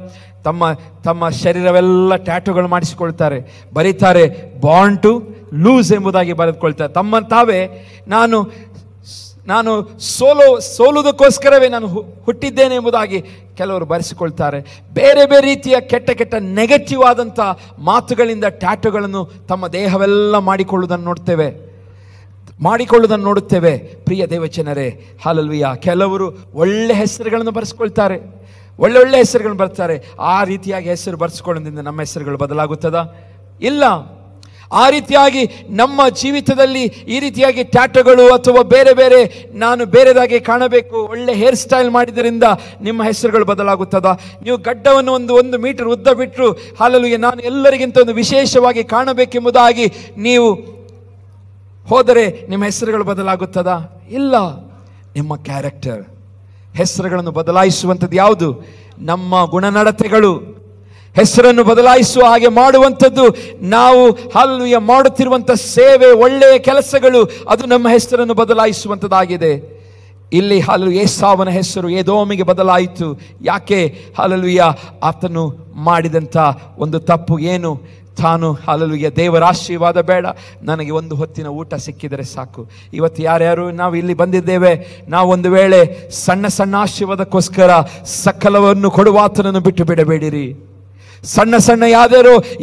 ತಮ್ಮ ಶರೀರವೆಲ್ಲ ಟ್ಯಾಟೂಗಳು ಮಾಡಿಸಿಕೊಳ್ತಾರೆ, ಬರೀತಾರೆ ಬಾರ್ನ್ ಟು ಲೂಸ್ ಎಂಬುದಾಗಿ ಬರೆದುಕೊಳ್ತಾರೆ. ತಮ್ಮ ತಾವೇ ನಾನು ಸೋಲುವುದಕ್ಕೋಸ್ಕರವೇ ನಾನು ಹುಟ್ಟಿದ್ದೇನೆ ಎಂಬುದಾಗಿ ಕೆಲವರು ಬರೆಸಿಕೊಳ್ತಾರೆ. ಬೇರೆ ಬೇರೆ ರೀತಿಯ ಕೆಟ್ಟ ನೆಗೆಟಿವ್ ಆದಂಥ ಮಾತುಗಳಿಂದ ಟ್ಯಾಟೂಗಳನ್ನು ತಮ್ಮ ದೇಹವೆಲ್ಲ ಮಾಡಿಕೊಳ್ಳುವುದನ್ನು ನೋಡುತ್ತೇವೆ. ಪ್ರಿಯ ದೇವಜನರೇ, ಹಲ್ಲೆಲೂಯಾ. ಕೆಲವರು ಒಳ್ಳೆ ಹೆಸರುಗಳನ್ನು ಬರೆಸ್ಕೊಳ್ತಾರೆ, ಒಳ್ಳೊಳ್ಳೆ ಹೆಸರುಗಳು ಬರ್ತಾರೆ. ಆ ರೀತಿಯಾಗಿ ಹೆಸರು ಬರ್ಸ್ಕೊಳ್ಳೋದ್ರಿಂದ ನಮ್ಮ ಹೆಸರುಗಳು ಬದಲಾಗುತ್ತದಾ? ಇಲ್ಲ. ಆ ರೀತಿಯಾಗಿ ನಮ್ಮ ಜೀವಿತದಲ್ಲಿ ಈ ರೀತಿಯಾಗಿ ಟ್ಯಾಟೋಗಳು ಅಥವಾ ಬೇರೆ ಬೇರೆ ನಾನು ಬೇರೆದಾಗಿ ಕಾಣಬೇಕು, ಒಳ್ಳೆ ಹೇರ್ ಸ್ಟೈಲ್ ಮಾಡಿದ್ರಿಂದ ನಿಮ್ಮ ಹೆಸರುಗಳು ಬದಲಾಗುತ್ತದಾ? ನೀವು ಗಡ್ಡವನ್ನು ಒಂದು ಮೀಟರ್ ಉದ್ದ ಬಿಟ್ಟರು ಹಾಲೆಲೂಯಾ ನಾನು ಎಲ್ಲರಿಗಿಂತ ಒಂದು ವಿಶೇಷವಾಗಿ ಕಾಣಬೇಕೆಂಬುದಾಗಿ ನೀವು ಹೋದರೆ ನಿಮ್ಮ ಹೆಸರುಗಳು ಬದಲಾಗುತ್ತದಾ? ಇಲ್ಲ. ನಿಮ್ಮ ಕ್ಯಾರೆಕ್ಟರ್, ಹೆಸರುಗಳನ್ನು ಬದಲಾಯಿಸುವಂಥದ್ದು ಯಾವುದು? ನಮ್ಮ ಗುಣನಡತೆಗಳು. ಹೆಸರನ್ನು ಬದಲಾಯಿಸುವ ಹಾಗೆ ಮಾಡುವಂಥದ್ದು ನಾವು ಹಾಲೆಲೂಯಾ ಮಾಡುತ್ತಿರುವಂಥ ಸೇವೆ, ಒಳ್ಳೆಯ ಕೆಲಸಗಳು, ಅದು ನಮ್ಮ ಹೆಸರನ್ನು ಬದಲಾಯಿಸುವಂಥದ್ದಾಗಿದೆ. ಇಲ್ಲಿ ಹಾಲೆಲೂಯಾ ಏಸಾವನ ಹೆಸರು ಎದೋಮಿಗೆ ಬದಲಾಯಿತು. ಯಾಕೆ? ಹಾಲೆಲೂಯಾ ಆತನು ಮಾಡಿದಂಥ ಒಂದು ತಪ್ಪು ಏನು? ತಾನು ಹಾಲೆಲೂಯಾ ದೇವರ ಆಶೀರ್ವಾದ ಬೇಡ, ನನಗೆ ಒಂದು ಹೊತ್ತಿನ ಊಟ ಸಿಕ್ಕಿದರೆ ಸಾಕು. ಇವತ್ತು ಯಾರ್ಯಾರು ನಾವು ಇಲ್ಲಿ ಬಂದಿದ್ದೇವೆ, ನಾವು ಒಂದು ವೇಳೆ ಸಣ್ಣ ಸಣ್ಣ ಆಶೀರ್ವಾದಕ್ಕೋಸ್ಕರ ಸಕಲವನ್ನು ಕೊಡುವ ಆತನನ್ನು ಬಿಟ್ಟು ಬಿಡಬೇಡಿರಿ. ಸಣ್ಣ ಸಣ್ಣ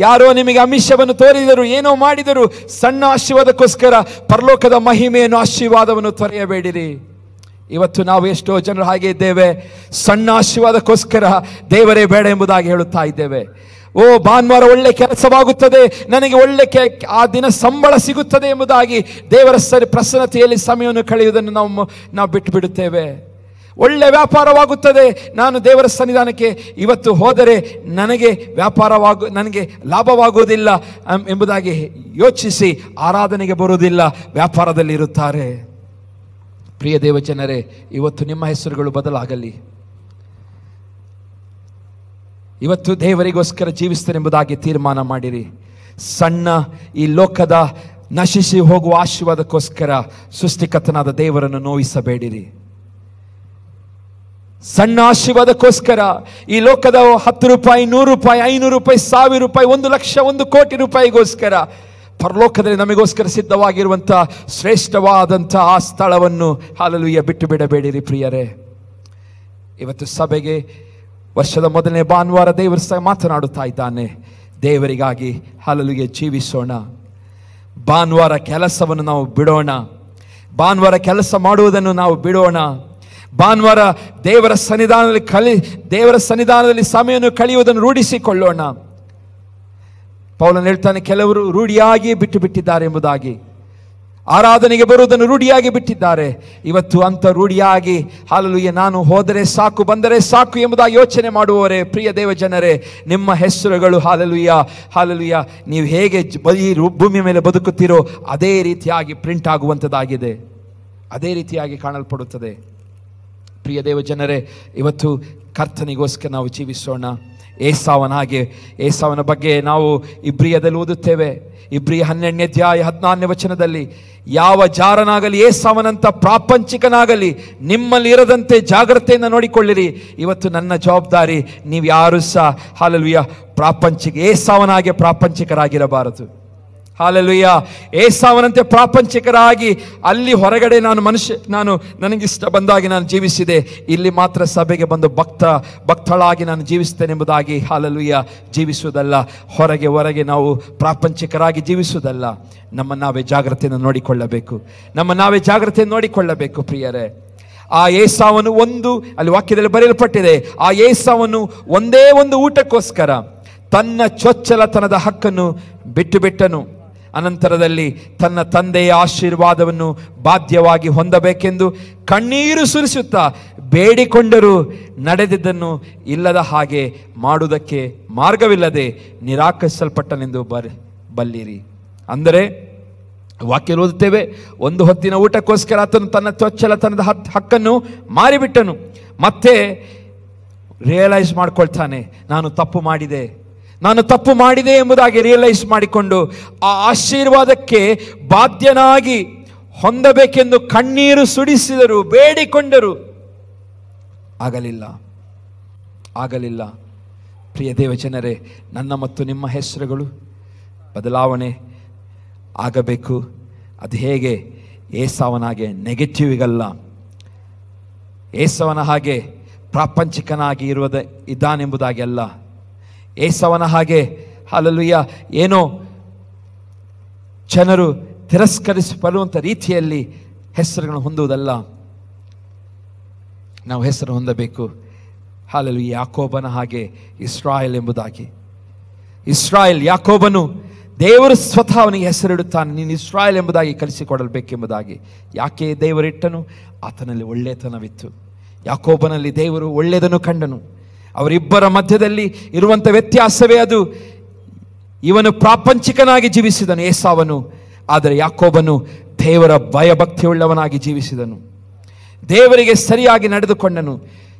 ಯಾರೋ ನಿಮಗೆ ಆಮಿಷವನ್ನು ತೋರಿದರು, ಏನೋ ಮಾಡಿದರು, ಸಣ್ಣ ಆಶೀರ್ವಾದಕ್ಕೋಸ್ಕರ ಪರಲೋಕದ ಮಹಿಮೆಯನ್ನು ಆಶೀರ್ವಾದವನ್ನು ತೊರೆಯಬೇಡಿರಿ. ಇವತ್ತು ನಾವು ಎಷ್ಟೋ ಜನರು ಹಾಗೆ ಇದ್ದೇವೆ, ಸಣ್ಣ ಆಶೀರ್ವಾದಕ್ಕೋಸ್ಕರ ದೇವರೇ ಬೇಡ ಎಂಬುದಾಗಿ ಹೇಳುತ್ತಾ ಇದ್ದೇವೆ. ಭಾನುವಾರ ಒಳ್ಳೆ ಕೆಲಸವಾಗುತ್ತದೆ, ನನಗೆ ಒಳ್ಳೆ ಆ ದಿನ ಸಂಬಳ ಸಿಗುತ್ತದೆ ಎಂಬುದಾಗಿ ದೇವರ ಪ್ರಸನ್ನತೆಯಲ್ಲಿ ಸಮಯವನ್ನು ಕಳೆಯುವುದನ್ನು ನಾವು ಬಿಟ್ಟು ಬಿಡುತ್ತೇವೆ. ಒಳ್ಳೆ ವ್ಯಾಪಾರವಾಗುತ್ತದೆ, ನಾನು ದೇವರ ಸನ್ನಿಧಾನಕ್ಕೆ ಇವತ್ತು ಹೋದರೆ ನನಗೆ ನನಗೆ ಲಾಭವಾಗುವುದಿಲ್ಲ ಎಂಬುದಾಗಿ ಯೋಚಿಸಿ ಆರಾಧನೆಗೆ ಬರುವುದಿಲ್ಲ, ವ್ಯಾಪಾರದಲ್ಲಿ ಇರುತ್ತಾರೆ. ಪ್ರಿಯ ದೇವಜನರೇ, ಇವತ್ತು ನಿಮ್ಮ ಹೆಸರುಗಳು ಬದಲಾಗಲಿ. ಇವತ್ತು ದೇವರಿಗೋಸ್ಕರ ಜೀವಿಸ್ತೇನೆಂಬುದಾಗಿ ತೀರ್ಮಾನ ಮಾಡಿರಿ. ಸಣ್ಣ ಈ ಲೋಕದ ನಶಿಸಿ ಹೋಗುವ ಆಶೀರ್ವಾದಕ್ಕೋಸ್ಕರ ಸೃಷ್ಟಿಕರ್ತನಾದ ದೇವರನ್ನು ನೋಯಿಸಬೇಡಿರಿ. ಸಣ್ಣ ಆಶೀರ್ವಾದಕ್ಕೋಸ್ಕರ ಈ ಲೋಕದ 10 ರೂಪಾಯಿ, 100 ರೂಪಾಯಿ, 500 ರೂಪಾಯಿ, 1000 ರೂಪಾಯಿ, 1 ಲಕ್ಷ, 1 ಕೋಟಿ ರೂಪಾಯಿಗೋಸ್ಕರ ಪರಲೋಕದಲ್ಲಿ ನಮಗೋಸ್ಕರ ಸಿದ್ಧವಾಗಿರುವಂಥ ಶ್ರೇಷ್ಠವಾದಂಥ ಆ ಸ್ಥಳವನ್ನು ಹಾಲೆಲೂಯಾ ಬಿಟ್ಟು ಬಿಡಬೇಡಿರಿ. ಪ್ರಿಯರೇ, ಇವತ್ತು ಸಭೆಗೆ ವರ್ಷದ ಮೊದಲನೇ ಭಾನುವಾರ ದೇವರು ಮಾತನಾಡುತ್ತಾ ಇದ್ದಾನೆ. ದೇವರಿಗಾಗಿ ಹಾಲೆಲೂಯಾ ಜೀವಿಸೋಣ. ಭಾನುವಾರ ಕೆಲಸವನ್ನು ನಾವು ಬಿಡೋಣ. ಭಾನುವಾರ ಕೆಲಸ ಮಾಡುವುದನ್ನು ನಾವು ಬಿಡೋಣ. ಭಾನುವಾರ ದೇವರ ಸನ್ನಿಧಾನದಲ್ಲಿ ಸಮಯವನ್ನು ಕಳೆಯುವುದನ್ನು ರೂಢಿಸಿಕೊಳ್ಳೋಣ. ಪೌಲನು ಹೇಳ್ತಾನೆ, ಕೆಲವರು ರೂಢಿಯಾಗಿ ಬಿಟ್ಟು ಬಿಟ್ಟಿದ್ದಾರೆ ಎಂಬುದಾಗಿ. ಆರಾಧನೆಗೆ ಬರುವುದನ್ನು ರೂಢಿಯಾಗಿ ಬಿಟ್ಟಿದ್ದಾರೆ. ಇವತ್ತು ಅಂತ ರೂಢಿಯಾಗಿ ಹಾಲೆಲೂಯಾ ನಾನು ಹೋದರೆ ಸಾಕು, ಬಂದರೆ ಸಾಕು ಎಂಬುದಾಗಿ ಯೋಚನೆ ಮಾಡುವವರೇ, ಪ್ರಿಯ ದೇವ ಜನರೇ, ನಿಮ್ಮ ಹೆಸರುಗಳು ಹಾಲೆಲೂಯಾ ನೀವು ಹೇಗೆ ಈ ಭೂಮಿಯ ಮೇಲೆ ಬದುಕುತ್ತೀರೋ ಅದೇ ರೀತಿಯಾಗಿ ಪ್ರಿಂಟ್ ಆಗುವಂಥದ್ದಾಗಿದೆ, ಅದೇ ರೀತಿಯಾಗಿ ಕಾಣಲ್ಪಡುತ್ತದೆ. ಪ್ರಿಯ ದೇವ ಜನರೇ, ಇವತ್ತು ಕರ್ತನಿಗೋಸ್ಕರ ನಾವು ಜೀವಿಸೋಣ. ಏಸಾವನ ಬಗ್ಗೆ ನಾವು ಇಬ್ರಿಯದಲ್ಲಿ ಓದುತ್ತೇವೆ. ಇಬ್ರಿಯ 12ನೇ ಅಧ್ಯಾಯ 14ನೇ ವಚನದಲ್ಲಿ, ಯಾವ ಜಾರನಾಗಲಿ ಏಸಾವನಂತ ಪ್ರಾಪಂಚಿಕನಾಗಲಿ ನಿಮ್ಮಲ್ಲಿ ಇರದಂತೆ ಜಾಗ್ರತೆಯಿಂದ ನೋಡಿಕೊಳ್ಳಿರಿ. ಇವತ್ತು ನನ್ನ ಜವಾಬ್ದಾರಿ, ನೀವು ಯಾರು ಸಹ ಹಾಲೆಲೂಯಾ ಏಸಾವನಾಗೆ ಪ್ರಾಪಂಚಿಕರಾಗಿರಬಾರದು. ಹಾಲೆಲೂಯಾ ಏಸಾವನಂತೆ ಪ್ರಾಪಂಚಿಕರಾಗಿ ಅಲ್ಲಿ ಹೊರಗಡೆ ನಾನು ನನಗಿಷ್ಟ ಬಂದಾಗಿ ನಾನು ಜೀವಿಸಿದೆ, ಇಲ್ಲಿ ಮಾತ್ರ ಸಭೆಗೆ ಬಂದು ಭಕ್ತಳಾಗಿ ನಾನು ಜೀವಿಸ್ತೇನೆಂಬುದಾಗಿ ಹಾಲೆಲೂಯಾ ಜೀವಿಸುವುದಲ್ಲ. ಹೊರಗೆ ನಾವು ಪ್ರಾಪಂಚಿಕರಾಗಿ ಜೀವಿಸುವುದಲ್ಲ. ನಾವೇ ಜಾಗ್ರತೆಯನ್ನು ನೋಡಿಕೊಳ್ಳಬೇಕು. ಪ್ರಿಯರೇ, ಆ ಏಸಾವನು ಅಲ್ಲಿ ವಾಕ್ಯದಲ್ಲಿ ಬರೆಯಲ್ಪಟ್ಟಿದೆ, ಆ ಏಸಾವನು ಒಂದೇ ಒಂದು ಊಟಕ್ಕೋಸ್ಕರ ತನ್ನ ಚೊಚ್ಚಲತನದ ಹಕ್ಕನ್ನು ಬಿಟ್ಟನು. ಅನಂತರದಲ್ಲಿ ತನ್ನ ತಂದೆಯ ಆಶೀರ್ವಾದವನ್ನು ಬಾಧ್ಯವಾಗಿ ಹೊಂದಬೇಕೆಂದು ಕಣ್ಣೀರು ಸುರಿಸುತ್ತಾ ಬೇಡಿಕೊಂಡರೂ ನಡೆದಿದ್ದನ್ನು ಇಲ್ಲದ ಹಾಗೆ ಮಾಡುವುದಕ್ಕೆ ಮಾರ್ಗವಿಲ್ಲದೆ ನಿರಾಕರಿಸಲ್ಪಟ್ಟನೆಂದು ಬಲ್ಲಿರಿ. ಅಂದರೆ ವಾಕ್ಯ ಓದುತ್ತೇವೆ, ಒಂದು ಹೊತ್ತಿನ ಊಟಕ್ಕೋಸ್ಕರ ಆತನು ತನ್ನ ಚೊಚ್ಚಲತನದ ಹಕ್ಕನ್ನು ಮಾರಿಬಿಟ್ಟನು. ಮತ್ತೆ ರಿಯಲೈಸ್ ಮಾಡ್ಕೊಳ್ತಾನೆ, ನಾನು ತಪ್ಪು ಮಾಡಿದೆ ಎಂಬುದಾಗಿ ರಿಯಲೈಸ್ ಮಾಡಿಕೊಂಡು ಆ ಆಶೀರ್ವಾದಕ್ಕೆ ಬಾಧ್ಯನಾಗಿ ಹೊಂದಬೇಕೆಂದು ಕಣ್ಣೀರು ಸುಡಿಸಿದರು, ಬೇಡಿಕೊಂಡರು, ಆಗಲಿಲ್ಲ. ಪ್ರಿಯ ದೇವಜನರೇ, ನನ್ನ ಮತ್ತು ನಿಮ್ಮ ಹೆಸರುಗಳು ಬದಲಾವಣೆ ಆಗಬೇಕು. ಅದು ಹೇಗೆ? ಏಸಾವನಾಗೆ ನೆಗೆಟಿವ್ಗಲ್ಲ, ಏಸಾವನ ಹಾಗೆ ಪ್ರಾಪಂಚಿಕನಾಗಿ ಇದ್ದಾನೆಂಬುದಾಗಿ ಅಲ್ಲ. ಏಸಾವನ ಹಾಗೆ ಹಾಲೆಲೂಯಾ ಏನೋ ಜನರು ತಿರಸ್ಕರಿಸಬರುವಂಥ ರೀತಿಯಲ್ಲಿ ಹೆಸರುಗಳನ್ನು ಹೊಂದುವುದಲ್ಲ. ನಾವು ಹೆಸರು ಹೊಂದಬೇಕು. ಹಾಲೆಲೂಯಾ. ಯಾಕೋಬನ ಹಾಗೆ ಇಸ್ರಾಯೇಲ್ ಎಂಬುದಾಗಿ. ಇಸ್ರಾಯೇಲ್, ಯಾಕೋಬನು ದೇವರು ಸ್ವತಃ ಅವನಿಗೆ ಹೆಸರಿಡುತ್ತಾನೆ, ನೀನು ಇಸ್ರಾಯೇಲ್ ಎಂಬುದಾಗಿ ಕಲಿಸಿಕೊಡಲ್ಬೇಕೆಂಬುದಾಗಿ. ಯಾಕೆ ದೇವರಿಟ್ಟನು? ಆತನಲ್ಲಿ ಒಳ್ಳೆತನವಿತ್ತು. ಯಾಕೋಬನಲ್ಲಿ ದೇವರು ಒಳ್ಳೆಯದನ್ನು ಕಂಡನು. ಅವರಿಬ್ಬರ ಮಧ್ಯದಲ್ಲಿ ಇರುವಂಥ ವ್ಯತ್ಯಾಸವೇ ಅದು. ಇವನು ಪ್ರಾಪಂಚಿಕನಾಗಿ ಜೀವಿಸಿದನು ಏಸಾವನು, ಆದರೆ ಯಾಕೋಬನು ದೇವರ ಭಯಭಕ್ತಿಯುಳ್ಳವನಾಗಿ ಜೀವಿಸಿದನು, ದೇವರಿಗೆ ಸರಿಯಾಗಿ ನಡೆದುಕೊಂಡನು.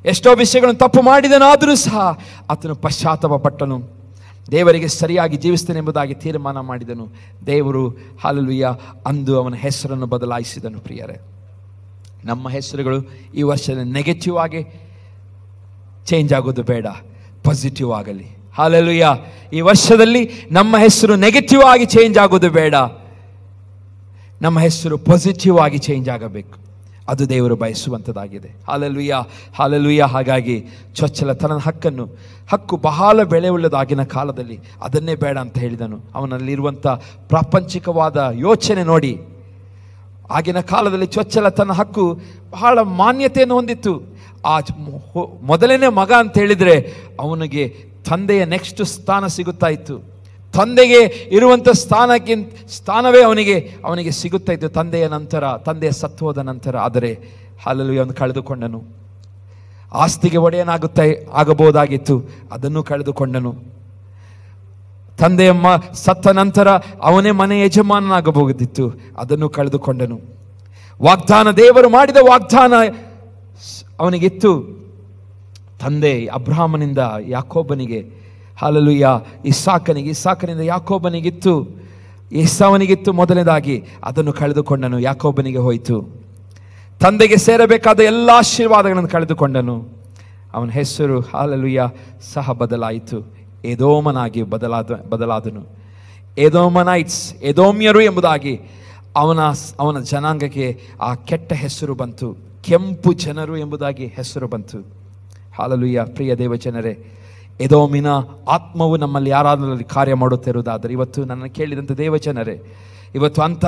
ಎಷ್ಟೋ ವಿಷಯಗಳನ್ನು ತಪ್ಪು ಮಾಡಿದನಾದರೂ ಸಹ ಆತನು ಪಶ್ಚಾತ್ತಾಪ ಪಟ್ಟನು, ದೇವರಿಗೆ ಸರಿಯಾಗಿ ಜೀವಿಸ್ತೇನೆ ಎಂಬುದಾಗಿ ತೀರ್ಮಾನ ಮಾಡಿದನು. ದೇವರು ಹಲ್ಲೆಲೂಯಾ ಅಂದು ಅವನ ಹೆಸರನ್ನು ಬದಲಾಯಿಸಿದನು. ಪ್ರಿಯರೇ, ನಮ್ಮ ಹೆಸರುಗಳು ಈ ವರ್ಷದಲ್ಲಿ ನೆಗೆಟಿವ್ ಆಗಿ ಚೇಂಜ್ ಆಗೋದು ಬೇಡ, ಪಾಸಿಟಿವ್ ಆಗಲಿ. ಹಲ್ಲೆಲೂಯಾ. ಈ ವರ್ಷದಲ್ಲಿ ನಮ್ಮ ಹೆಸರು ನೆಗೆಟಿವ್ ಆಗಿ ಚೇಂಜ್ ಆಗೋದು ಬೇಡ, ನಮ್ಮ ಹೆಸರು ಪಾಸಿಟಿವ್ ಆಗಿ ಚೇಂಜ್ ಆಗಬೇಕು. ಅದು ದೇವರು ಬಯಸುವಂಥದ್ದಾಗಿದೆ. Hallelujah, hallelujah. ಹಾಗಾಗಿ ಚೊಚ್ಚಲತನದ ಹಕ್ಕು ಬಹಳ ಬೆಲೆ ಉಳ್ಳದಾಗಿನ ಕಾಲದಲ್ಲಿ ಅದನ್ನೇ ಬೇಡ ಅಂತ ಹೇಳಿದನು. ಅವನಲ್ಲಿರುವಂಥ ಪ್ರಾಪಂಚಿಕವಾದ ಯೋಚನೆ ನೋಡಿ, ಆಗಿನ ಕಾಲದಲ್ಲಿ ಚೊಚ್ಚಲತನ ಹಕ್ಕು ಬಹಳ ಮಾನ್ಯತೆಯನ್ನು ಹೊಂದಿತ್ತು. ಆ ಮೊದಲನೇ ಮಗ ಅಂತ ಹೇಳಿದರೆ ಅವನಿಗೆ ತಂದೆಯ ನೆಕ್ಸ್ಟ್ ಸ್ಥಾನ ಸಿಗುತ್ತಾ ಇತ್ತು. ತಂದೆಗೆ ಇರುವಂಥ ಸ್ಥಾನವೇ ಅವನಿಗೆ ಸಿಗುತ್ತಾ ಇತ್ತು ತಂದೆಯ ನಂತರ, ತಂದೆಯ ಸತ್ತೋದ ನಂತರ. ಆದರೆ ಹಲ್ಲೆಲೂಯಾ ಅವನು ಕಳೆದುಕೊಂಡನು. ಆಸ್ತಿಗೆ ಆಗಬಹುದಾಗಿತ್ತು, ಅದನ್ನು ಕಳೆದುಕೊಂಡನು. ತಂದೆಯ ಸತ್ತ ನಂತರ ಅವನೇ ಮನೆ ಯಜಮಾನನಾಗಬಹುದಿತ್ತು, ಅದನ್ನು ಕಳೆದುಕೊಂಡನು. ದೇವರು ಮಾಡಿದ ವಾಗ್ದಾನ ಅವನಿಗಿತ್ತು. ತಂದೆ ಅಬ್ರಹಾಮನಿಂದ ಯಾಕೋಬನಿಗೆ, ಹಲ್ಲೆಲೂಯಾ, ಇಸಾಕನಿಂದ ಯಾಕೋಬನಿಗಿತ್ತು, ಏಸಾವನಿಗಿತ್ತು ಮೊದಲನೇದಾಗಿ. ಅದನ್ನು ಕಳೆದುಕೊಂಡನು, ಯಾಕೋಬನಿಗೆ ಹೋಯಿತು. ತಂದೆಗೆ ಸೇರಬೇಕಾದ ಎಲ್ಲ ಆಶೀರ್ವಾದಗಳನ್ನು ಕಳೆದುಕೊಂಡನು. ಅವನ ಹೆಸರು ಹಲ್ಲೆಲೂಯಾ ಸಹ ಬದಲಾಯಿತು, ಎದೋಮನಾಗಿ ಬದಲಾದನು. ಎದೋಮನೈಟ್ಸ್, ಎದೋಮ್ಯರು ಎಂಬುದಾಗಿ ಅವನ ಜನಾಂಗಕ್ಕೆ ಆ ಕೆಟ್ಟ ಹೆಸರು ಬಂತು. ಕೆಂಪು ಜನರು ಎಂಬುದಾಗಿ ಹೆಸರು ಬಂತು. ಹಲ್ಲೆಲೂಯಾ. ಪ್ರಿಯ ದೇವಜನರೇ, ಎದೋಮಿನ ಆತ್ಮವು ನಮ್ಮಲ್ಲಿ ಯಾರಾದರೂ ಕಾರ್ಯ ಮಾಡುತ್ತಿರುವುದಾದರೆ, ಇವತ್ತು ನನ್ನ ಕೇಳಿದಂಥ ದೇವಜನರೇ, ಇವತ್ತು ಅಂಥ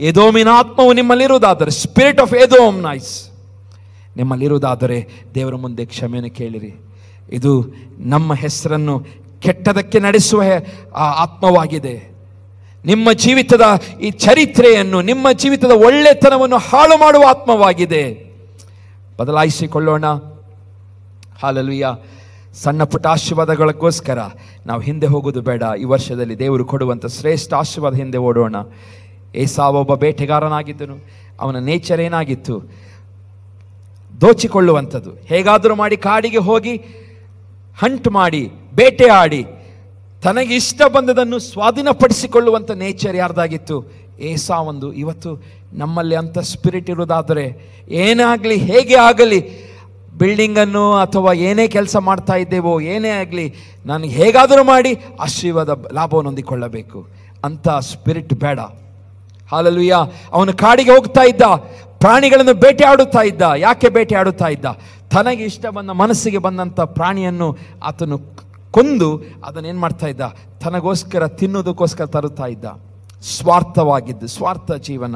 ಎದೋಮಿನ ಆತ್ಮವು ನಿಮ್ಮಲ್ಲಿರುವುದಾದರೆ, ಸ್ಪಿರಿಟ್ ಆಫ್ ಎದೋಮ್ ನೈಸ್ ನಿಮ್ಮಲ್ಲಿರುವುದಾದರೆ, ದೇವರ ಮುಂದೆ ಕ್ಷಮೆಯನ್ನು ಕೇಳಿರಿ. ಇದು ನಮ್ಮ ಹೆಸರನ್ನು ಕೆಟ್ಟದಕ್ಕೆ ನಡೆಸುವ ಆ ಆತ್ಮವಾಗಿದೆ. ನಿಮ್ಮ ಜೀವಿತದ ಈ ಚರಿತ್ರೆಯನ್ನು, ನಿಮ್ಮ ಜೀವಿತದ ಒಳ್ಳೆತನವನ್ನು ಹಾಳು ಮಾಡುವ ಆತ್ಮವಾಗಿದೆ. ಬದಲಾಯಿಸಿಕೊಳ್ಳೋಣ. ಹಲ್ಲೆಲೂಯಾ. ಸಣ್ಣ ಪುಟ್ಟ ಆಶೀರ್ವಾದಗಳಿಗೋಸ್ಕರ ನಾವು ಹಿಂದೆ ಹೋಗೋದು ಬೇಡ. ಈ ವರ್ಷದಲ್ಲಿ ದೇವರು ಕೊಡುವಂಥ ಶ್ರೇಷ್ಠ ಆಶೀರ್ವಾದ ಹಿಂದೆ ಓಡೋಣ. ಏಸಾವ ಒಬ್ಬ ಬೇಟೆಗಾರನಾಗಿದ್ದನು. ಅವನ ನೇಚರ್ ಏನಾಗಿತ್ತು? ದೋಚಿಕೊಳ್ಳುವಂಥದ್ದು. ಹೇಗಾದರೂ ಮಾಡಿ ಕಾಡಿಗೆ ಹೋಗಿ ಹಂಟ್ ಮಾಡಿ ಬೇಟೆಯಾಡಿ ತನಗೆ ಇಷ್ಟ ಬಂದದನ್ನು ಸ್ವಾಧೀನಪಡಿಸಿಕೊಳ್ಳುವಂಥ ನೇಚರ್ ಯಾರ್ದಾಗಿತ್ತು? ಏಸಾವಂದು. ಇವತ್ತು ನಮ್ಮಲ್ಲಿ ಅಂಥ ಸ್ಪಿರಿಟ್ ಇರೋದಾದರೆ, ಏನೇ ಆಗಲಿ ಹೇಗೆ ಆಗಲಿ, ಬಿಲ್ಡಿಂಗನ್ನು ಅಥವಾ ಏನೇ ಕೆಲಸ ಮಾಡ್ತಾ ಇದ್ದೇವೋ ಏನೇ ಆಗಲಿ, ನನಗೆ ಹೇಗಾದರೂ ಮಾಡಿ ಆಶೀರ್ವಾದ ಲಾಭವನ್ನು ಹೊಂದಿಕೊಳ್ಳಬೇಕು ಅಂತ ಸ್ಪಿರಿಟ್ ಬೇಡ. ಹಲ್ಲೆಲೂಯಾ. ಅವನು ಕಾಡಿಗೆ ಹೋಗ್ತಾ ಇದ್ದ, ಪ್ರಾಣಿಗಳನ್ನು ಬೇಟೆಯಾಡುತ್ತಾ ಇದ್ದ. ಯಾಕೆ ಬೇಟೆಯಾಡುತ್ತಾ ಇದ್ದ? ತನಗೆ ಇಷ್ಟ ಬಂದ, ಮನಸ್ಸಿಗೆ ಬಂದಂಥ ಪ್ರಾಣಿಯನ್ನು ಆತನು ಕೊಂದು ಅದನ್ನೇನು ಮಾಡ್ತಾ ಇದ್ದ? ತನಗೋಸ್ಕರ ತಿನ್ನೋದಕ್ಕೋಸ್ಕರ ತರುತ್ತಾ ಇದ್ದ. ಸ್ವಾರ್ಥ ಜೀವನ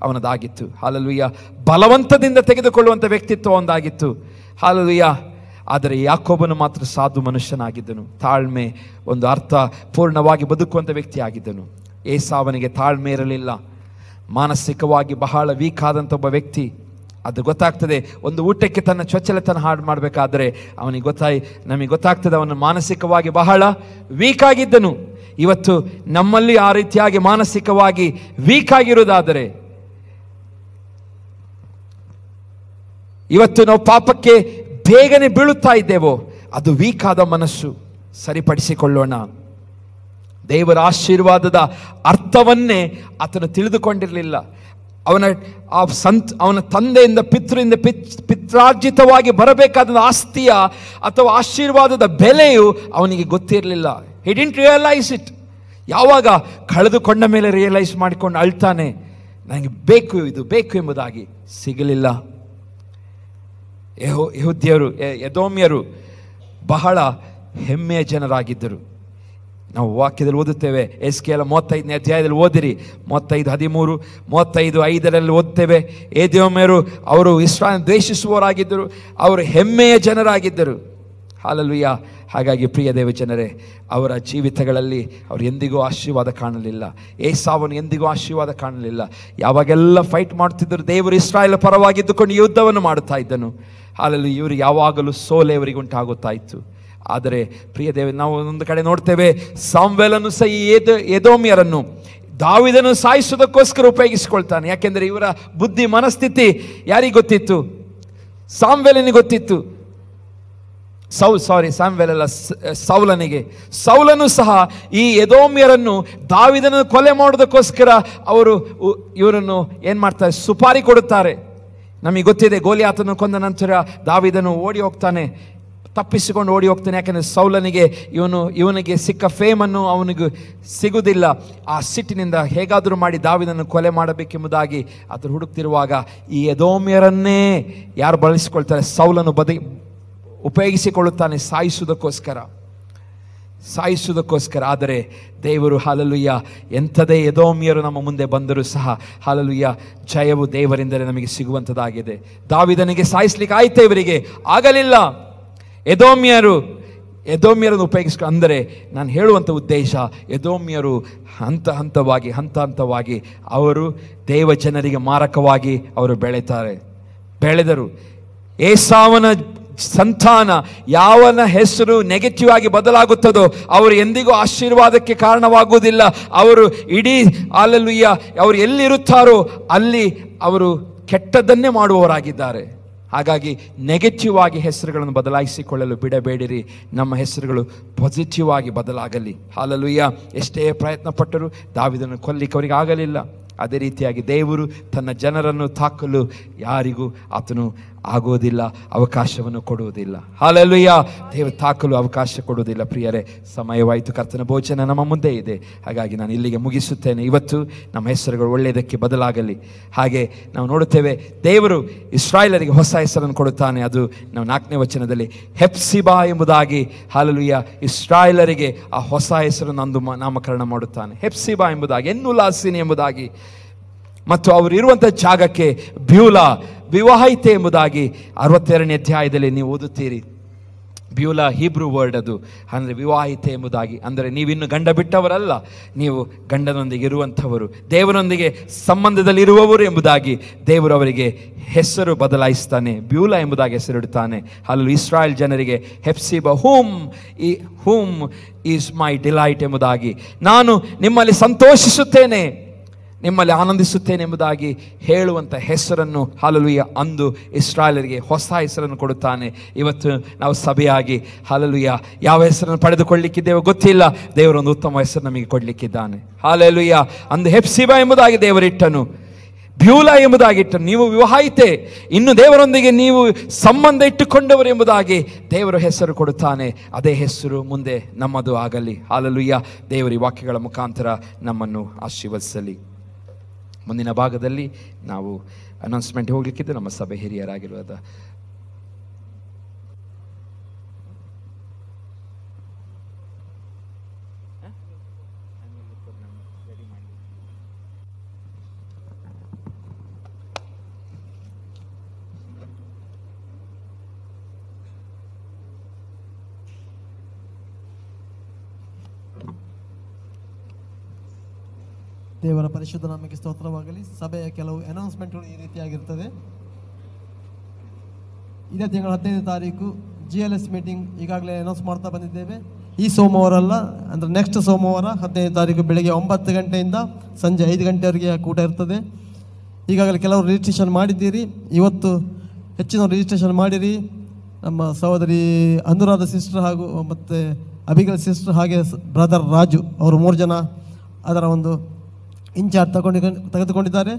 ಅವನದಾಗಿತ್ತು. ಹಲ್ಲೆಲೂಯಾ. ಬಲವಂತದಿಂದ ತೆಗೆದುಕೊಳ್ಳುವಂಥ ವ್ಯಕ್ತಿತ್ವ ಒಂದಾಗಿತ್ತು. ಹಲ್ಲೆಲೂಯಾ. ಆದರೆ ಯಾಕೋಬನು ಮಾತ್ರ ಸಾಧು ಮನುಷ್ಯನಾಗಿದ್ದನು. ತಾಳ್ಮೆ ಒಂದು ಅರ್ಥ ಪೂರ್ಣವಾಗಿ ಬದುಕುವಂಥ ವ್ಯಕ್ತಿ ಆಗಿದ್ದನು. ಏಸಾವನಿಗೆ ತಾಳ್ಮೆ ಇರಲಿಲ್ಲ. ಮಾನಸಿಕವಾಗಿ ಬಹಳ ವೀಕ್ ಆದಂಥ ಒಬ್ಬ ವ್ಯಕ್ತಿ. ಅದು ಗೊತ್ತಾಗ್ತದೆ. ಒಂದು ಊಟಕ್ಕೆ ತನ್ನ ಚೊಚ್ಚಲತನ ಹಾಡು ಮಾಡಬೇಕಾದ್ರೆ ನಮಗೆ ಗೊತ್ತಾಗ್ತದೆ ಅವನು ಮಾನಸಿಕವಾಗಿ ಬಹಳ ವೀಕ್ ಆಗಿದ್ದನು. ಇವತ್ತು ನಮ್ಮಲ್ಲಿ ಆ ರೀತಿಯಾಗಿ ಮಾನಸಿಕವಾಗಿ ವೀಕ್ ಆಗಿರುವುದಾದರೆ, ಇವತ್ತು ನಾವು ಪಾಪಕ್ಕೆ ಬೇಗನೆ ಬೀಳುತ್ತಾ ಇದ್ದೇವೋ, ಅದು ವೀಕ್ ಆದ ಮನಸ್ಸು. ಸರಿಪಡಿಸಿಕೊಳ್ಳೋಣ. ದೇವರ ಆಶೀರ್ವಾದದ ಅರ್ಥವನ್ನೇ ಆತನು ತಿಳಿದುಕೊಂಡಿರಲಿಲ್ಲ. ಅವನ ತಂದೆಯಿಂದ ಪಿತ್ರಾರ್ಜಿತವಾಗಿ ಬರಬೇಕಾದ ಆಸ್ತಿಯ ಅಥವಾ ಆಶೀರ್ವಾದದ ಬೆಲೆಯು ಅವನಿಗೆ ಗೊತ್ತಿರಲಿಲ್ಲ. ಹಿ ಡಿಂಟ್ ರಿಯಲೈಸ್ ಇಟ್. ಯಾವಾಗ ಕಳೆದುಕೊಂಡ ಮೇಲೆ ರಿಯಲೈಸ್ ಮಾಡಿಕೊಂಡು ಅಳ್ತಾನೆ, ನನಗೆ ಬೇಕು, ಇದು ಬೇಕು ಎಂಬುದಾಗಿ. ಸಿಗಲಿಲ್ಲ. ಎದೋಮ್ಯರು ಬಹಳ ಹೆಮ್ಮೆಯ ಜನರಾಗಿದ್ದರು. ನಾವು ವಾಕ್ಯದಲ್ಲಿ ಓದುತ್ತೇವೆ. ಎಸ್ಕೇಲ 35ನೇ ಅಧ್ಯಾಯದಲ್ಲಿ ಓದಿರಿ. 35:13, 35:5 ಓದುತ್ತೇವೆ. ಎದೋಮ್ಯರು ಅವರು ಇಸ್ರಾಯೇಲ್ ದ್ವೇಷಿಸುವವರಾಗಿದ್ದರು. ಅವರು ಹೆಮ್ಮೆಯ ಜನರಾಗಿದ್ದರು. ಹಾಲೆಲೂಯಾ. ಹಾಗಾಗಿ ಪ್ರಿಯ ದೇವಜನರೇ, ಅವರ ಜೀವಿತಗಳಲ್ಲಿ ಅವರು ಎಂದಿಗೂ ಆಶೀರ್ವಾದ ಕಾಣಲಿಲ್ಲ. ಏಸಾವನು ಎಂದಿಗೂ ಆಶೀರ್ವಾದ ಕಾಣಲಿಲ್ಲ. ಯಾವಾಗೆಲ್ಲ ಫೈಟ್ ಮಾಡ್ತಿದ್ದರು, ದೇವರು ಇಸ್ರಾಯೇಲ್ ಪರವಾಗಿದ್ದುಕೊಂಡು ಯುದ್ಧವನ್ನು ಮಾಡುತ್ತಾ ಇದ್ದನು. ಹಾಲೆಲೂಯಾ. ಇವರು ಯಾವಾಗಲೂ ಸೋಲೆ ಇವರಿಗೆ ಉಂಟಾಗುತ್ತಾ ಇತ್ತು. ಆದರೆ ಪ್ರಿಯ ದೇವ, ನಾವು ಒಂದು ಕಡೆ ನೋಡ್ತೇವೆ, ಸಾಮ್ವೇಲನು ಸಹ ಈ ಎದೋಮ್ಯರನ್ನು ದಾವೀದನು ಸಾಯಿಸೋದಕ್ಕೋಸ್ಕರ ಉಪಯೋಗಿಸಿಕೊಳ್ತಾನೆ. ಯಾಕೆಂದರೆ ಇವರ ಬುದ್ಧಿ ಮನಸ್ಥಿತಿ ಯಾರಿಗೆ ಗೊತ್ತಿತ್ತು? ಸಾಮ್ವೇಲನಿಗೆ ಗೊತ್ತಿತ್ತು. ಸೌಲನಿಗೆ. ಸೌಲನು ಸಹ ಈ ಎದೋಮ್ಯರನ್ನು ದಾವೀದನನ್ನು ಕೊಲೆ ಮಾಡೋದಕ್ಕೋಸ್ಕರ ಅವರು ಇವರನ್ನು ಏನು ಮಾಡ್ತಾರೆ? ಸುಪಾರಿ ಕೊಡುತ್ತಾರೆ. ನಮಗೆ ಗೊತ್ತಿದೆ, ಗೋಲಿಯಾತನು ಕೊಂದ ನಂತರ ದಾವೀದನು ಓಡಿ ಹೋಗ್ತಾನೆ, ತಪ್ಪಿಸಿಕೊಂಡು ಓಡಿ ಹೋಗ್ತಾನೆ. ಯಾಕೆಂದರೆ ಸೌಲನಿಗೆ ಇವನಿಗೆ ಸಿಕ್ಕ ಫೇಮನ್ನು ಅವನಿಗೆ ಸಿಗುವುದಿಲ್ಲ. ಆ ಸಿಟ್ಟಿನಿಂದ ಹೇಗಾದರೂ ಮಾಡಿ ದಾವೀದನನ್ನು ಕೊಲೆ ಮಾಡಬೇಕೆಂಬುದಾಗಿ ಆತನು ಹುಡುಕ್ತಿರುವಾಗ ಈ ಎದೋಮ್ಯರನ್ನೇ ಯಾರು ಬಳಸಿಕೊಳ್ತಾರೆ? ಸೌಲನು ಉಪಯೋಗಿಸಿಕೊಳ್ಳುತ್ತಾನೆ ಸಾಯಿಸುವುದಕ್ಕೋಸ್ಕರ. ಆದರೆ ದೇವರು ಹಾಲೆಲೂಯಾ, ಎಂಥದೇ ಎದೋಮ್ಯರು ನಮ್ಮ ಮುಂದೆ ಬಂದರೂ ಸಹ ಹಾಲೆಲೂಯಾ, ಜಯವು ದೇವರಿಂದಲೇ ನಮಗೆ ಸಿಗುವಂಥದ್ದಾಗಿದೆ. ದಾವೀದನಿಗೆ ಸಾಯಿಸ್ಲಿಕ್ಕೆ ಆಯ್ತು, ಇವರಿಗೆ ಆಗಲಿಲ್ಲ. ಎದೋಮ್ಯರನ್ನು ಅಂದರೆ ನಾನು ಹೇಳುವಂಥ ಉದ್ದೇಶ, ಎದೋಮ್ಯರು ಹಂತ ಹಂತವಾಗಿ ಅವರು ದೇವ ಜನರಿಗೆ ಮಾರಕವಾಗಿ ಅವರು ಬೆಳೆದರು. ಏಸಾವನ ಸಂತಾನ ಯಾವನ ಹೆಸರು ನೆಗೆಟಿವ್ ಆಗಿ ಬದಲಾಗುತ್ತದೋ ಅವರು ಎಂದಿಗೂ ಆಶೀರ್ವಾದಕ್ಕೆ ಕಾರಣವಾಗುವುದಿಲ್ಲ. ಅವರು ಇಡೀ ಹಾಲೆಲೂಯಾ, ಅವರು ಎಲ್ಲಿರುತ್ತಾರೋ ಅಲ್ಲಿ ಅವರು ಕೆಟ್ಟದ್ದನ್ನೇ ಮಾಡುವವರಾಗಿದ್ದಾರೆ. ಹಾಗಾಗಿ ನೆಗೆಟಿವ್ ಆಗಿ ಹೆಸರುಗಳನ್ನು ಬದಲಾಯಿಸಿಕೊಳ್ಳಲು ಬಿಡಬೇಡಿರಿ. ನಮ್ಮ ಹೆಸರುಗಳು ಪಾಸಿಟಿವ್ ಆಗಿ ಬದಲಾಗಲಿ. ಹಾಲೆಲೂಯಾ. ಎಷ್ಟೇ ಪ್ರಯತ್ನ ಪಟ್ಟರು ದಾವೀದನನ್ನು ಕೊಲ್ಲಿಕ್ಕೆ ಅವರಿಗೆ ಆಗಲಿಲ್ಲ. ಅದೇ ರೀತಿಯಾಗಿ ದೇವರು ತನ್ನ ಜನರನ್ನು ತಾಕಲು ಯಾರಿಗೂ ಆತನು ಆಗೋದಿಲ್ಲ, ಅವಕಾಶವನ್ನು ಕೊಡುವುದಿಲ್ಲ. ಹಾಲೆಲೂಯಾ. ದೇವರು ತಾಕಲು ಅವಕಾಶ ಕೊಡುವುದಿಲ್ಲ. ಪ್ರಿಯರೇ, ಸಮಯವಾಯಿತು. ಕರ್ತನ ಭೋಜನ ನಮ್ಮ ಮುಂದೆ ಇದೆ. ಹಾಗಾಗಿ ನಾನು ಇಲ್ಲಿಗೆ ಮುಗಿಸುತ್ತೇನೆ. ಇವತ್ತು ನಮ್ಮ ಹೆಸರುಗಳು ಒಳ್ಳೆಯದಕ್ಕೆ ಬದಲಾಗಲಿ. ಹಾಗೆ ನಾವು ನೋಡುತ್ತೇವೆ, ದೇವರು ಇಸ್ರಾಯೇಲರಿಗೆ ಹೊಸ ಹೆಸರನ್ನು ಕೊಡುತ್ತಾನೆ. ಅದು ನಾವು 4ನೇ ವಚನದಲ್ಲಿ ಹೆಪ್ಸಿಬಾ ಎಂಬುದಾಗಿ ಹಾಲೆಲೂಯಾ, ಇಸ್ರಾಯೇಲರಿಗೆ ಆ ಹೊಸ ಹೆಸರನ್ನು ಅಂದು ನಾಮಕರಣ ಮಾಡುತ್ತಾನೆ. ಹೆಪ್ಸಿಬಾ ಎಂಬುದಾಗಿ, ಎನ್ನುಲಾಸಿನಿ ಎಂಬುದಾಗಿ. ಮತ್ತು ಅವರು ಇರುವಂಥ ಜಾಗಕ್ಕೆ ಬ್ಯೂಲಾ, ವಿವಾಹಿತೆ ಎಂಬುದಾಗಿ 62ನೇ ಅಧ್ಯಾಯದಲ್ಲಿ ನೀವು ಓದುತ್ತೀರಿ. ಬ್ಯೂಲಾ ಹೀಬ್ರೂ ವರ್ಡ್, ಅದು ಅಂದರೆ ವಿವಾಹಿತೆ ಎಂಬುದಾಗಿ. ಅಂದರೆ ನೀವಿನ್ನು ಗಂಡ ಬಿಟ್ಟವರಲ್ಲ, ನೀವು ಗಂಡನೊಂದಿಗೆ ಇರುವಂಥವರು, ದೇವರೊಂದಿಗೆ ಸಂಬಂಧದಲ್ಲಿರುವವರು ಎಂಬುದಾಗಿ ದೇವರು ಅವರಿಗೆ ಹೆಸರು ಬದಲಾಯಿಸ್ತಾನೆ. ಬ್ಯೂಲಾ ಎಂಬುದಾಗಿ ಹೆಸರಿಡುತ್ತಾನೆ. ಅಲ್ಲಿ ಇಸ್ರಾಯೇಲ್ ಜನರಿಗೆ ಹೆಪ್ಸಿಬಾ, ಹೂಮ್ ಈಸ್ ಮೈ ಡಿಲೈಟ್ ಎಂಬುದಾಗಿ, ನಾನು ನಿಮ್ಮಲ್ಲಿ ಸಂತೋಷಿಸುತ್ತೇನೆ, ನಿಮ್ಮಲ್ಲಿ ಆನಂದಿಸುತ್ತೇನೆ ಎಂಬುದಾಗಿ ಹೇಳುವಂಥ ಹೆಸರನ್ನು ಹಾಲೆಲೂಯಾ ಅಂದು ಇಸ್ರಾಯೇಲರಿಗೆ ಹೊಸ ಹೆಸರನ್ನು ಕೊಡುತ್ತಾನೆ. ಇವತ್ತು ನಾವು ಸಭೆಯಾಗಿ ಹಾಲೆಲೂಯಾ ಯಾವ ಹೆಸರನ್ನು ಪಡೆದುಕೊಳ್ಳಲಿಕ್ಕಿದ್ದೇವೆ ಗೊತ್ತಿಲ್ಲ. ದೇವರೊಂದು ಉತ್ತಮ ಹೆಸರು ನಮಗೆ ಕೊಡಲಿಕ್ಕಿದ್ದಾನೆ. ಹಾಲೆಲೂಯಾ. ಅಂದು ಹೆಪ್ಸಿಬಾ ಎಂಬುದಾಗಿ ದೇವರಿಟ್ಟನು, ಬ್ಯೂಲಾ ಎಂಬುದಾಗಿಟ್ಟನು. ನೀವು ವಿವಾಹಿತೆ, ಇನ್ನು ದೇವರೊಂದಿಗೆ ನೀವು ಸಂಬಂಧ ಇಟ್ಟುಕೊಂಡವರು ಎಂಬುದಾಗಿ ದೇವರು ಹೆಸರು ಕೊಡುತ್ತಾನೆ. ಅದೇ ಹೆಸರು ಮುಂದೆ ನಮ್ಮದು ಆಗಲಿ. ಹಾಲೆಲೂಯಾ. ದೇವರ ಈ ವಾಕ್ಯಗಳ ಮುಖಾಂತರ ನಮ್ಮನ್ನು ಆಶೀರ್ವದಿಸಲಿ. ಮುಂದಿನ ಭಾಗದಲ್ಲಿ ನಾವು ಅನೌನ್ಸ್ಮೆಂಟ್ ಹೋಗ್ಲಿಕ್ಕಿದ್ದು ನಮ್ಮ ಸಭೆ ಹಿರಿಯರಾಗಿರುವುದ ದೇವರ ಪರಿಶುದ್ಧ ನಾಮಕ್ಕೆ ಸ್ತೋತ್ರವಾಗಲಿ. ಸಭೆಯ ಕೆಲವು ಅನೌನ್ಸ್ಮೆಂಟ್ಗಳು ಈ ರೀತಿಯಾಗಿರ್ತದೆ. ಇದೇ ತಿಂಗಳ 15ನೇ ತಾರೀಕು GLS ಮೀಟಿಂಗ್ ಈಗಾಗಲೇ ಅನೌನ್ಸ್ ಮಾಡ್ತಾ ಬಂದಿದ್ದೇವೆ. ಈ ಸೋಮವಾರ ಅಲ್ಲ, ಅಂದರೆ ನೆಕ್ಸ್ಟ್ ಸೋಮವಾರ 15ನೇ ತಾರೀಕು ಬೆಳಗ್ಗೆ 9 ಗಂಟೆಯಿಂದ ಸಂಜೆ 5 ಗಂಟೆವರೆಗೆ ಕೂಟ ಇರ್ತದೆ. ಈಗಾಗಲೇ ಕೆಲವರು ರಿಜಿಸ್ಟ್ರೇಷನ್ ಮಾಡಿದ್ದೀರಿ. ಇವತ್ತು ಹೆಚ್ಚಿನವರು ರಿಜಿಸ್ಟ್ರೇಷನ್ ಮಾಡಿರಿ. ನಮ್ಮ ಸಹೋದರಿ ಅನುರಾಧ ಸಿಸ್ಟರ್ ಹಾಗೂ ಮತ್ತು ಅಭಿಗಲ್ ಸಿಸ್ಟರ್ ಹಾಗೆ ಬ್ರದರ್ ರಾಜು ಅವರು 3 ಜನ ಅದರ ಒಂದು ಇನ್ಚಾರ್ಜ್ ತೆಗೆದುಕೊಂಡಿದ್ದಾರೆ.